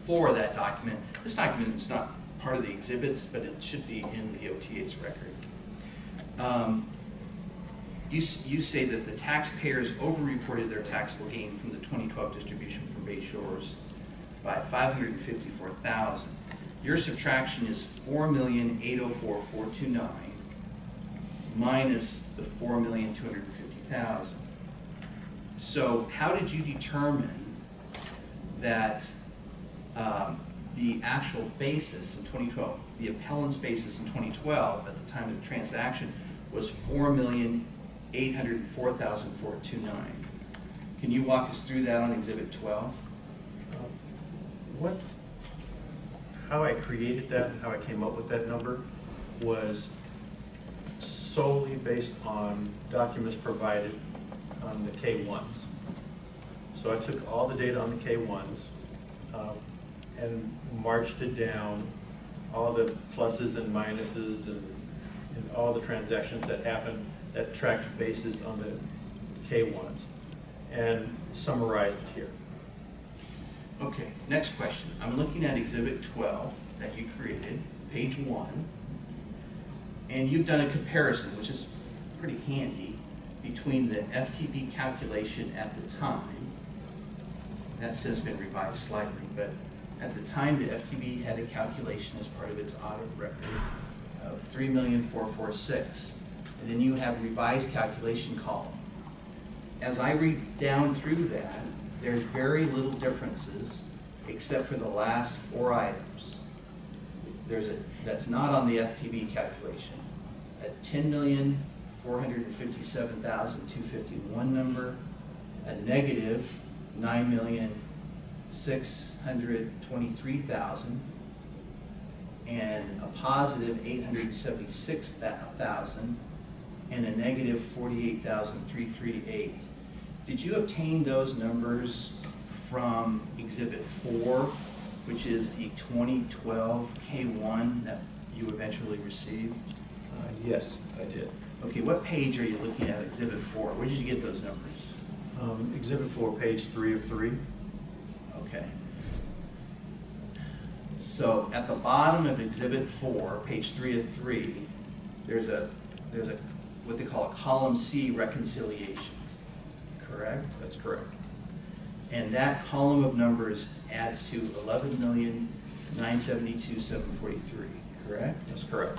4 of that document. This document is not part of the exhibits, but it should be in the OTA's record. You say that the taxpayers overreported their taxable gain from the 2012 distribution from Bay Shores by $554,000. Your subtraction is $4,804,429 minus the $4,250,000. So how did you determine that the actual basis in 2012, the appellant's basis in 2012 at the time of the transaction was $4,804,429? Can you walk us through that on Exhibit 12? How I created that and how I came up with that number was solely based on documents provided on the K1s. So I took all the data on the K1s and marched it down, all the pluses and minuses and all the transactions that happened that tracked bases on the K1s, and summarized it here. Okay, next question. I'm looking at Exhibit 12 that you created, page 1, and you've done a comparison, which is pretty handy, between the FTB calculation at the time, that's since been revised slightly, but at the time the FTB had a calculation as part of its audit record of $3,446,000, and then you have revised calculation column. As I read down through that, there's very little differences except for the last 4 items. That's not on the FTB calculation. A $10,457,251 number, a negative $9,623,000, and a positive $876,000, and a negative $48,338. Did you obtain those numbers from Exhibit 4, which is the 2012 K1 that you eventually received? Yes, I did. Okay, what page are you looking at, Exhibit 4? Where did you get those numbers? Exhibit 4, page 3 of 3. Okay. So at the bottom of Exhibit 4, page 3 of 3, there's a what they call a column C reconciliation. Correct? That's correct. And that column of numbers adds to $11,972,743. Correct? That's correct.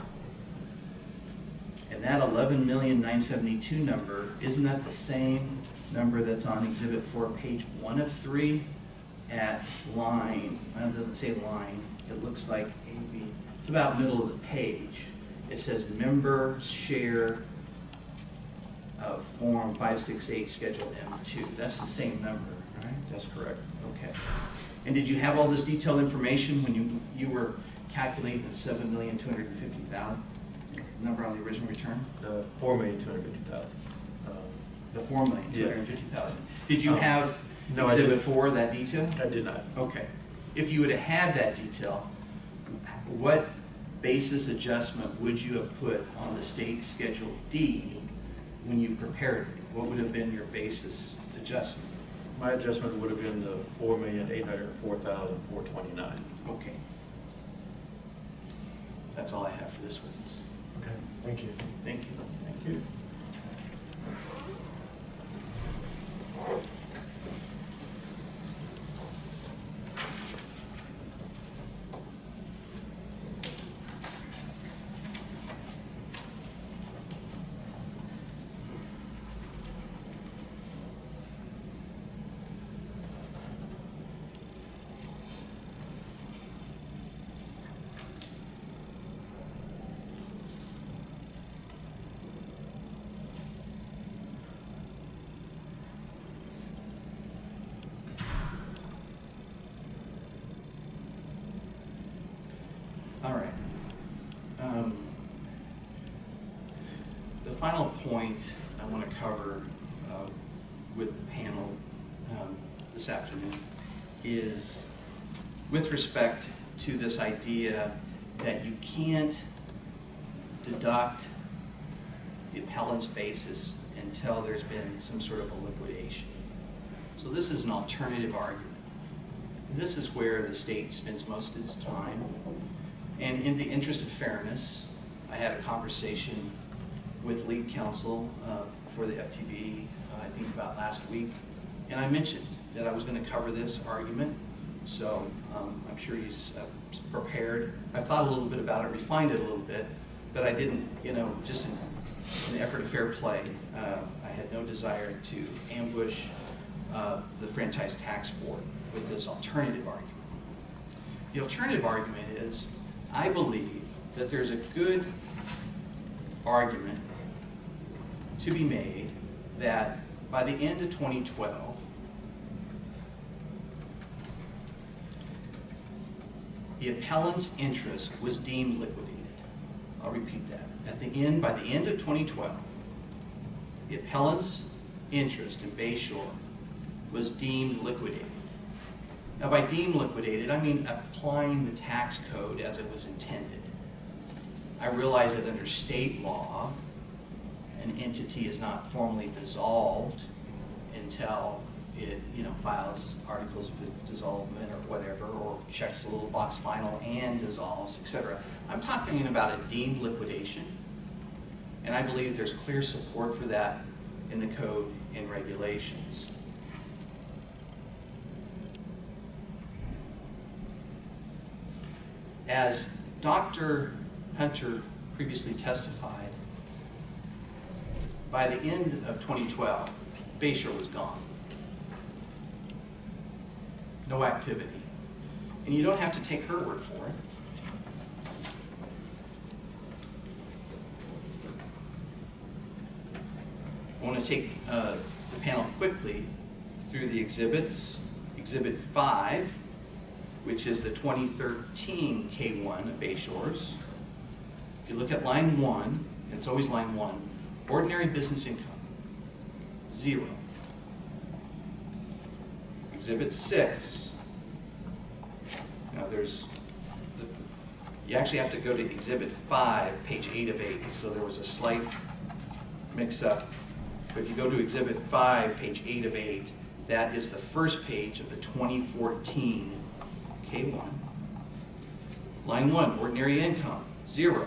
And that $11,972,000 number, isn't that the same number that's on Exhibit 4, page 1 of 3, at line? Well, it doesn't say line. It looks like AB. It's about middle of the page. It says member share of Form 568 Schedule M2. That's the same number, right? That's correct. Okay. And did you have all this detailed information when you were calculating the $7,250,000 number on the original return? The $4,250,000. The $4,250,000. Did you have no, Exhibit 4, that detail? I did not. Okay. If you would have had that detail, what basis adjustment would you have put on the state Schedule D when you prepared it? What would have been your basis adjustment? My adjustment would have been the $4,804,429. Okay. That's all I have for this witness. Okay, thank you. Thank you. Thank you. All right. The final point I want to cover with the panel this afternoon is with respect to this idea that you can't deduct the appellant's basis until there's been some sort of a liquidation. So this is an alternative argument. This is where the state spends most of its time. And in the interest of fairness, I had a conversation with lead counsel for the FTB, I think about last week, and I mentioned that I was going to cover this argument, so I'm sure he's prepared. I thought a little bit about it, refined it a little bit, but I didn't, just in an effort of fair play, I had no desire to ambush the Franchise Tax Board with this alternative argument. The alternative argument is, I believe that there's a good argument to be made that by the end of 2012, the appellant's interest was deemed liquidated. I'll repeat that. By the end of 2012, the appellant's interest in Bayshore was deemed liquidated. Now, by deemed liquidated, I mean applying the tax code as it was intended. I realize that under state law, an entity is not formally dissolved until it, files articles of dissolvement or whatever, or checks the little box final and dissolves, etc. I'm talking about a deemed liquidation, and I believe there's clear support for that in the code and regulations. As Dr. Hunter previously testified, by the end of 2012, Bayshore was gone. No activity. And you don't have to take her word for it. I want to take the panel quickly through the exhibits. Exhibit 5, which is the 2013 K1 of Bayshore's. If you look at line 1, and it's always line 1, ordinary business income, 0. Exhibit 6. Now you actually have to go to Exhibit 5, page 8 of 8, so there was a slight mix-up. But if you go to Exhibit 5, page 8 of 8, that is the first page of the 2014 K1. Line 1, ordinary income, 0.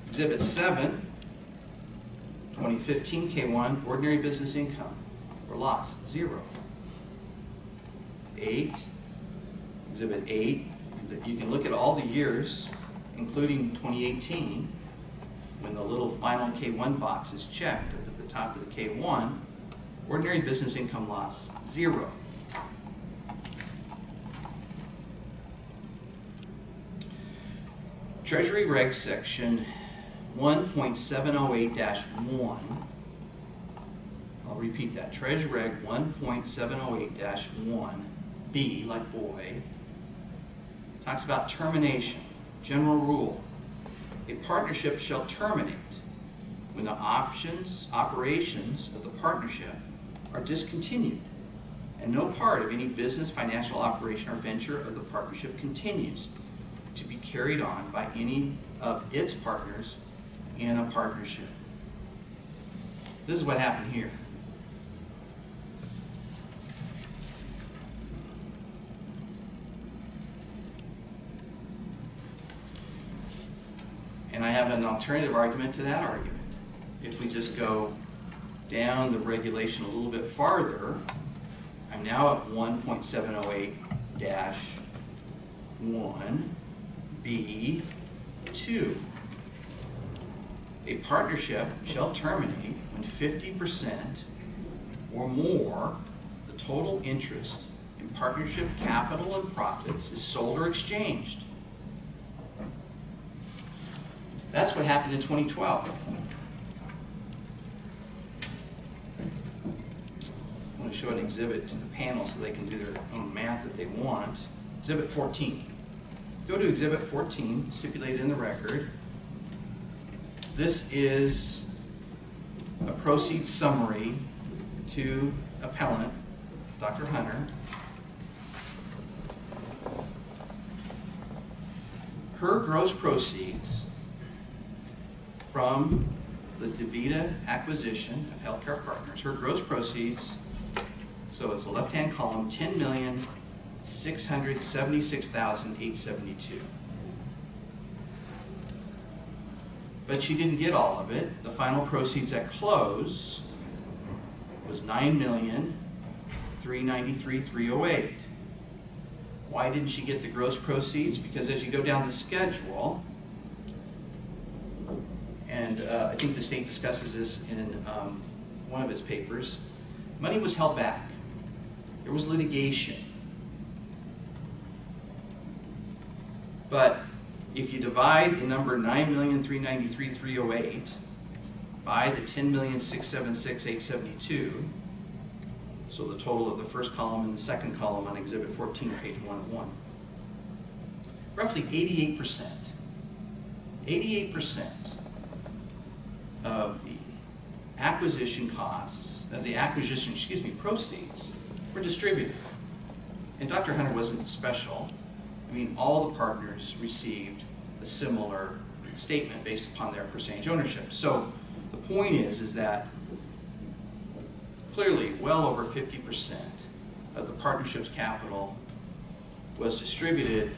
Exhibit 7, 2015 K1, ordinary business income or loss, 0. 8, Exhibit 8, you can look at all the years, including 2018, when the little final K1 box is checked up at the top of the K1, ordinary business income loss, 0. Treasury Reg Section 1.708-1 repeat that. Treasury Reg 1.708-1B, like boy, talks about termination. General rule. A partnership shall terminate when the operations of the partnership are discontinued and no part of any business, financial operation, or venture of the partnership continues to be carried on by any of its partners in a partnership. This is what happened here. And I have an alternative argument to that argument. If we just go down the regulation a little bit farther, I'm now at 1.708-1B2. A partnership shall terminate when 50% or more of the total interest in partnership capital and profits is sold or exchanged. That's what happened in 2012. I'm going to show an exhibit to the panel so they can do their own math that they want. Exhibit 14. Go to Exhibit 14, stipulated in the record. This is a proceeds summary to appellant, Dr. Hunter. Her gross proceeds from the DaVita acquisition of Healthcare Partners, her gross proceeds, so it's the left-hand column, $10,676,872. But she didn't get all of it. The final proceeds at close was $9,393,308. Why didn't she get the gross proceeds? Because as you go down the schedule, and I think the state discusses this in one of its papers, money was held back. There was litigation. But if you divide the number 9,393,308 by the 10,676,872, so the total of the first column and the second column on Exhibit 14, page 101, roughly 88% of the acquisition costs, proceeds were distributed. And Dr. Hunter wasn't special. I mean, all the partners received a similar statement based upon their percentage ownership. So the point is that clearly well over 50% of the partnership's capital was distributed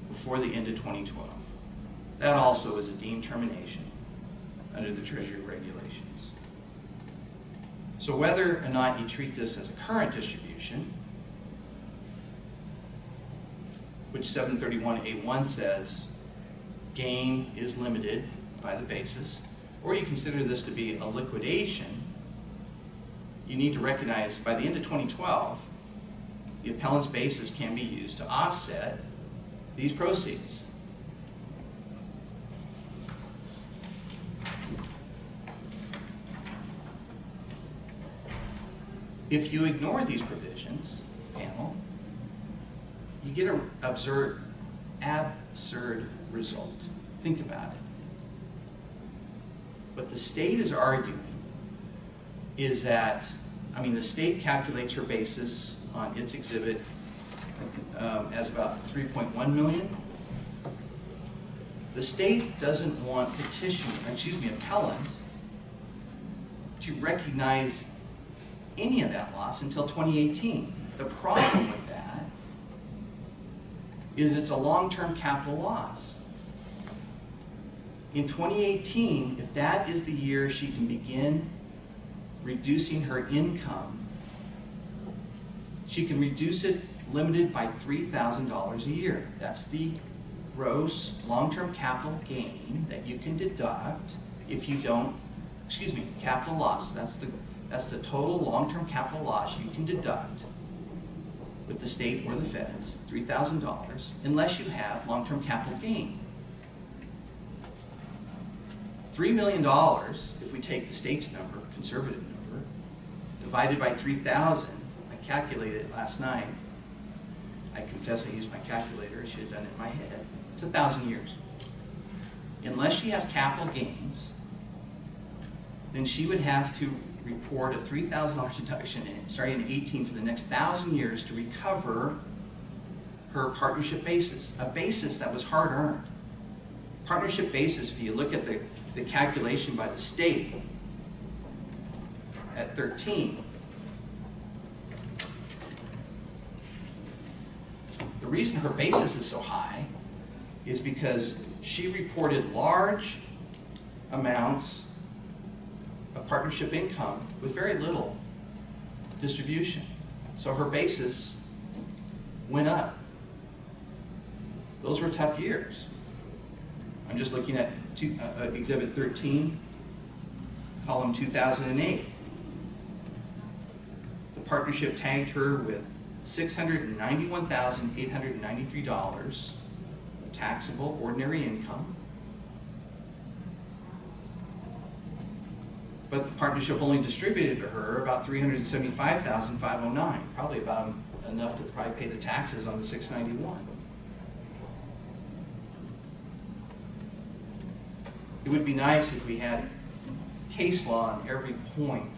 before the end of 2012. That also is a deemed termination under the Treasury regulations. So whether or not you treat this as a current distribution, which 731A1 says gain is limited by the basis, or you consider this to be a liquidation, you need to recognize by the end of 2012, the appellant's basis can be used to offset these proceeds. If you ignore these provisions, panel, you get an absurd result. Think about it. What the state is arguing is that, the state calculates her basis on its exhibit as about $3.1 million. The state doesn't want appellant to recognize any of that loss until 2018. The problem with that is it's a long-term capital loss. In 2018, if that is the year she can begin reducing her income, she can reduce it limited by $3,000 a year. That's the gross long-term capital gain that you can deduct if you don't, capital loss. That's the total long-term capital loss you can deduct with the state or the feds, $3,000, unless you have long-term capital gain. $3 million, if we take the state's number, conservative number, divided by 3,000, I calculated it last night. I confess I used my calculator, I should have done it in my head. It's 1,000 years. Unless she has capital gains, then she would have to report a $3,000 deduction starting in 18 for the next 1,000 years to recover her partnership basis, a basis that was hard earned. Partnership basis, if you look at the calculation by the state at 13, the reason her basis is so high is because she reported large amounts of partnership income with very little distribution. So her basis went up. Those were tough years. I'm just looking at Exhibit 13, column 2008. The partnership tagged her with $691,893 of taxable ordinary income. But the partnership only distributed to her about $375,509, probably about enough to probably pay the taxes on the $691. It would be nice if we had case law on every point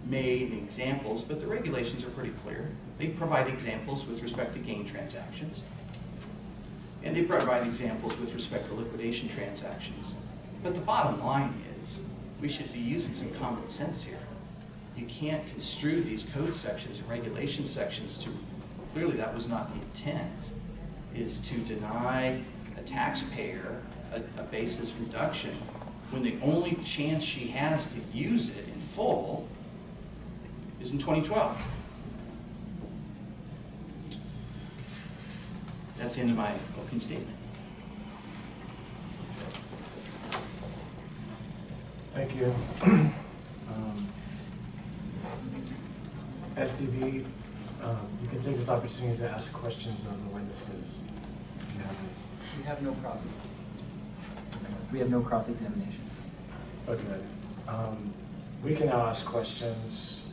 made and examples, but the regulations are pretty clear. They provide examples with respect to gain transactions, and they provide examples with respect to liquidation transactions. But the bottom line is, we should be using some common sense here. You can't construe these code sections and regulation sections to, clearly that was not the intent, is to deny a taxpayer a basis reduction when the only chance she has to use it in full is in 2012. That's the end of my opening statement. Thank you. FTV, you can take this opportunity to ask questions of the witnesses. If you have any. We have no cross. We have no cross-examination. Okay. We can now ask questions.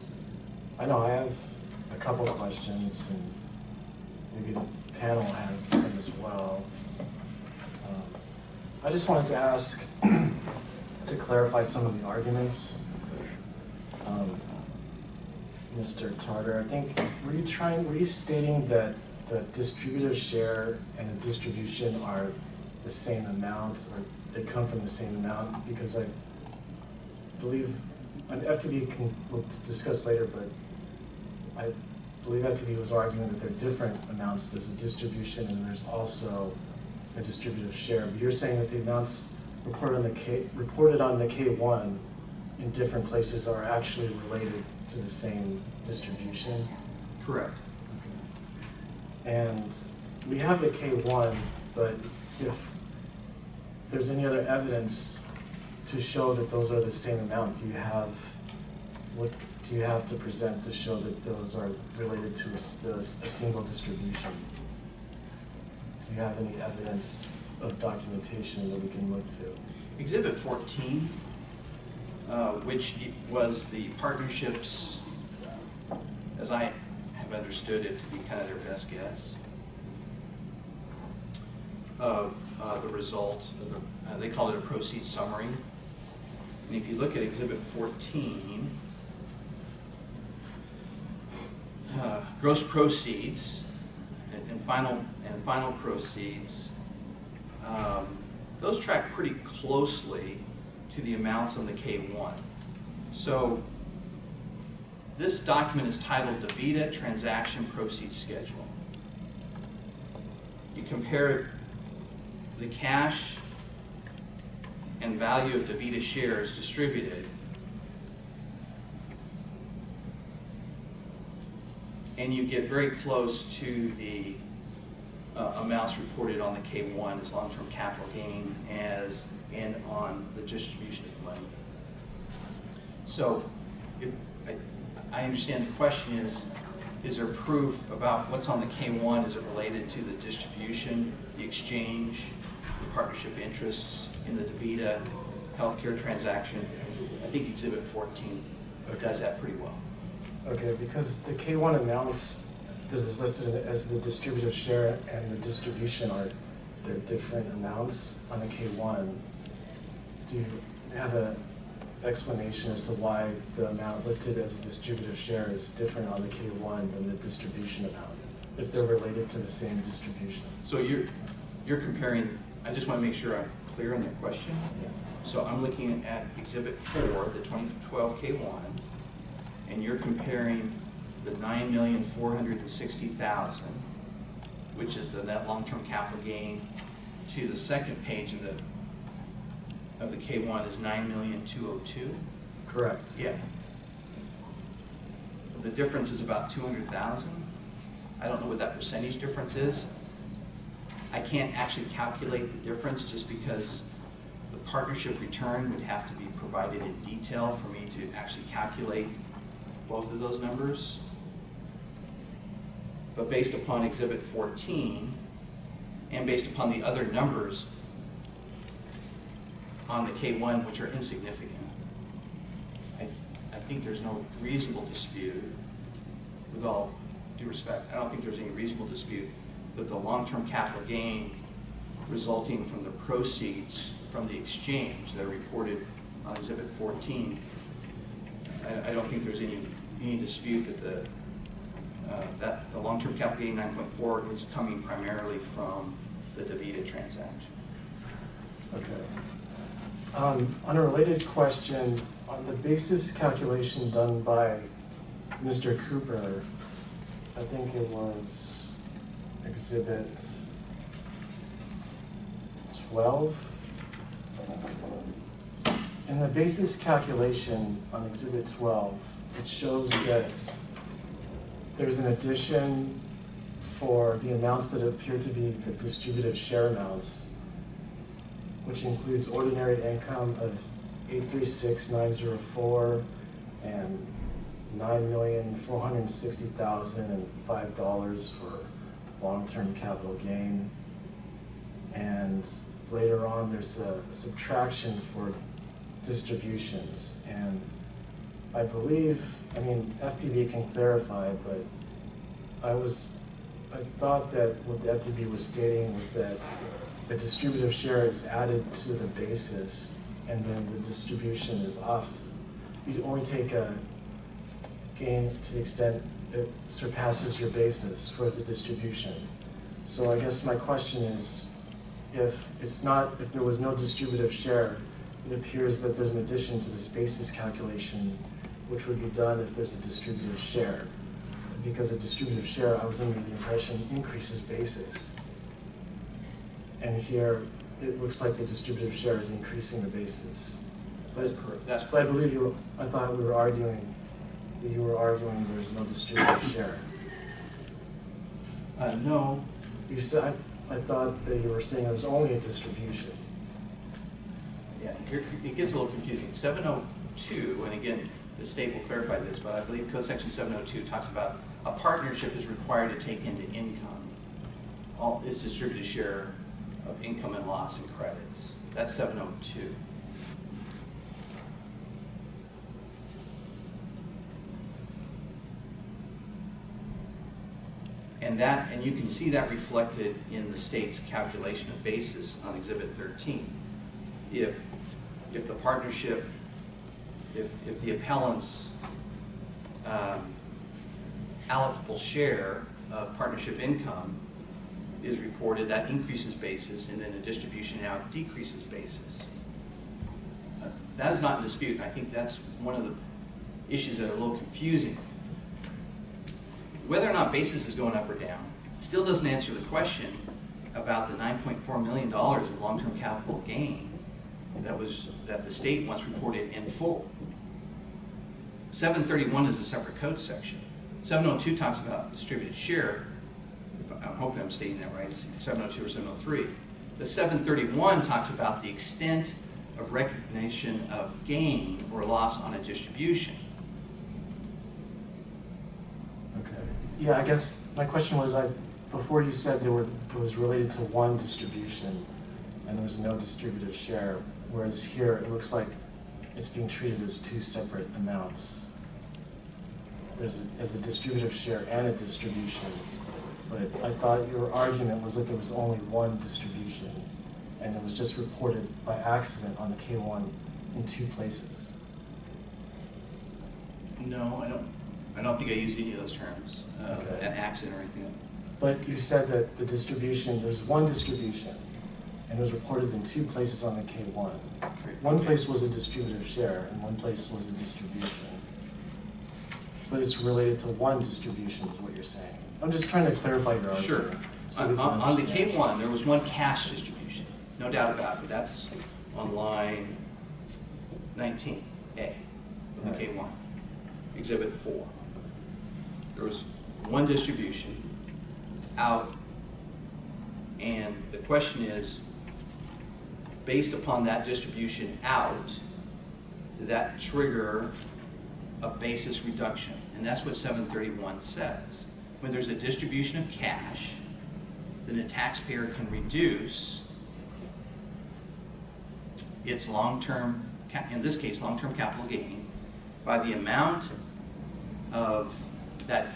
I know I have a couple questions, and maybe the panel has some as well. I just wanted to ask, to clarify some of the arguments. Mr. Tarter, I think, were you stating that the distributor's share and the distribution are the same amount, or they come from the same amount? Because I believe, and FTV we'll discuss later, but I believe FTV was arguing that they're different amounts. There's a distribution and there's also a distributive share. But you're saying that the amounts reported on the K1 in different places are actually related to the same distribution? Correct. Okay. And we have the K1, but if there's any other evidence to show that those are the same amount, what do you have to present to show that those are related to a single distribution? Do you have any evidence of documentation that we can look to? Exhibit 14, which was the partnerships, as I have understood it to be kind of their best guess of the results. They called it a proceeds summary. And if you look at Exhibit 14, gross proceeds and final proceeds, those track pretty closely to the amounts on the K1. So this document is titled DaVita Transaction Proceeds Schedule. You compare the cash and value of DaVita shares distributed, and you get very close to the amounts reported on the K1 as long-term capital gain and on the distribution of money. So I understand the question is there proof about what's on the K1? Is it related to the distribution, the exchange, the partnership interests in the DaVita healthcare transaction? I think Exhibit 14 does that pretty well. Okay, because the K1 amounts that is listed as the distributive share and the distribution they're different amounts on the K1. Do you have an explanation as to why the amount listed as a distributive share is different on the K1 than the distribution amount, if they're related to the same distribution? So you're comparing, I just want to make sure I'm clear on the question. Yeah. So I'm looking at Exhibit 4, the 2012 K1, and you're comparing the $9,460,000, which is the net long-term capital gain, to the second page of the K1 is $9,202,000. Correct. Yeah. The difference is about $200,000. I don't know what that percentage difference is. I can't actually calculate the difference just because the partnership return would have to be provided in detail for me to actually calculate both of those numbers. But based upon Exhibit 14 and based upon the other numbers on the K1, which are insignificant, I think there's no reasonable dispute, with all due respect, I don't think there's any reasonable dispute that the long-term capital gain resulting from the proceeds from the exchange that are reported on Exhibit 14, I don't think there's any dispute that the long-term capital gain 9.4 is coming primarily from the DaVita transaction. Okay. On a related question, on the basis calculation done by Mr. Cooper, I think it was Exhibit 12. In the basis calculation on Exhibit 12, it shows that there's an addition for the amounts that appear to be the distributive share amounts, which includes ordinary income of $836,904 and $9,460,005 for long-term capital gain. And later on, there's a subtraction for distributions. And I believe, FTB can clarify, but I thought that what the FTB was stating was that the distributive share is added to the basis and then the distribution is off. You only take a gain to the extent it surpasses your basis for the distribution. So I guess my question is, if there was no distributive share, it appears that there's an addition to this basis calculation, which would be done if there's a distributive share. Because a distributive share, I was under the impression, increases basis. And here, it looks like the distributive share is increasing the basis. That's correct. But I believe I thought you were arguing there's no distributive share. No. You said, I thought that you were saying there was only a distribution. Yeah, it gets a little confusing. 702, and again, the state will clarify this, but I believe Code Section 702 talks about a partnership is required to take into income all its distributed share of income and loss and credits. That's 702. And you can see that reflected in the state's calculation of basis on Exhibit 13. If the partnership, if the appellant's allocable share of partnership income is reported, that increases basis, and then a distribution out decreases basis. That is not in dispute, and I think that's one of the issues that are a little confusing. Whether or not basis is going up or down still doesn't answer the question about the $9.4 million of long-term capital gain that the state wants reported in full. 731 is a separate code section. 702 talks about distributed share. I'm hoping I'm stating that right. It's 702 or 703. The 731 talks about the extent of recognition of gain or loss on a distribution. Okay. Yeah, I guess my question was, before you said it was related to one distribution and there was no distributive share, whereas here it looks like it's being treated as two separate amounts. there's a distributive share and a distribution, but I thought your argument was that there was only one distribution, and it was just reported by accident on the K-1 in 2 places. No, I don't think I used any of those terms, Okay. an accident or anything. But you said that the distribution, there's one distribution, and it was reported in 2 places on the K-1. Correct. One place was a distributive share, and one place was a distribution. But it's related to one distribution, is what you're saying. I'm just trying to clarify your argument. Sure. So we can On the understand. K-1, there was one cash distribution, no doubt about it. That's on line 19A of the K-1, Exhibit 4. There was one distribution out, and the question is, based upon that distribution out, did that trigger a basis reduction? And that's what 731 says. When there's a distribution of cash, then a taxpayer can reduce its long-term, in this case, long-term capital gain, by the amount of that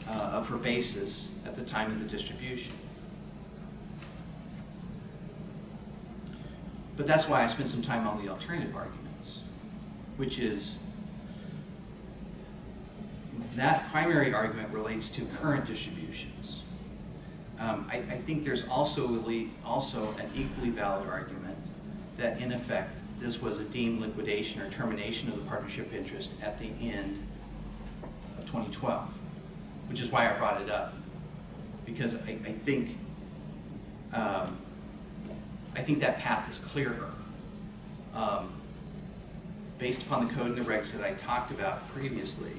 of her basis at the time of the distribution. But that's why I spent some time on the alternative arguments, which is that primary argument relates to current distributions. I think there's also an equally valid argument that, in effect, this was a deemed liquidation or termination of the partnership interest at the end of 2012, which is why I brought it up, because I think that path is clearer. Based upon the code and the regs that I talked about previously,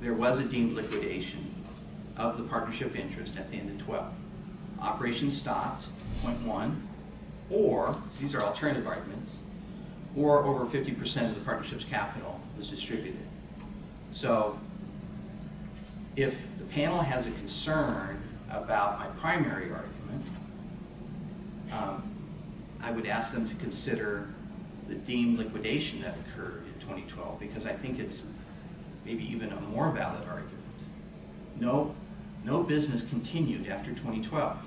there was a deemed liquidation of the partnership interest at the end of 12. Operations stopped, point 1, or, these are alternative arguments, or over 50% of the partnership's capital was distributed. So, if the panel has a concern about my primary argument, I would ask them to consider the deemed liquidation that occurred in 2012, because I think it's maybe even a more valid argument. No business continued after 2012.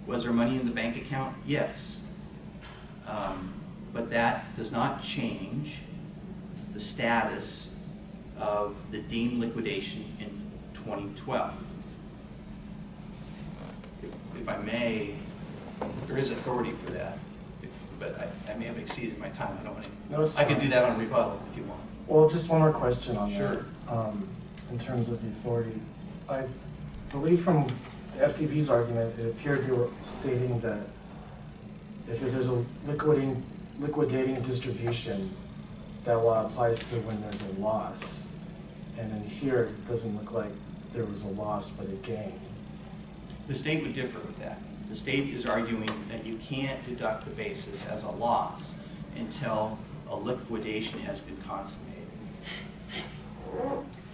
Was there money in the bank account? Yes. But that does not change the status of the deemed liquidation in 2012. If I may, there is authority for that, but I may have exceeded my time. I don't want to. No, it's I can fine. do that on rebuttal if you want. Well, just one more question on Sure. that. In terms of the authority, I believe from the FTB's argument, it appeared you were stating that if there's a liquidating distribution, that law applies to when there's a loss. And in here, it doesn't look like there was a loss but a gain. The state would differ with that. The state is arguing that you can't deduct the basis as a loss until a liquidation has been consummated.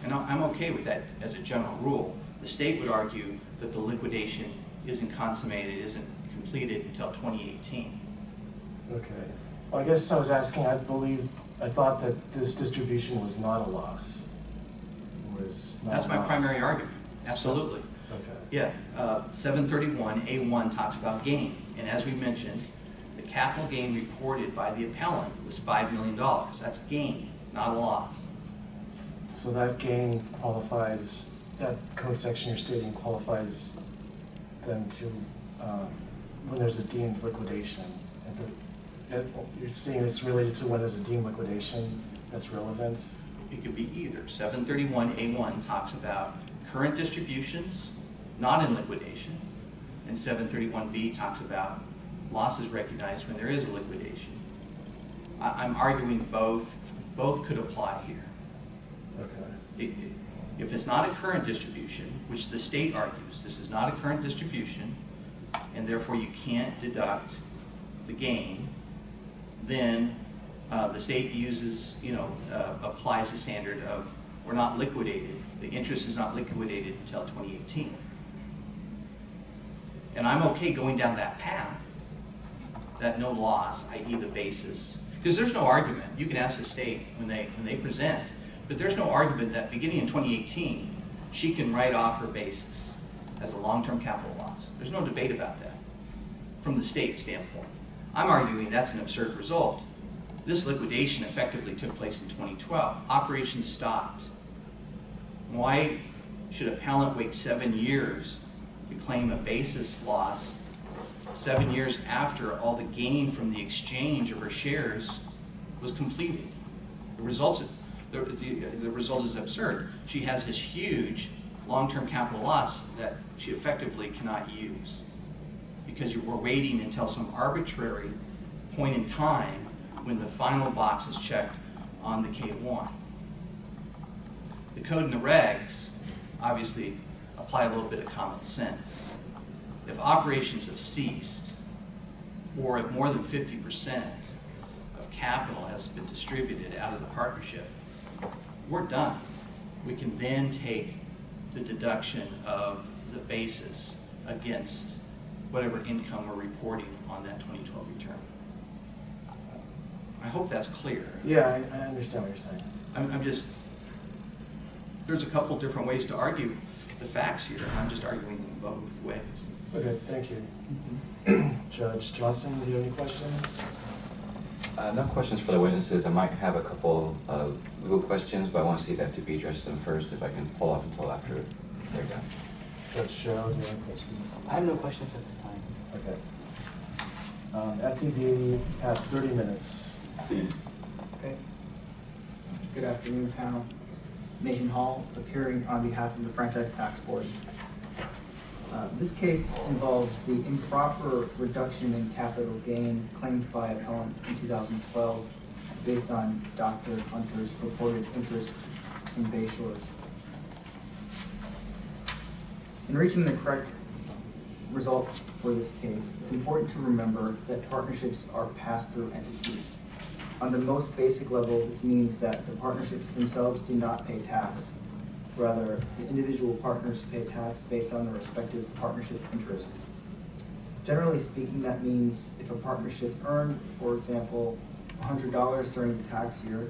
And I'm okay with that as a general rule. The state would argue that the liquidation isn't consummated, isn't completed until 2018. Okay. Well, I guess I was asking, I thought that this distribution was not a loss. That's my primary argument. Absolutely. Okay. Yeah, 731A1 talks about gain, and as we mentioned, the capital gain reported by the appellant was $5 million. That's gain, not a loss. So that gain qualifies, that code section you're stating qualifies then to, when there's a deemed liquidation. You're saying it's related to when there's a deemed liquidation that's relevant? It could be either. 731A1 talks about current distributions, not in liquidation, and 731B talks about losses recognized when there is a liquidation. I'm arguing both could apply here. Okay. If it's not a current distribution, which the state argues, this is not a current distribution, and therefore you can't deduct the gain, then the state uses, applies the standard of we're not liquidated, the interest is not liquidated until 2018. And I'm okay going down that path, that no loss, i.e. the basis, Because there's no argument, you can ask the state when they present, but there's no argument that beginning in 2018, she can write off her basis as a long-term capital loss. There's no debate about that from the state standpoint. I'm arguing that's an absurd result. This liquidation effectively took place in 2012. Operations stopped. Why should an appellant wait 7 years to claim a basis loss 7 years after all the gain from the exchange of her shares was completed? The result is absurd. She has this huge long-term capital loss that she effectively cannot use because we're waiting until some arbitrary point in time when the final box is checked on the K1. The code and the regs obviously apply a little bit of common sense. If operations have ceased, or if more than 50% of capital has been distributed out of the partnership, we're done. We can then take the deduction of the basis against whatever income we're reporting on that 2012 return. I hope that's clear. Yeah, I understand what you're saying. I'm just, there's a couple different ways to argue the facts here, and I'm just arguing them both ways. Okay, thank you. Judge Johnson, do you have any questions? No questions for the witnesses. I might have a couple of legal questions, but I want to see if I have to be addressed them first, if I can pull off until after they're done. Judge Joe, do you have any questions? I have no questions at this time. Okay. FTB, you have 30 minutes. Okay. Good afternoon, panel. Nathan Hall, appearing on behalf of the Franchise Tax Board. This case involves the improper reduction in capital gain claimed by appellants in 2012 based on Dr. Hunter's purported interest in Bay Shores. In reaching the correct result for this case, it's important to remember that partnerships are pass-through entities. On the most basic level, this means that the partnerships themselves do not pay tax. Rather, the individual partners pay tax based on their respective partnership interests. Generally speaking, that means if a partnership earned, for example, $100 during the tax year,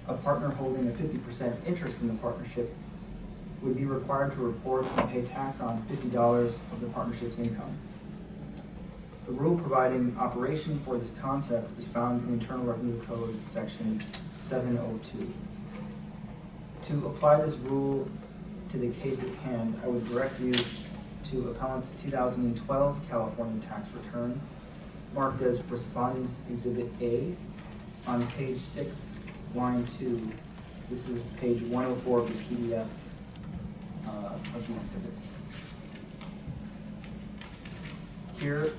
a partner holding a 50% interest in the partnership would be required to report and pay tax on $50 of the partnership's income. The rule providing operation for this concept is found in Internal Revenue Code section 702. To apply this rule to the case at hand, I would direct you to appellant's 2012 California tax return, marked as Respondent's Exhibit A, on page 6, line 2. This is page 104 of the PDF of the exhibits. Here,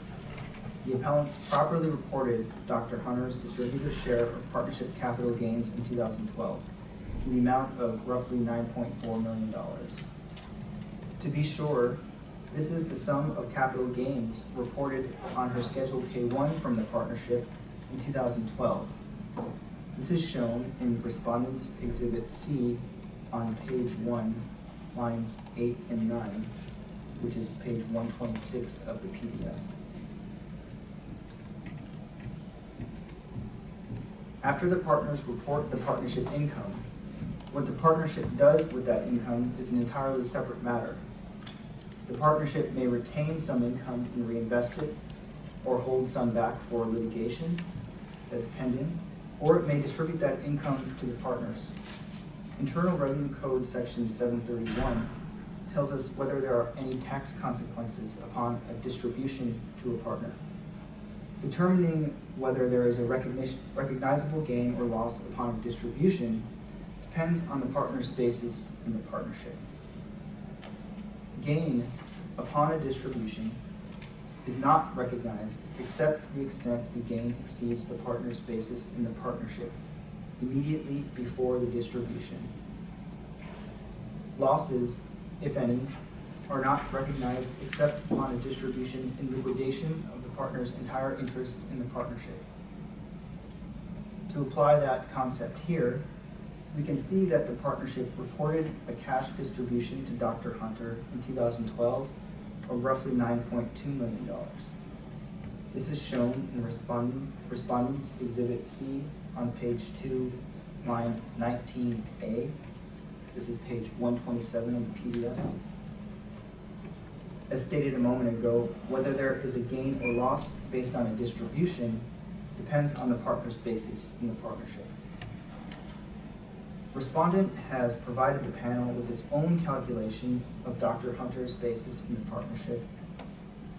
the appellants properly reported Dr. Hunter's distributive share of partnership capital gains in 2012 in the amount of roughly $9.4 million. To be sure, this is the sum of capital gains reported on her Schedule K1 from the partnership in 2012. This is shown in Respondent's Exhibit C on page 1, lines 8 and 9, which is page 126 of the PDF. After the partners report the partnership income, what the partnership does with that income is an entirely separate matter. The partnership may retain some income and reinvest it, or hold some back for litigation that's pending, or it may distribute that income to the partners. Internal Revenue Code section 731 tells us whether there are any tax consequences upon a distribution to a partner. Determining whether there is a recognizable gain or loss upon a distribution depends on the partner's basis in the partnership. Gain upon a distribution is not recognized except to the extent the gain exceeds the partner's basis in the partnership immediately before the distribution. Losses, if any, are not recognized except upon a distribution in liquidation of the partner's entire interest in the partnership. To apply that concept here, we can see that the partnership reported a cash distribution to Dr. Hunter in 2012 of roughly $9.2 million. This is shown in Respondent's Exhibit C on page 2, line 19A. This is page 127 of the PDF. As stated a moment ago, whether there is a gain or loss based on a distribution depends on the partner's basis in the partnership. Respondent has provided the panel with its own calculation of Dr. Hunter's basis in the partnership,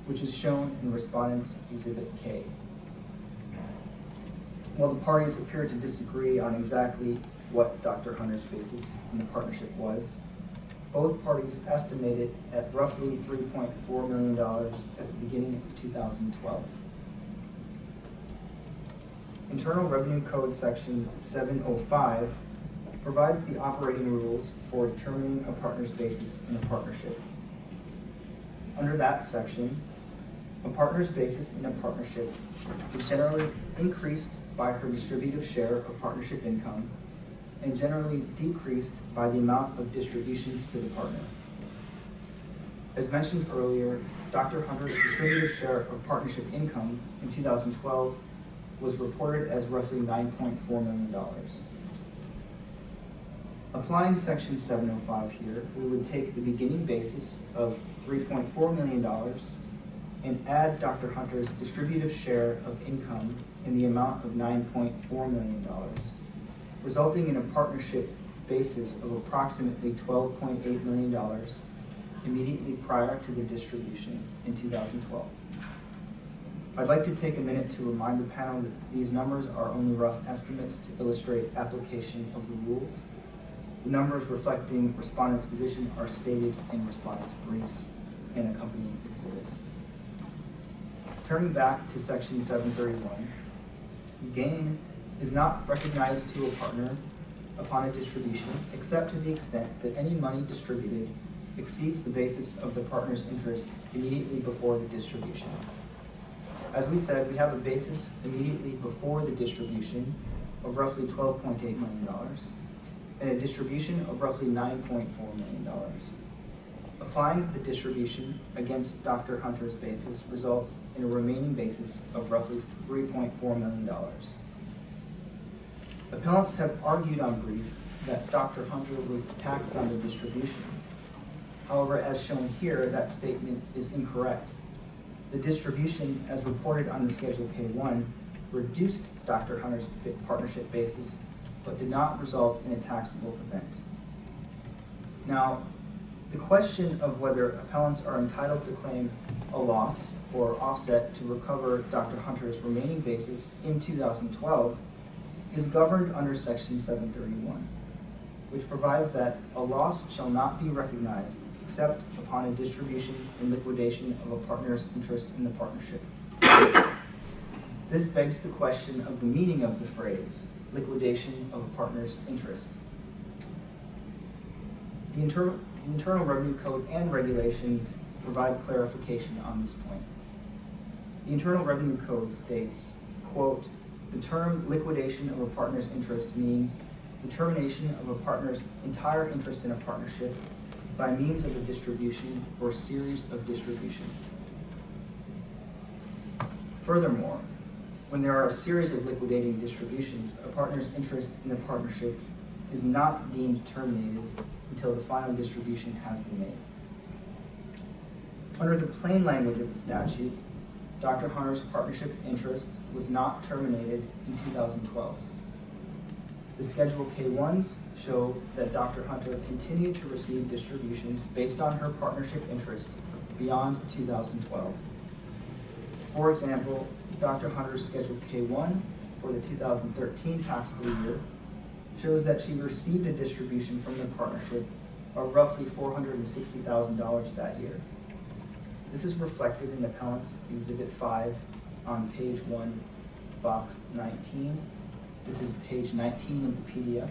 which is shown in Respondent's Exhibit K. While the parties appear to disagree on exactly what Dr. Hunter's basis in the partnership was, both parties estimated at roughly $3.4 million at the beginning of 2012. Internal Revenue Code Section 705 provides the operating rules for determining a partner's basis in a partnership. Under that section, a partner's basis in a partnership is generally increased by her distributive share of partnership income and generally decreased by the amount of distributions to the partner. As mentioned earlier, Dr. Hunter's distributive share of partnership income in 2012 was reported as roughly $9.4 million. Applying Section 705 here, we would take the beginning basis of $3.4 million and add Dr. Hunter's distributive share of income in the amount of $9.4 million, resulting in a partnership basis of approximately $12.8 million immediately prior to the distribution in 2012. I'd like to take a minute to remind the panel that these numbers are only rough estimates to illustrate application of the rules. The numbers reflecting respondents' position are stated in respondents' briefs and accompanying exhibits. Turning back to Section 731, gain is not recognized to a partner upon a distribution except to the extent that any money distributed exceeds the basis of the partner's interest immediately before the distribution. As we said, we have a basis immediately before the distribution of roughly $12.8 million and a distribution of roughly $9.4 million. Applying the distribution against Dr. Hunter's basis results in a remaining basis of roughly $3.4 million. Appellants have argued on brief that Dr. Hunter was taxed on the distribution. However, as shown here, that statement is incorrect. The distribution, as reported on the Schedule K-1, reduced Dr. Hunter's partnership basis, but did not result in a taxable event. Now, the question of whether appellants are entitled to claim a loss or offset to recover Dr. Hunter's remaining basis in 2012 is governed under Section 731, which provides that a loss shall not be recognized except upon a distribution and liquidation of a partner's interest in the partnership. This begs the question of the meaning of the phrase, liquidation of a partner's interest. The Internal Revenue Code and regulations provide clarification on this point. The Internal Revenue Code states, quote, the term liquidation of a partner's interest means the termination of a partner's entire interest in a partnership by means of a distribution or series of distributions. Furthermore, when there are a series of liquidating distributions, a partner's interest in the partnership is not deemed terminated until the final distribution has been made. Under the plain language of the statute, Dr. Hunter's partnership interest was not terminated in 2012. The Schedule K-1s show that Dr. Hunter continued to receive distributions based on her partnership interest beyond 2012. For example, Dr. Hunter's Schedule K-1 for the 2013 taxable year shows that she received a distribution from the partnership of roughly $460,000 that year. This is reflected in Appellant's Exhibit 5 on page 1, box 19. This is page 19 of the PDF.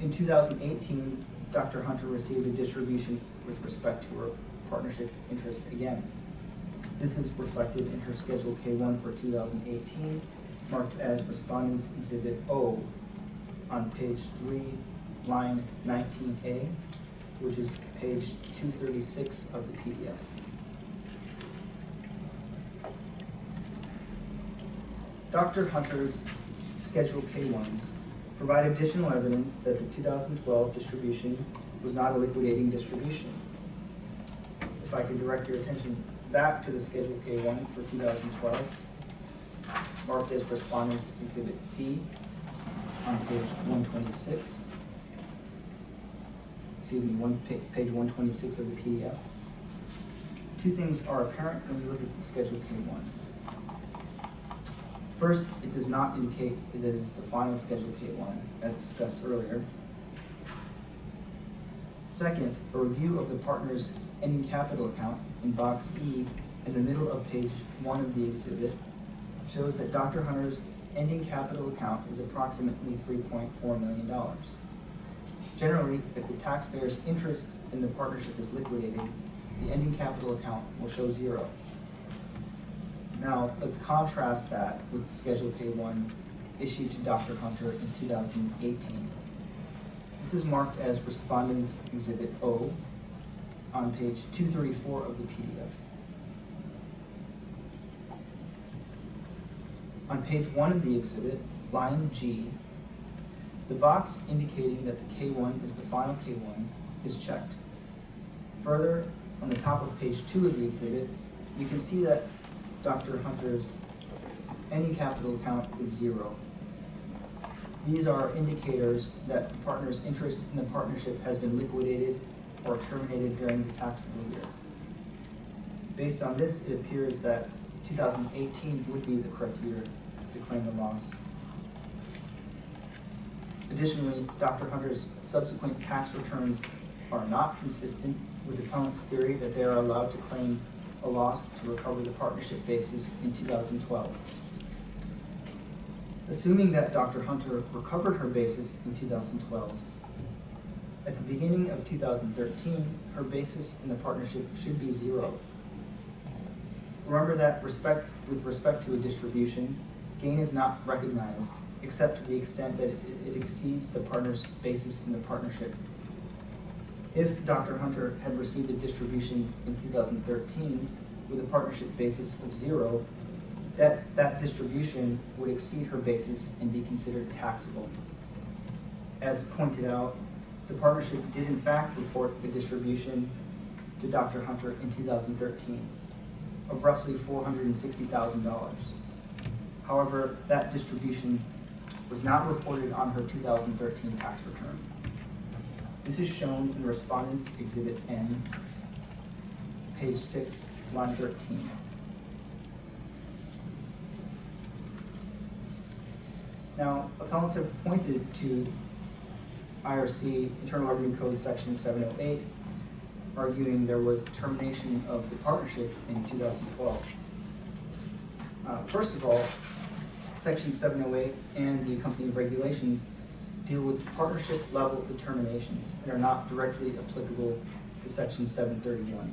In 2018, Dr. Hunter received a distribution with respect to her partnership interest again. This is reflected in her Schedule K-1 for 2018, marked as Respondent's Exhibit O on page 3, line 19A, which is page 236 of the PDF. Dr. Hunter's Schedule K-1s provide additional evidence that the 2012 distribution was not a liquidating distribution. If I could direct your attention back to the Schedule K-1 for 2012, marked as Respondents Exhibit C on page 126. Excuse me, page 126 of the PDF. Two things are apparent when you look at the Schedule K-1. First, it does not indicate that it is the final Schedule K-1, as discussed earlier. Second, a review of the partner's ending capital account in box E in the middle of page 1 of the exhibit shows that Dr. Hunter's ending capital account is approximately $3.4 million. Generally, if the taxpayer's interest in the partnership is liquidated, the ending capital account will show 0. Now, let's contrast that with the Schedule K-1 issued to Dr. Hunter in 2018. This is marked as Respondents Exhibit O on page 234 of the PDF. On page 1 of the exhibit, line G, the box indicating that the K-1 is the final K-1 is checked. Further, on the top of page 2 of the exhibit, you can see that Dr. Hunter's ending capital account is 0. These are indicators that the partner's interest in the partnership has been liquidated or terminated during the taxable year. Based on this, it appears that 2018 would be the correct year to claim the loss. Additionally, Dr. Hunter's subsequent tax returns are not consistent with the appellant's theory that they are allowed to claim a loss to recover the partnership basis in 2012. Assuming that Dr. Hunter recovered her basis in 2012, at the beginning of 2013, her basis in the partnership should be 0. Remember that with respect to a distribution, gain is not recognized except to the extent that it exceeds the partner's basis in the partnership. If Dr. Hunter had received a distribution in 2013 with a partnership basis of 0, that distribution would exceed her basis and be considered taxable. As pointed out, the partnership did in fact report the distribution to Dr. Hunter in 2013 of roughly $460,000. However, that distribution was not reported on her 2013 tax return. This is shown in Respondents Exhibit N, page 6, line 13. Now, appellants have pointed to IRC Internal Revenue Code Section 708, arguing there was termination of the partnership in 2012. First of all, Section 708 and the accompanying regulations deal with partnership level determinations and are not directly applicable to Section 731.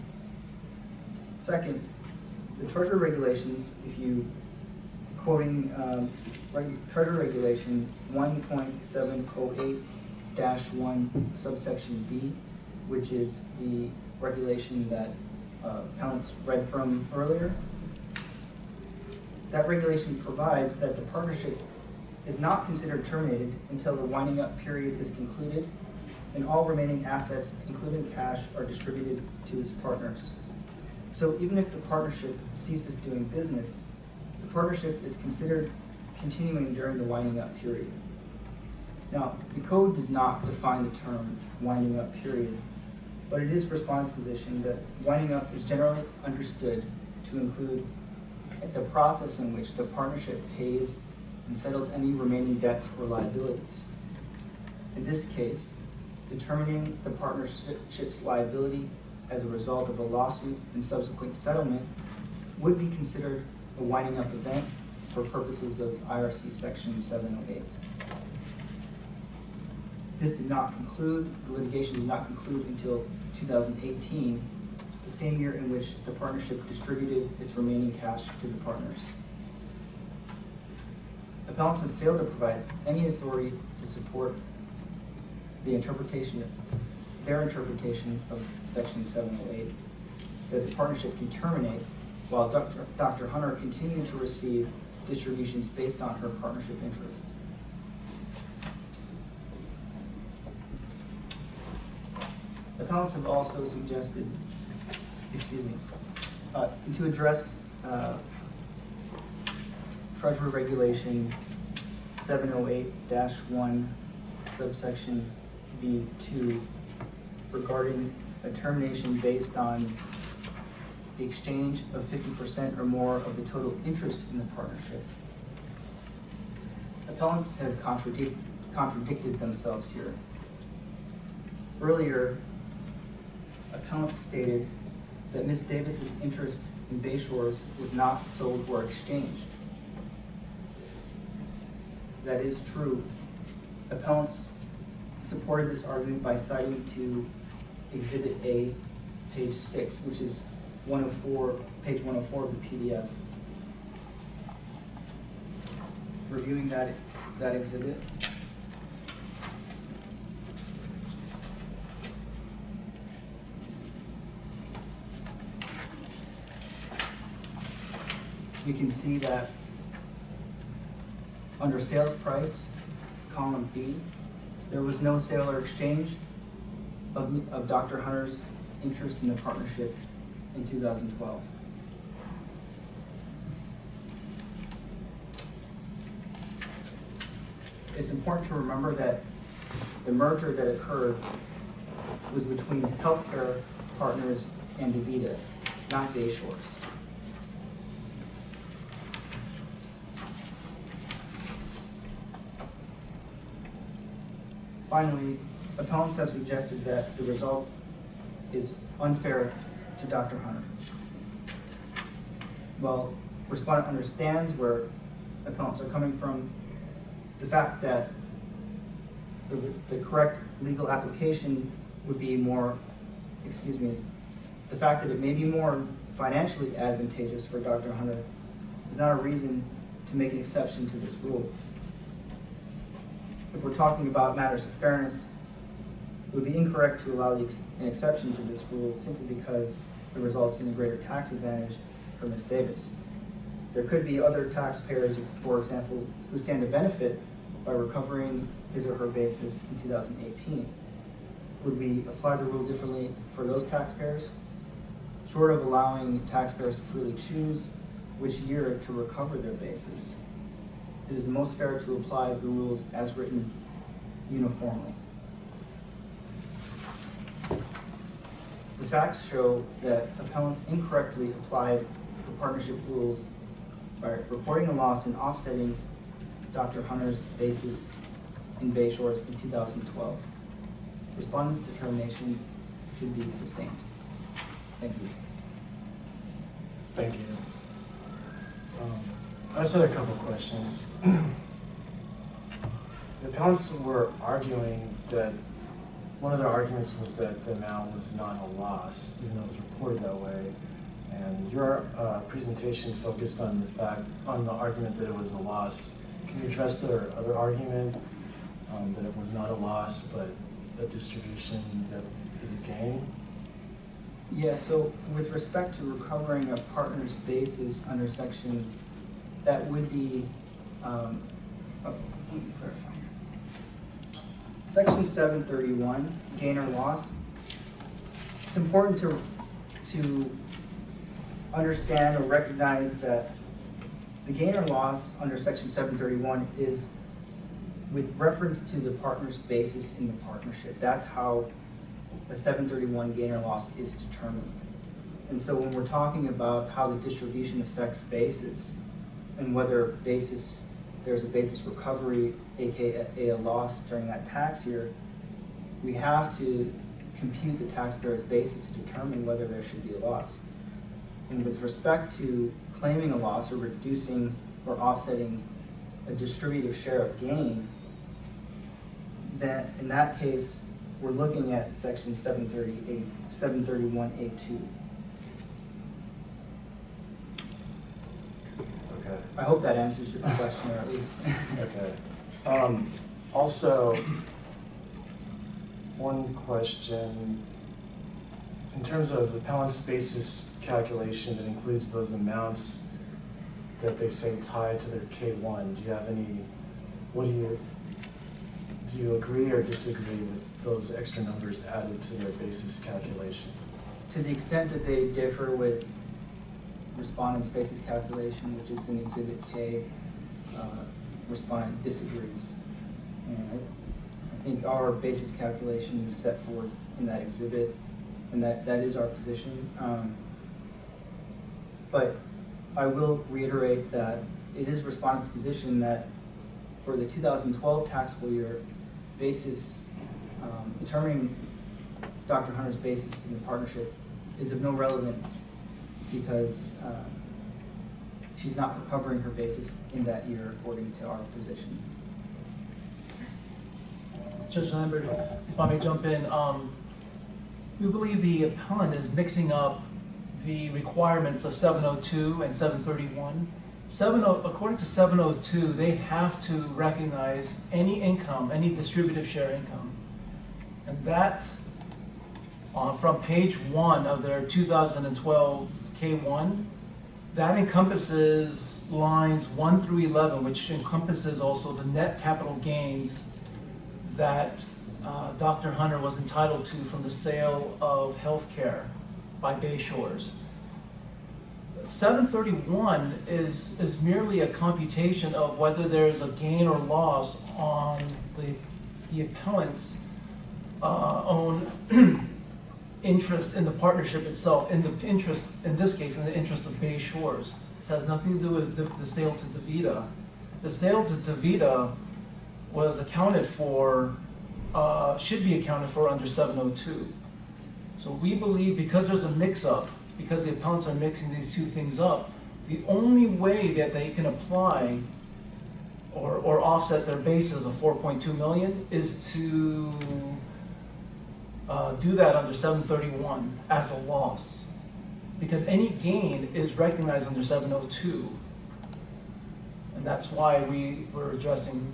Second, the Treasury regulations, if you quoting Treasury Regulation 1.708-1 subsection B, which is the regulation that appellants read from earlier, that regulation provides that the partnership is not considered terminated until the winding up period is concluded and all remaining assets, including cash, are distributed to its partners. So even if the partnership ceases doing business, the partnership is considered continuing during the winding up period. Now, the code does not define the term winding up period, but it is Respondent's position that winding up is generally understood to include the process in which the partnership pays and settles any remaining debts or liabilities. In this case, determining the partnership's liability as a result of a lawsuit and subsequent settlement would be considered a winding up event for purposes of IRC Section 708. This did not conclude, the litigation did not conclude until 2018, the same year in which the partnership distributed its remaining cash to the partners. Appellants have failed to provide any authority to support the interpretation their interpretation of Section 708, that the partnership can terminate while Dr. Hunter continued to receive distributions based on her partnership interest. Appellants have also suggested, to address Treasury Regulation 708-1 subsection B2 regarding a termination based on the exchange of 50% or more of the total interest in the partnership. Appellants have contradicted themselves here. Earlier, appellants stated that Ms. Davis's interest in Bayshores was not sold or exchanged. That is true. Appellants supported this argument by citing to Exhibit A, page 6, which is page 104 of the PDF. Reviewing that exhibit, we can see that under sales price, column B, there was no sale or exchange of Dr. Hunter's interest in the partnership in 2012. It's important to remember that the merger that occurred was between Healthcare Partners and DaVita, not Bayshores. Finally, appellants have suggested that the result is unfair to Dr. Hunter. Well, respondent understands where appellants are coming from. The fact that the correct legal application would be the fact that it may be more financially advantageous for Dr. Hunter is not a reason to make an exception to this rule. If we're talking about matters of fairness, it would be incorrect to allow an exception to this rule simply because it results in a greater tax advantage for Ms. Davis. There could be other taxpayers, for example, who stand to benefit by recovering his or her basis in 2018. Would we apply the rule differently for those taxpayers? Short of allowing taxpayers to freely choose which year to recover their basis, it is the most fair to apply the rules as written uniformly. The facts show that appellants incorrectly applied the partnership rules by reporting a loss and offsetting Dr. Hunter's basis in Bayshores in 2012. Respondent's determination should be sustained. Thank you. Thank you. I just had a couple questions. The appellants were arguing that one of their arguments was that the amount was not a loss, even though it was reported that way. And your presentation focused on the argument that it was a loss. Can you address their other argument that it was not a loss, but a distribution that is a gain? Yeah, so with respect to recovering a partner's basis under section, that would be, let me clarify here. Section 731, gain or loss. It's important to understand or recognize that the gain or loss under section 731 is with reference to the partner's basis in the partnership. That's how a 731 gain or loss is determined. And so when we're talking about how the distribution affects basis and whether there's a basis recovery, aka a loss during that tax year, we have to compute the taxpayer's basis to determine whether there should be a loss. And with respect to claiming a loss or reducing or offsetting a distributive share of gain, that in that case, we're looking at section 731A2. Okay. I hope that answers your question, or at least. Okay. Also, one question. In terms of the appellant's basis calculation that includes those amounts that they say tied to their K1, do you have any, do you agree or disagree with those extra numbers added to their basis calculation? To the extent that they differ with respondent's basis calculation, which is in Exhibit K, respondent disagrees. And I think our basis calculation is set forth in that exhibit, and that is our position. But I will reiterate that it is respondent's position that for the 2012 taxable year, basis, determining Dr. Hunter's basis in the partnership is of no relevance because she's not recovering her basis in that year according to our position. Judge Lambert, if I may jump in, we believe the appellant is mixing up the requirements of 702 and 731. According to 702, they have to recognize any income, any distributive share income. And that, from page 1 of their 2012 K1, that encompasses lines 1 through 11, which encompasses also the net capital gains that Dr. Hunter was entitled to from the sale of health care by Bay Shores. 731 is merely a computation of whether there's a gain or loss on the appellant's own interest in the partnership itself, in the interest, in this case, in the interest of Bay Shores. This has nothing to do with the sale to DaVita. The sale to DaVita was accounted for, should be accounted for under 702. So we believe because there's a mix-up, because the appellants are mixing these two things up, the only way that they can apply or offset their basis of $4.2 million is to do that under 731 as a loss, because any gain is recognized under 702, and that's why we were addressing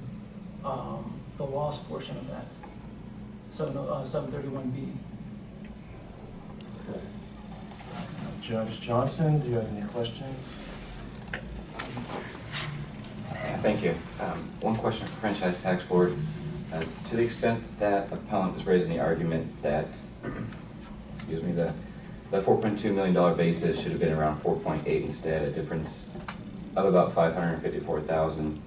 the loss portion of that, 731B. Judge Johnson, do you have any questions? Thank you. One question for Franchise Tax Board. To the extent that appellant is raising the argument that, excuse me, the $4.2 million basis should have been around 4.8 instead, a difference of about $554,000.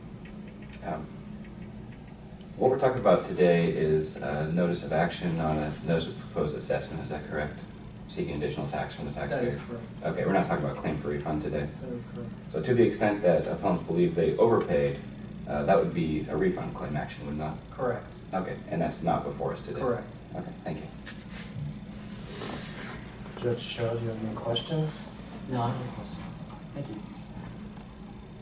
What we're talking about today is a notice of action on a notice of proposed assessment. Is that correct? Seeking additional tax from the taxpayer? That is correct. Okay, we're not talking about claim for refund today. That is correct. So to the extent that appellants believe they overpaid, that would be a refund claim action, would not? Correct. Okay, and that's not before us today? Correct. Okay, thank you. Judge Cho, do you have any questions? No, I have no questions. Thank you.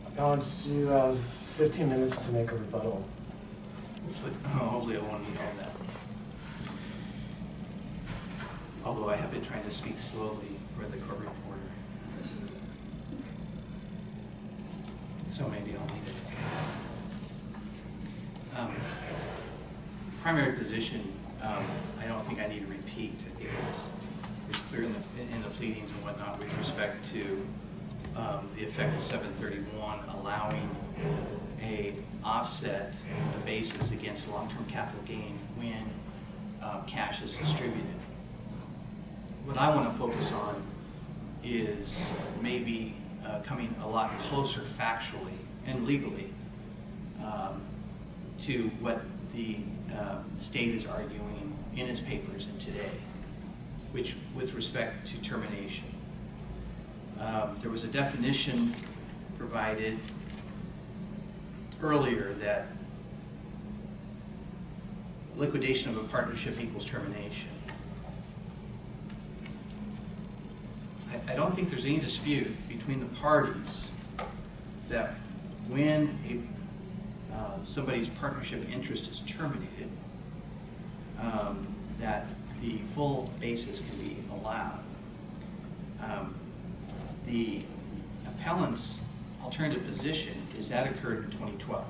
Appellants, you have 15 minutes to make a rebuttal. Hopefully I won't need all that. Although I have been trying to speak slowly for the court reporter. So maybe I'll need it. Primary position, I don't think I need to repeat. I think it's clear in the pleadings and whatnot with respect to the effect of 731 allowing a offset the basis against long-term capital gain when cash is distributed. What I want to focus on is maybe coming a lot closer factually and legally to what the state is arguing in its papers and today, which with respect to termination. There was a definition provided earlier that liquidation of a partnership equals termination. I don't think there's any dispute between the parties that when somebody's partnership interest is terminated, that the full basis can be allowed. The appellant's alternative position is that occurred in 2012.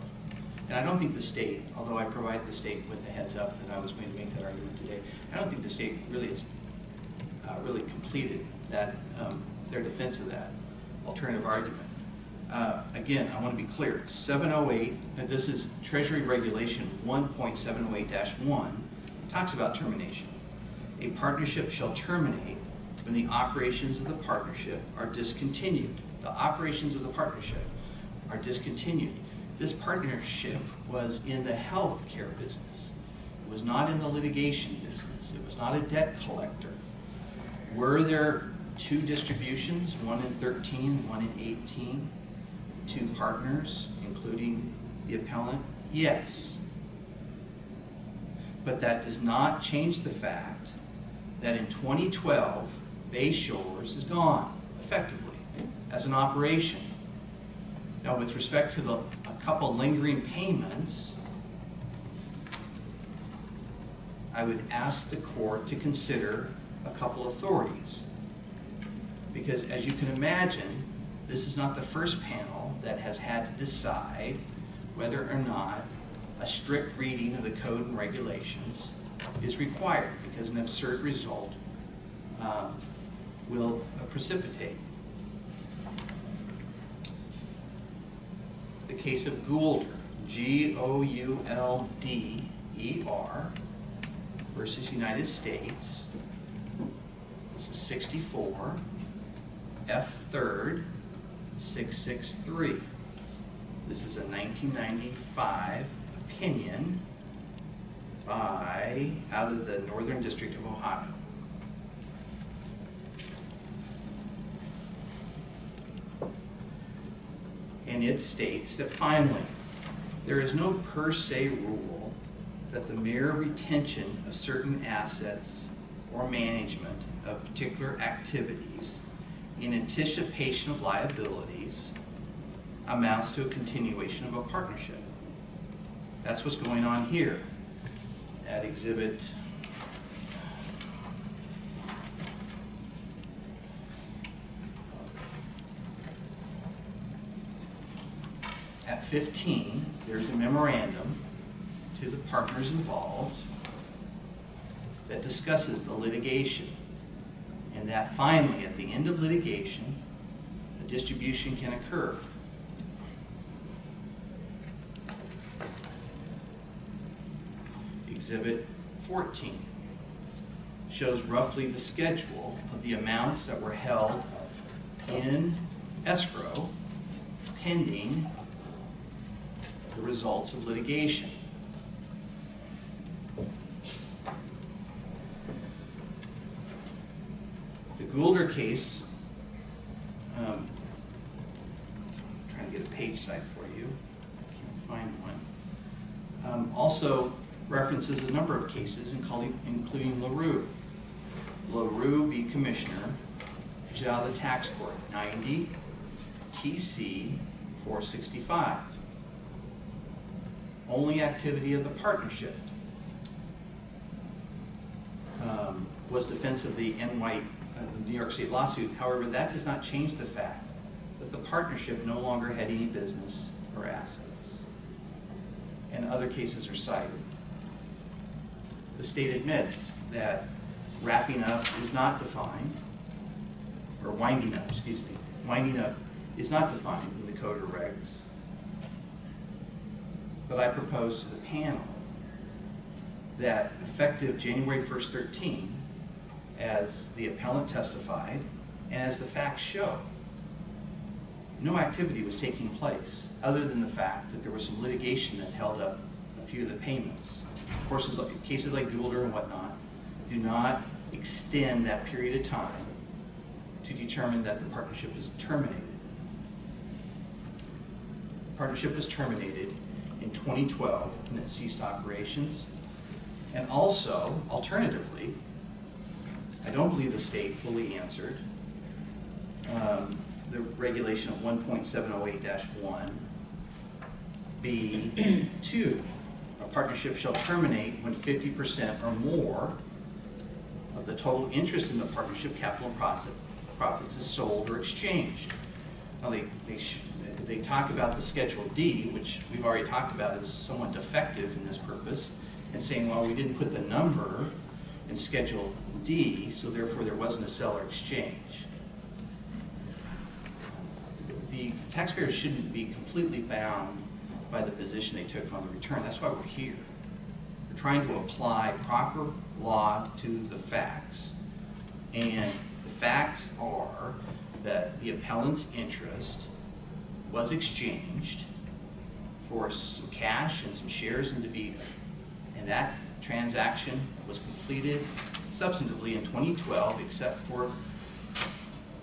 And I don't think the state, although I provided the state with a heads up that I was going to make that argument today, I don't think the state really has really completed that, their defense of that alternative argument. Again, I want to be clear, 708, and this is Treasury Regulation 1.708-1, talks about termination. A partnership shall terminate when the operations of the partnership are discontinued. The operations of the partnership are discontinued. This partnership was in the health care business. It was not in the litigation business. It was not a debt collector. Were there two distributions, one in 13, one in 18? Two partners, including the appellant? Yes. But that does not change the fact that in 2012, Bay Shores is gone, effectively, as an operation. Now, with respect to a couple lingering payments, I would ask the court to consider a couple authorities. Because as you can imagine, this is not the first panel that has had to decide whether or not a strict reading of the code and regulations is required, because an absurd result will precipitate. The case of Goulder, G-O-U-L-D-E-R versus United States. This is 64 F 3rd 663. This is a 1995 opinion out of the Northern District of Ohio. And it states that finally, there is no per se rule that the mere retention of certain assets or management of particular activities in anticipation of liabilities amounts to a continuation of a partnership. That's what's going on here at Exhibit at 15. There's a memorandum to the partners involved that discusses the litigation, and that finally, at the end of litigation, a distribution can occur. Exhibit 14 shows roughly the schedule of the amounts that were held in escrow pending the results of litigation. The Goulder case, trying to get a page cite for you, can't find one, also references a number of cases, including LaRue. LaRue v. Commissioner, which is out of the tax court, 90 TC 465. Only activity of the partnership was defense of the New York State lawsuit. However, that does not change the fact that the partnership no longer had any business or assets. And other cases are cited. The state admits that wrapping up is not defined, or winding up, excuse me, winding up is not defined in the code or regs. But I propose to the panel that effective January 1st, 13, as the appellant testified, and as the facts show, no activity was taking place other than the fact that there was some litigation that held up a few of the payments. Of course, cases like Goulder and whatnot do not extend that period of time to determine that the partnership is terminated. The partnership was terminated in 2012 and it ceased operations. And also, alternatively, I don't believe the state fully answered the regulation of 1.708-1 B2. A partnership shall terminate when 50% or more of the total interest in the partnership, capital and profits is sold or exchanged. Now, they they talk about the Schedule D, which we've already talked about is somewhat defective in this purpose, and saying, well, we didn't put the number in Schedule D, so therefore there wasn't a seller exchange. The taxpayers shouldn't be completely bound by the position they took on the return. That's why we're here. We're trying to apply proper law to the facts. And the facts are that the appellant's interest was exchanged for some cash and some shares in DaVita. And that transaction was completed substantively in 2012, except for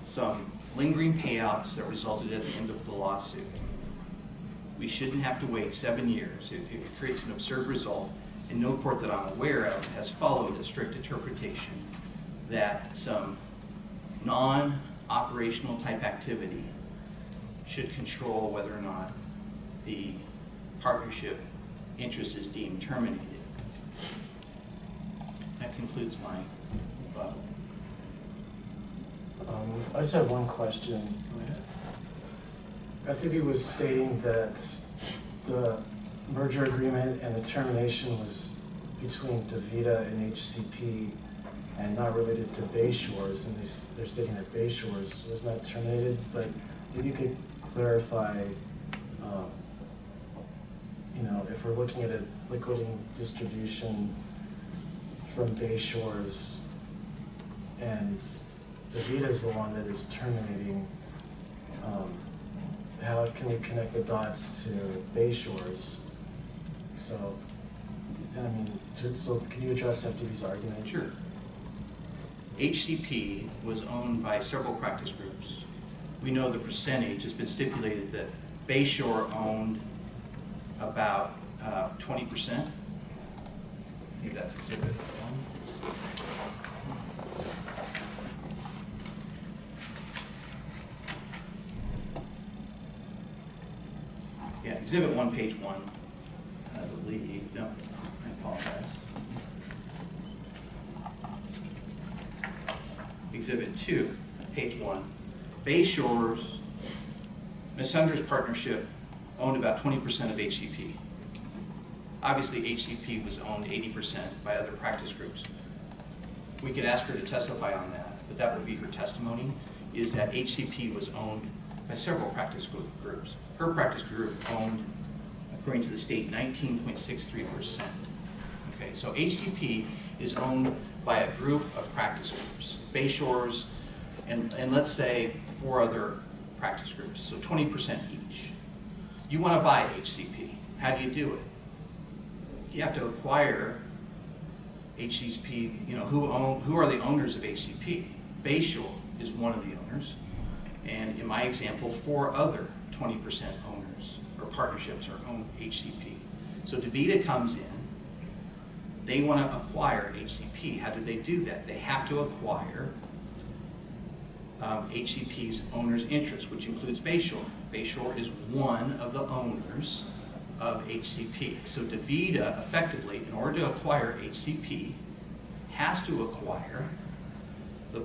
some lingering payouts that resulted at the end of the lawsuit. We shouldn't have to wait 7 years. It creates an absurd result, and no court that I'm aware of has followed a strict interpretation that some non-operational type activity should control whether or not the partnership interest is deemed terminated. That concludes my rebuttal. I just have one question. Go ahead. FTB was stating that the merger agreement and the termination was between DaVita and HCP and not related to Bayshores, and they're stating that Bayshores was not terminated, but if you could clarify, if we're looking at a liquidating distribution from Bayshores and DaVita is the one that is terminating, how can you connect the dots to Bayshores? So, so can you address FTB's argument? Sure. HCP was owned by several practice groups. We know the percentage has been stipulated that Bayshore owned about 20%. Maybe that's Exhibit 1. Yeah, Exhibit 1, page 1, I believe. No, I apologize. Exhibit 2, page 1. Bayshore's, Ms. Hunter's partnership owned about 20% of HCP. Obviously, HCP was owned 80% by other practice groups. We could ask her to testify on that, but that would be her testimony, is that HCP was owned by several practice groups. Her practice group owned, according to the state, 19.63%. Okay, so HCP is owned by a group of practice groups, Bayshore's, and let's say 4 other practice groups, so 20% each. You want to buy HCP. How do you do it? You have to acquire HCP, who are the owners of HCP? Bayshore is one of the owners, and in my example, 4 other 20% owners or partnerships are owned HCP. So DaVita comes in, they want to acquire HCP. How do they do that? They have to acquire HCP's owner's interest, which includes Bayshore. Bayshore is one of the owners of HCP. So DaVita, effectively, in order to acquire HCP, has to acquire the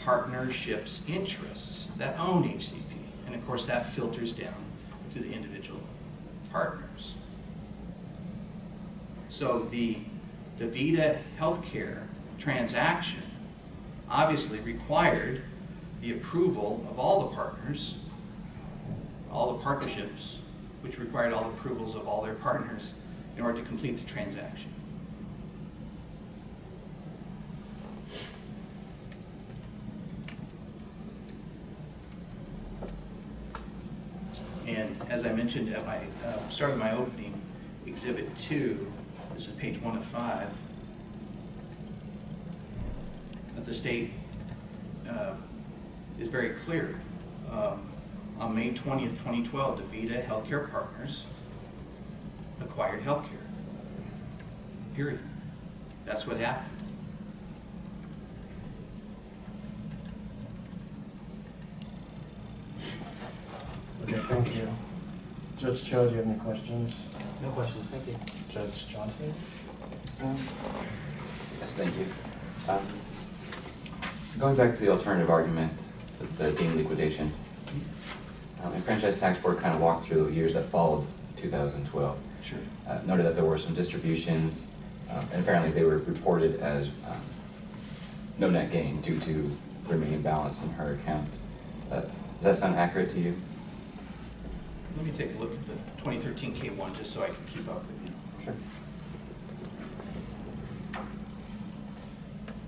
partnership's interests that own HCP. And of course, that filters down to the individual partners. So the DaVita healthcare transaction obviously required the approval of all the partners, all the partnerships, which required all the approvals of all their partners in order to complete the transaction. And as I mentioned at my start of my opening, Exhibit 2, this is page 1 of 5, that the state is very clear. On May 20th, 2012, DaVita Healthcare Partners acquired healthcare. Period. That's what happened. Okay, thank you. Judge Cho, do you have any questions? No questions, thank you. Judge Johnson? Yes, thank you. Going back to the alternative argument, the deemed liquidation, and Franchise Tax Board kind of walked through the years that followed 2012. Sure. Noted that there were some distributions, and apparently they were reported as no net gain due to remaining balance in her account. Does that sound accurate to you? Let me take a look at the 2013 K1 just so I can keep up with you. Sure.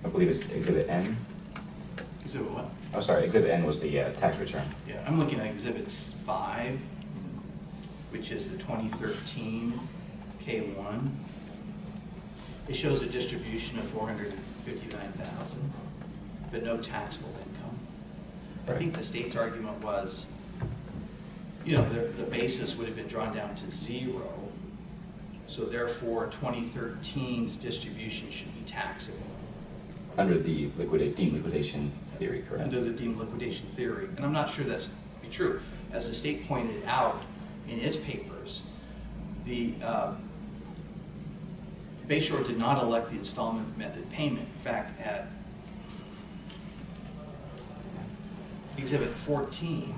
I believe it's Exhibit N. Exhibit what? Oh, sorry, Exhibit N was the tax return. Yeah, I'm looking at Exhibit 5, which is the 2013 K1. It shows a distribution of $459,000, but no taxable income. I think the state's argument was, you know, the basis would have been drawn down to 0, so therefore 2013's distribution should be taxable. Under the deemed liquidation theory, correct? Under the deemed liquidation theory, and I'm not sure that's be true. As the state pointed out in its papers, the Bayshore did not elect the installment method payment. In fact, at Exhibit 14,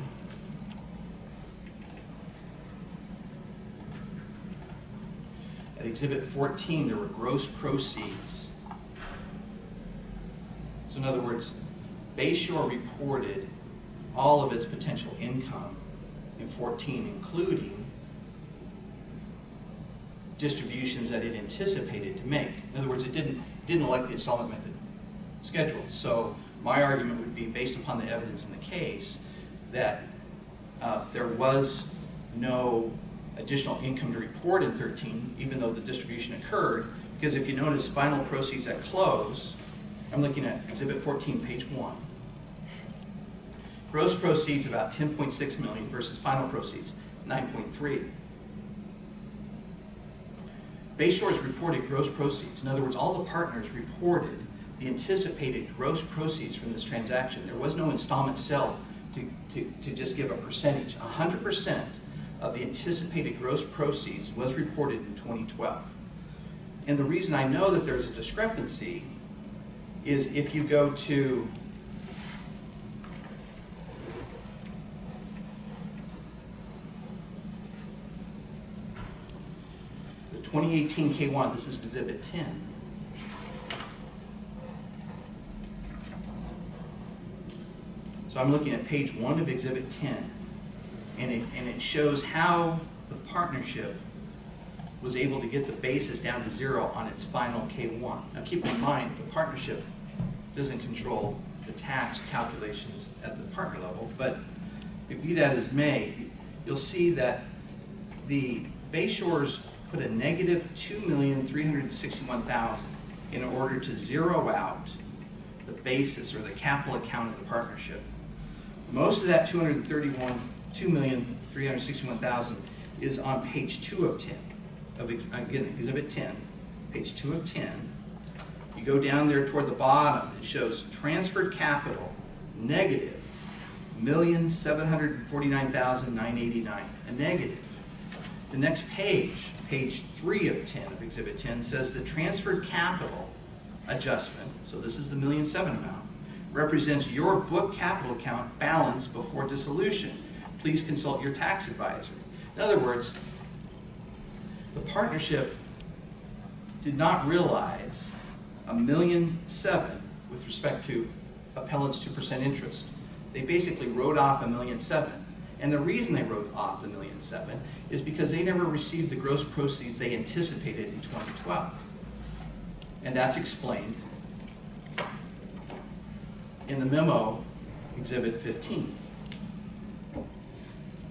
there were gross proceeds. So in other words, Bayshore reported all of its potential income in 14, including distributions that it anticipated to make. In other words, it didn't elect the installment method schedule. So my argument would be, based upon the evidence in the case, that there was no additional income to report in 13, even though the distribution occurred, because if you notice final proceeds at close, I'm looking at Exhibit 14, page 1. Gross proceeds about $10.6 million versus final proceeds, $9.3. Bayshore's reported gross proceeds. In other words, all the partners reported the anticipated gross proceeds from this transaction. There was no installment sale to just give a percentage. 100% of the anticipated gross proceeds was reported in 2012. And the reason I know that there's a discrepancy is if you go to the 2018 K1, this is Exhibit 10. So I'm looking at page 1 of Exhibit 10, and it shows how the partnership was able to get the basis down to 0 on its final K1. Now keep in mind, the partnership doesn't control the tax calculations at the partner level, but be that as may, you'll see that the Bayshores put a negative $2,361,000 in order to zero out the basis or the capital account of the partnership. Most of that $2,361,000 is on page 2 of 10. Again, Exhibit 10, page 2 of 10. You go down there toward the bottom, it shows transferred capital, negative $1,749,989, a negative. The next page, page 3 of 10 of Exhibit 10, says the transferred capital adjustment, so this is the $1,000,007 amount, represents your book capital account balance before dissolution. Please consult your tax advisor. In other words, the partnership did not realize $1,000,007 with respect to appellant's 2% interest. They basically wrote off $1,000,007. And the reason they wrote off the $1,000,007 is because they never received the gross proceeds they anticipated in 2012. And that's explained in the memo, Exhibit 15.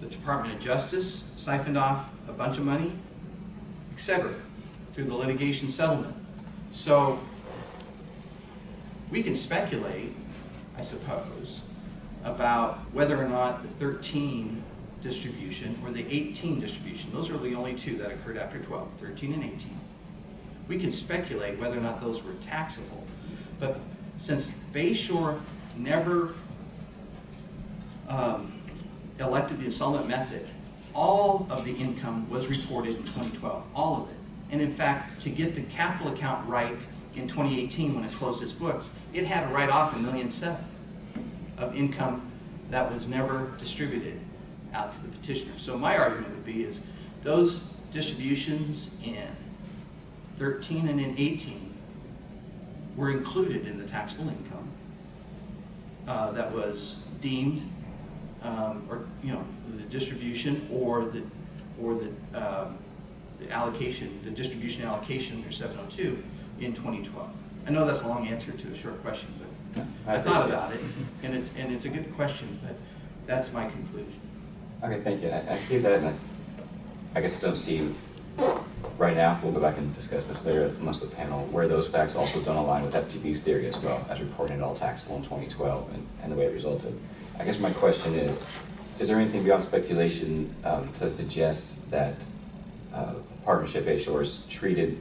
The Department of Justice siphoned off a bunch of money, etc., through the litigation settlement. So we can speculate, I suppose, about whether or not the 13 distribution or the 18 distribution, those are the only two that occurred after 12, 13 and 18. We can speculate whether or not those were taxable. But since Bayshore never elected the installment method, all of the income was reported in 2012, all of it. And in fact, to get the capital account right in 2018 when it closed its books, it had to write off $1,000,007 of income that was never distributed out to the petitioner. So my argument would be is those distributions in 13 and in 18 were included in the taxable income that was deemed, or the distribution or the allocation, the distribution allocation under 702 in 2012. I know that's a long answer to a short question, but I thought about it, and it's a good question, but that's my conclusion. Okay, thank you. I see that, and I guess I don't see right now. We'll go back and discuss this later amongst the panel, where those facts also don't align with FTB's theory as well, as reporting it all taxable in 2012 and the way it resulted. I guess my question is there anything beyond speculation to suggest that the partnership A Shores treated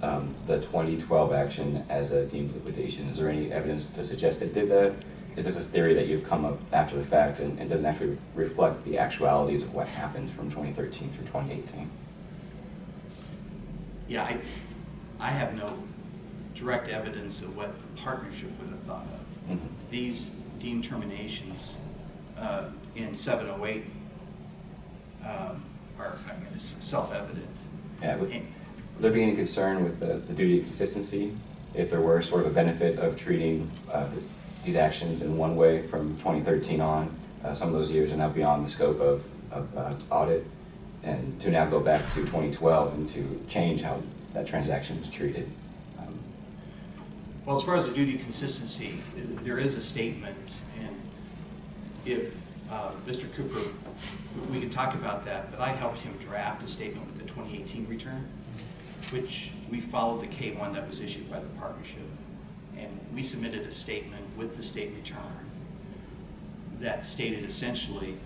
the 2012 action as a deemed liquidation? Is there any evidence to suggest it did that? Is this a theory that you've come up after the fact and doesn't actually reflect the actualities of what happened from 2013 through 2018? Yeah, I have no direct evidence of what the partnership would have thought of. Mm-hmm. These deemed terminations in 708 are self-evident. Yeah, would there be any concern with the duty of consistency if there were sort of a benefit of treating these actions in one way from 2013 on? Some of those years are now beyond the scope of audit, and to now go back to 2012 and to change how that transaction is treated. Well, as far as the duty of consistency, there is a statement, and if Mr. Cooper, we could talk about that, but I helped him draft a statement with the 2018 return, which we followed the K-1 that was issued by the partnership, and we submitted a statement with the state return that stated essentially,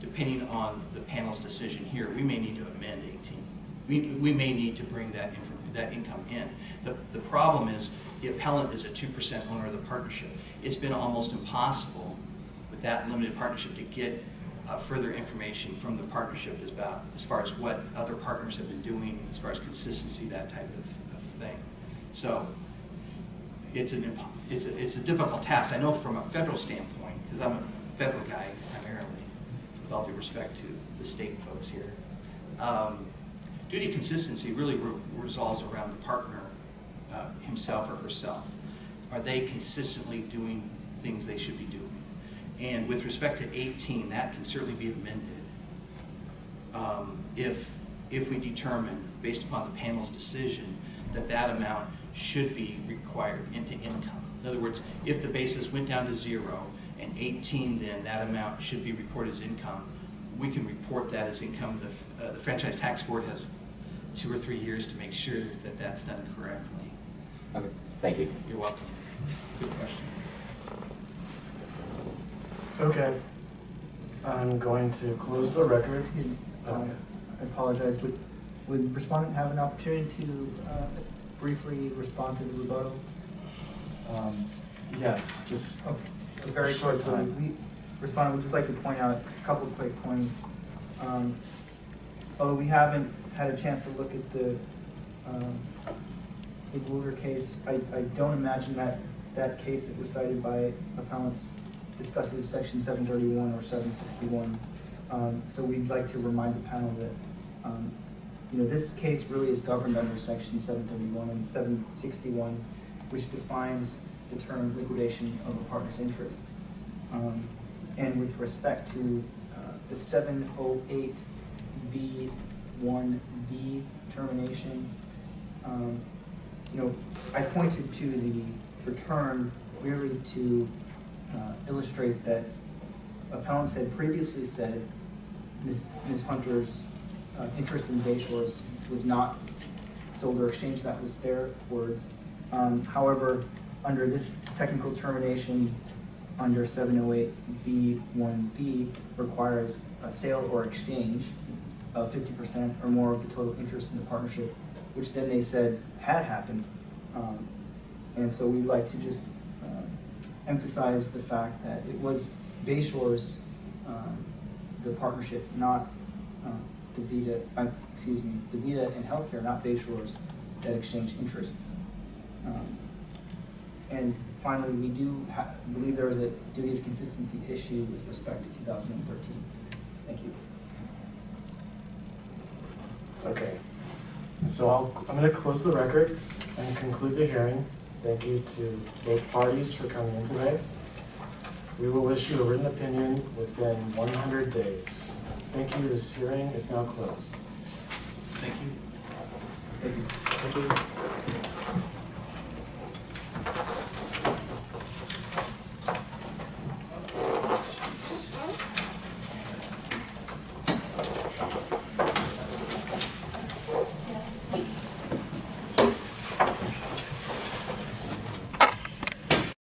depending on the panel's decision here, we may need to amend 18. We may need to bring that income in. The problem is the appellant is a 2% owner of the partnership. It's been almost impossible with that limited partnership to get further information from the partnership as far as what other partners have been doing, as far as consistency, that type of thing. So it's a difficult task. I know from a federal standpoint, because I'm a federal guy primarily, with all due respect to the state folks here. Duty of consistency really resolves around the partner himself or herself. Are they consistently doing things they should be doing? And with respect to 18, that can certainly be amended if we determine, based upon the panel's decision, that amount should be required into income. In other words, if the basis went down to 0 and 18, then that amount should be reported as income, we can report that as income. The Franchise Tax Board has 2 or 3 years to make sure that that's done correctly. Okay, thank you. You're welcome. Good question. Okay. I'm going to close the record. Excuse me. Okay. I apologize. Would respondent have an opportunity to briefly respond to the rebuttal? Yes, just a very short quickly. time. Respondent would just like to point out a couple of quick points. Although we haven't had a chance to look at the Wooter case, I don't imagine that case that was cited by appellants discusses section 731 or 761. So we'd like to remind the panel that this case really is governed under section 731 and 761, which defines the term liquidation of a partner's interest. And with respect to the 708B1B termination, I pointed to the return merely to illustrate that appellants had previously said Ms. Hunter's interest in Bayshores was not sold or exchanged. That was their words. However, under this technical termination, under 708B1B requires a sale or exchange of 50% or more of the total interest in the partnership, which then they said had happened. And so we'd like to just emphasize the fact that it was Bayshores, the partnership, not DaVita and Healthcare, not Bayshores, that exchanged interests. And finally, we do believe there was a duty of consistency issue with respect to 2013. Thank you. Okay, so I'm going to close the record and conclude the hearing. Thank you to both parties for coming in today. We will issue a written opinion within 100 days. Thank you. This hearing is now closed. Thank you. Thank you. Thank you.